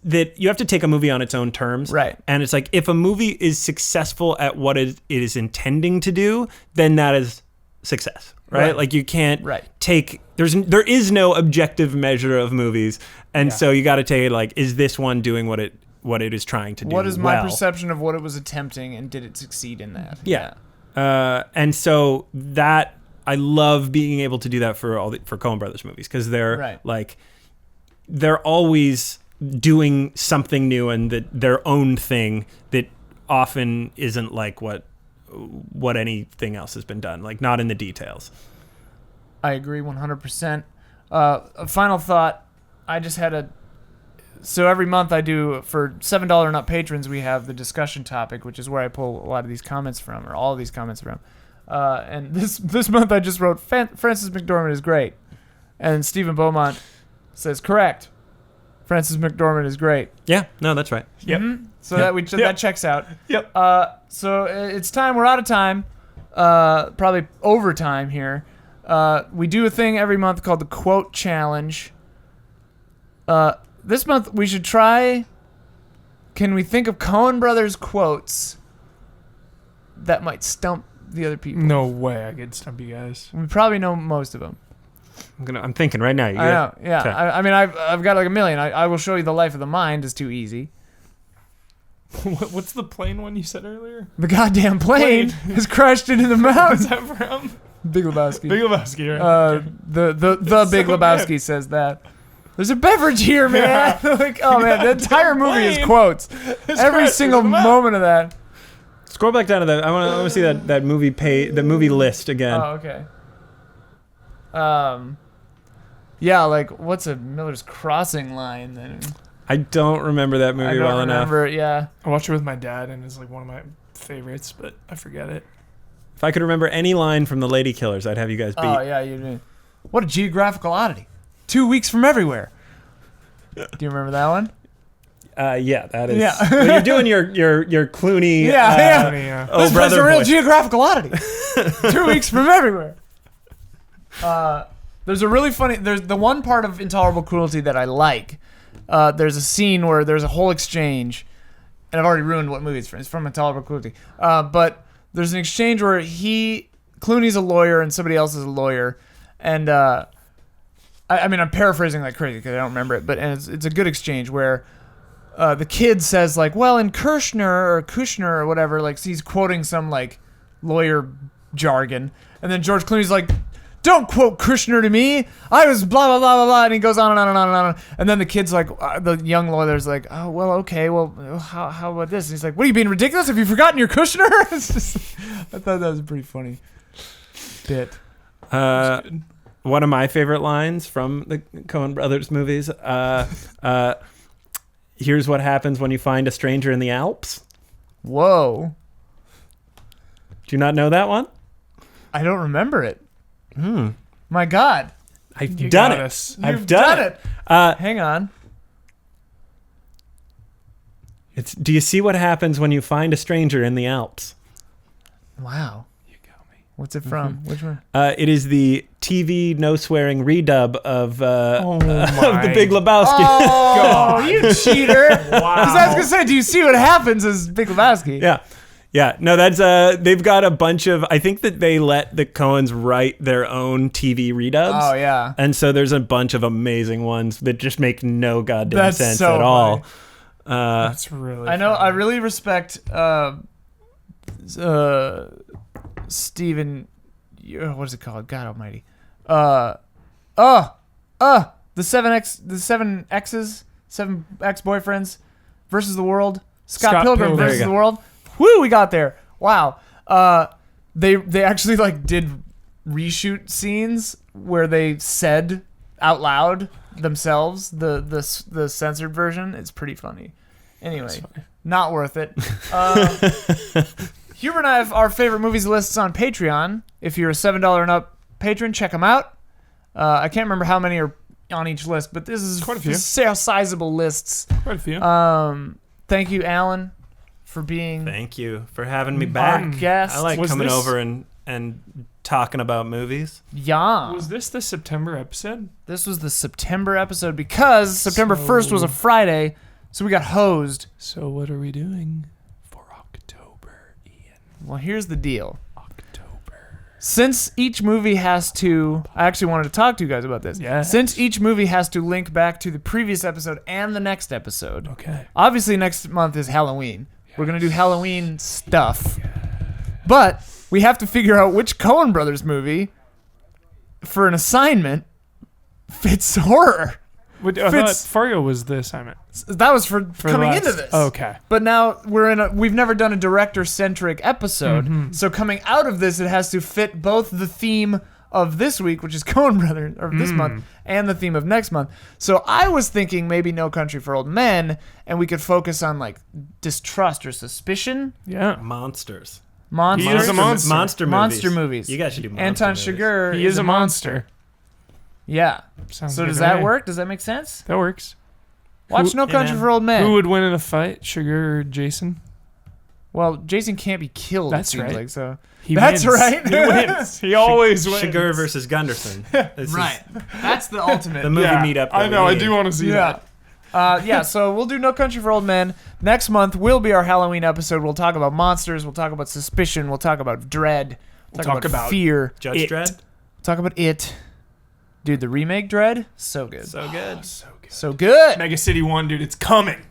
[SPEAKER 3] that you have to take a movie on its own terms,
[SPEAKER 1] Right.
[SPEAKER 3] And it's like if a movie is successful at what it is intending to do, then that is success, right?
[SPEAKER 1] Right.
[SPEAKER 3] Like you can't
[SPEAKER 1] Right.
[SPEAKER 3] take there is no objective measure of movies, and so you got to take it like, is this one doing what it is trying to do?
[SPEAKER 1] What is my
[SPEAKER 3] well?
[SPEAKER 1] perception of what it was attempting, and did it succeed in that?
[SPEAKER 3] Yeah. And so that I love being able to do that for for Coen Brothers movies because they're
[SPEAKER 1] Right.
[SPEAKER 3] like they're always doing something new and their own thing that often isn't like what anything else has been done, like not in the details.
[SPEAKER 1] I agree 100%. A final thought. I just had so every month I do, for $7 and up patrons, we have the discussion topic, which is where I pull a lot of these comments from, or all of these comments from. And this month I just wrote, Frances McDormand is great. And Stephen Beaumont says, correct. Frances McDormand is great.
[SPEAKER 3] Yeah, no, that's right.
[SPEAKER 2] Yep.
[SPEAKER 1] Mm-hmm. So
[SPEAKER 3] Yep.
[SPEAKER 1] that checks out.
[SPEAKER 2] Yep.
[SPEAKER 1] So it's time. We're out of time. Probably overtime here. We do a thing every month called the Quote Challenge. This month we should try. Can we think of Coen Brothers quotes that might stump the other people?
[SPEAKER 2] No way I could stump you guys.
[SPEAKER 1] We probably know most of them.
[SPEAKER 3] I'm thinking right now.
[SPEAKER 1] I know. Yeah.
[SPEAKER 3] Okay.
[SPEAKER 1] I mean, I've got like a million. I will show you The Life of the Mind is too easy.
[SPEAKER 2] What's the plane one you said earlier?
[SPEAKER 1] The goddamn plane has crashed into the
[SPEAKER 2] What's
[SPEAKER 1] mountains.
[SPEAKER 2] that from?
[SPEAKER 1] Big Lebowski.
[SPEAKER 2] Big Lebowski, right?
[SPEAKER 1] The Big
[SPEAKER 2] so
[SPEAKER 1] Lebowski
[SPEAKER 2] good.
[SPEAKER 1] says that. There's a beverage here, man. Like, oh man, the entire movie is
[SPEAKER 2] Plane.
[SPEAKER 1] quotes.
[SPEAKER 2] It's
[SPEAKER 1] Every
[SPEAKER 2] crashed
[SPEAKER 1] single
[SPEAKER 2] into the mountain.
[SPEAKER 1] moment of that.
[SPEAKER 3] Scroll back down to that. I want to see that movie the movie list again.
[SPEAKER 1] Oh, okay. Yeah, like what's a Miller's Crossing line then?
[SPEAKER 3] I don't remember that movie
[SPEAKER 1] I don't
[SPEAKER 3] well enough.
[SPEAKER 1] remember. Yeah.
[SPEAKER 2] I watched it with my dad, and it's like one of my favorites, but I forget it.
[SPEAKER 3] If I could remember any line from The Lady Killers, I'd have you guys beat.
[SPEAKER 1] Oh yeah, you do. What a geographical oddity. 2 weeks from everywhere. Do you remember that one?
[SPEAKER 3] Yeah, that is.
[SPEAKER 1] Yeah.
[SPEAKER 3] Well, you're doing your Clooney.
[SPEAKER 1] Yeah,
[SPEAKER 2] Yeah.
[SPEAKER 3] Oh,
[SPEAKER 1] this place is
[SPEAKER 3] brother
[SPEAKER 1] a real
[SPEAKER 3] voice.
[SPEAKER 1] geographical oddity. 2 weeks from everywhere. There's a really funny. There's the one part of Intolerable Cruelty that I like. There's a scene where there's a whole exchange, and I've already ruined what movie it's from. It's from Intolerable Cruelty. But there's an exchange where Clooney's a lawyer and somebody else is a lawyer, and I mean I'm paraphrasing like crazy because I don't remember it, but it's a good exchange where the kid says like, well, in Kushner or whatever, like he's quoting some like lawyer jargon, and then George Clooney's like, don't quote Kushner to me. I was blah, blah, blah, blah, blah. And he goes on and on and on and on. And then the kid's like, the young lawyer's like, oh, well, okay. Well, how about this? And he's like, what are you being ridiculous? Have you forgotten your Kushner? It's just, I thought that was a pretty funny bit.
[SPEAKER 3] One of my favorite lines from the Coen Brothers movies. Here's what happens when you find a stranger in the Alps.
[SPEAKER 1] Whoa.
[SPEAKER 3] Do you not know that one?
[SPEAKER 1] I don't remember it. My God.
[SPEAKER 3] I've
[SPEAKER 2] You
[SPEAKER 3] done
[SPEAKER 2] got
[SPEAKER 3] it.
[SPEAKER 2] us.
[SPEAKER 3] I've
[SPEAKER 1] You've
[SPEAKER 3] done
[SPEAKER 1] done
[SPEAKER 3] it.
[SPEAKER 1] Hang on.
[SPEAKER 3] Do you see what happens when you find a stranger in the Alps?
[SPEAKER 1] Wow.
[SPEAKER 2] You got me.
[SPEAKER 1] What's it from? Which one?
[SPEAKER 3] It is the TV no swearing redub of
[SPEAKER 2] Oh
[SPEAKER 3] of The
[SPEAKER 2] my
[SPEAKER 3] Big Lebowski.
[SPEAKER 1] Oh,
[SPEAKER 2] God.
[SPEAKER 1] you cheater.
[SPEAKER 2] Wow.
[SPEAKER 1] Because I was going to say, do you see what happens as Big Lebowski?
[SPEAKER 3] Yeah. No, that's they've got a bunch of. I think that they let the Coens write their own TV redubs.
[SPEAKER 1] Oh, yeah.
[SPEAKER 3] And so there's a bunch of amazing ones that just make no goddamn
[SPEAKER 1] That's
[SPEAKER 3] sense
[SPEAKER 1] so
[SPEAKER 3] at all.
[SPEAKER 2] That's really
[SPEAKER 1] I know.
[SPEAKER 2] funny.
[SPEAKER 1] I really respect Steven. What is it called? God Almighty. The seven ex boyfriends versus the world. Scott Pilgrim
[SPEAKER 2] Pilgrim.
[SPEAKER 3] There
[SPEAKER 1] versus
[SPEAKER 3] you
[SPEAKER 1] the
[SPEAKER 3] go.
[SPEAKER 1] world. Woo, we got there. Wow. They actually like did reshoot scenes where they said out loud themselves the censored version. It's pretty funny. Anyway, not worth it. Hubert and I have our favorite movies lists on Patreon. If you're a $7 and up patron, check them out. I can't remember how many are on each list, but this is
[SPEAKER 2] Quite a few.
[SPEAKER 1] sizable lists.
[SPEAKER 2] Quite a few.
[SPEAKER 1] Thank you, Alan, for being
[SPEAKER 3] Thank you for having me
[SPEAKER 1] our
[SPEAKER 3] back.
[SPEAKER 1] guest.
[SPEAKER 3] I like
[SPEAKER 2] Was
[SPEAKER 3] coming
[SPEAKER 2] this-
[SPEAKER 3] over and talking about movies.
[SPEAKER 1] Yeah.
[SPEAKER 2] Was this the September episode?
[SPEAKER 1] This was the September episode because September 1st was a Friday, so we got hosed.
[SPEAKER 2] So what are we doing for October, Ian?
[SPEAKER 1] Well, here's the deal.
[SPEAKER 2] October.
[SPEAKER 1] Since each movie has to... I actually wanted to talk to you guys about this.
[SPEAKER 2] Yes.
[SPEAKER 1] Since each movie has to link back to the previous episode and the next episode.
[SPEAKER 2] Okay.
[SPEAKER 1] Obviously, next month is Halloween. We're going to do Halloween stuff. But we have to figure out which Coen Brothers movie for an assignment fits horror.
[SPEAKER 4] I thought
[SPEAKER 1] Fits-
[SPEAKER 4] Fargo was the assignment.
[SPEAKER 1] That was for coming
[SPEAKER 4] the
[SPEAKER 1] into
[SPEAKER 4] last-
[SPEAKER 1] this.
[SPEAKER 4] Okay.
[SPEAKER 1] But now we've never done a director-centric episode.
[SPEAKER 4] Mm-hmm.
[SPEAKER 1] So coming out of this, it has to fit both the theme of this week, which is Coen Brothers, or this month, and the theme of next month. So I was thinking maybe No Country for Old Men, and we could focus on like distrust or suspicion.
[SPEAKER 4] Yeah.
[SPEAKER 3] Monsters.
[SPEAKER 1] Monsters.
[SPEAKER 4] He is a monster.
[SPEAKER 3] Monster movies.
[SPEAKER 1] Monster movies.
[SPEAKER 3] You guys should do monster
[SPEAKER 1] Anton
[SPEAKER 3] movies.
[SPEAKER 1] Chigurh
[SPEAKER 4] He is a monster.
[SPEAKER 1] Yeah.
[SPEAKER 4] Sounds
[SPEAKER 1] So
[SPEAKER 4] good
[SPEAKER 1] does
[SPEAKER 4] to
[SPEAKER 1] that
[SPEAKER 4] me.
[SPEAKER 1] work? Does that make sense?
[SPEAKER 4] That works.
[SPEAKER 1] Watch No Country
[SPEAKER 3] man.
[SPEAKER 1] for Old Men.
[SPEAKER 4] Who would win in a fight, Sugar or Jason?
[SPEAKER 1] Well, Jason can't be killed.
[SPEAKER 4] That's
[SPEAKER 1] it seems
[SPEAKER 4] right.
[SPEAKER 1] like so.
[SPEAKER 4] He
[SPEAKER 1] That's
[SPEAKER 4] wins.
[SPEAKER 1] right.
[SPEAKER 4] He wins. He always wins.
[SPEAKER 3] Chigurh versus Gunderson. This is
[SPEAKER 1] Right. That's the ultimate.
[SPEAKER 3] the movie
[SPEAKER 4] Yeah,
[SPEAKER 3] meetup.
[SPEAKER 4] I
[SPEAKER 3] that
[SPEAKER 4] know.
[SPEAKER 3] we
[SPEAKER 4] I
[SPEAKER 3] need.
[SPEAKER 4] do want to see
[SPEAKER 1] Yeah.
[SPEAKER 4] that.
[SPEAKER 1] So we'll do No Country for Old Men. Next month will be our Halloween episode. We'll talk about monsters. We'll talk about suspicion. We'll talk about dread. We'll
[SPEAKER 4] talk about
[SPEAKER 1] fear.
[SPEAKER 3] Judge
[SPEAKER 4] It.
[SPEAKER 3] Dredd.
[SPEAKER 1] We'll talk about it. Dude, the remake Dread? So good.
[SPEAKER 3] So good.
[SPEAKER 4] So good.
[SPEAKER 1] So good.
[SPEAKER 4] Mega City 1, dude. It's coming.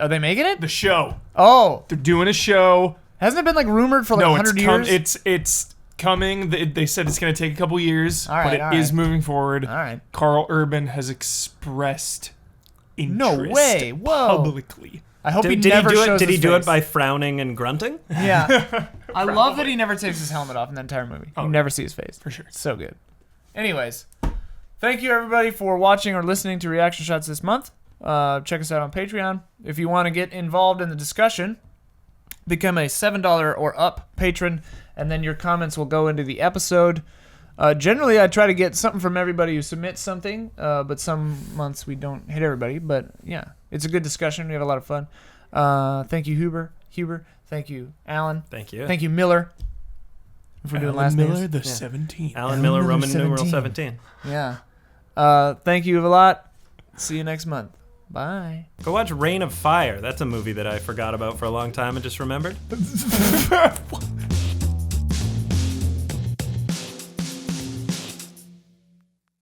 [SPEAKER 1] Are they making it?
[SPEAKER 4] The show.
[SPEAKER 1] Oh.
[SPEAKER 4] They're doing a show.
[SPEAKER 1] Hasn't it been like rumored for like
[SPEAKER 4] No,
[SPEAKER 1] 100 years?
[SPEAKER 4] It's coming. They said it's going to take a couple years,
[SPEAKER 1] All right,
[SPEAKER 4] but it
[SPEAKER 1] all
[SPEAKER 4] is
[SPEAKER 1] right.
[SPEAKER 4] moving forward.
[SPEAKER 1] All right.
[SPEAKER 4] Carl Urban has expressed interest
[SPEAKER 1] No way. Whoa.
[SPEAKER 4] publicly.
[SPEAKER 1] I hope he
[SPEAKER 3] Did he
[SPEAKER 1] never
[SPEAKER 3] do it?
[SPEAKER 1] shows
[SPEAKER 3] Did he
[SPEAKER 1] his
[SPEAKER 3] do it
[SPEAKER 1] face.
[SPEAKER 3] by frowning and grunting?
[SPEAKER 1] Yeah. I love that he never takes his helmet off in the entire movie. You never see his face.
[SPEAKER 4] For sure.
[SPEAKER 1] So good. Anyways, thank you everybody for watching or listening to Reaction Shots this month. Check us out on Patreon. If you want to get involved in the discussion, become a $7 or up patron, and then your comments will go into the episode. Generally, I try to get something from everybody who submits something, but some months we don't hit everybody. But yeah, it's a good discussion. We have a lot of fun. Thank you, Huber. Thank you, Alan.
[SPEAKER 3] Thank you.
[SPEAKER 1] Thank you, Miller. If we're doing last
[SPEAKER 4] Miller,
[SPEAKER 1] names.
[SPEAKER 4] the 17th.
[SPEAKER 3] Alan Miller,
[SPEAKER 1] Miller,
[SPEAKER 3] Roman numeral
[SPEAKER 1] 17.
[SPEAKER 3] 17.
[SPEAKER 1] Yeah. Thank you a lot. See you next month. Bye.
[SPEAKER 3] Go watch Reign of Fire. That's a movie that I forgot about for a long time and just remembered.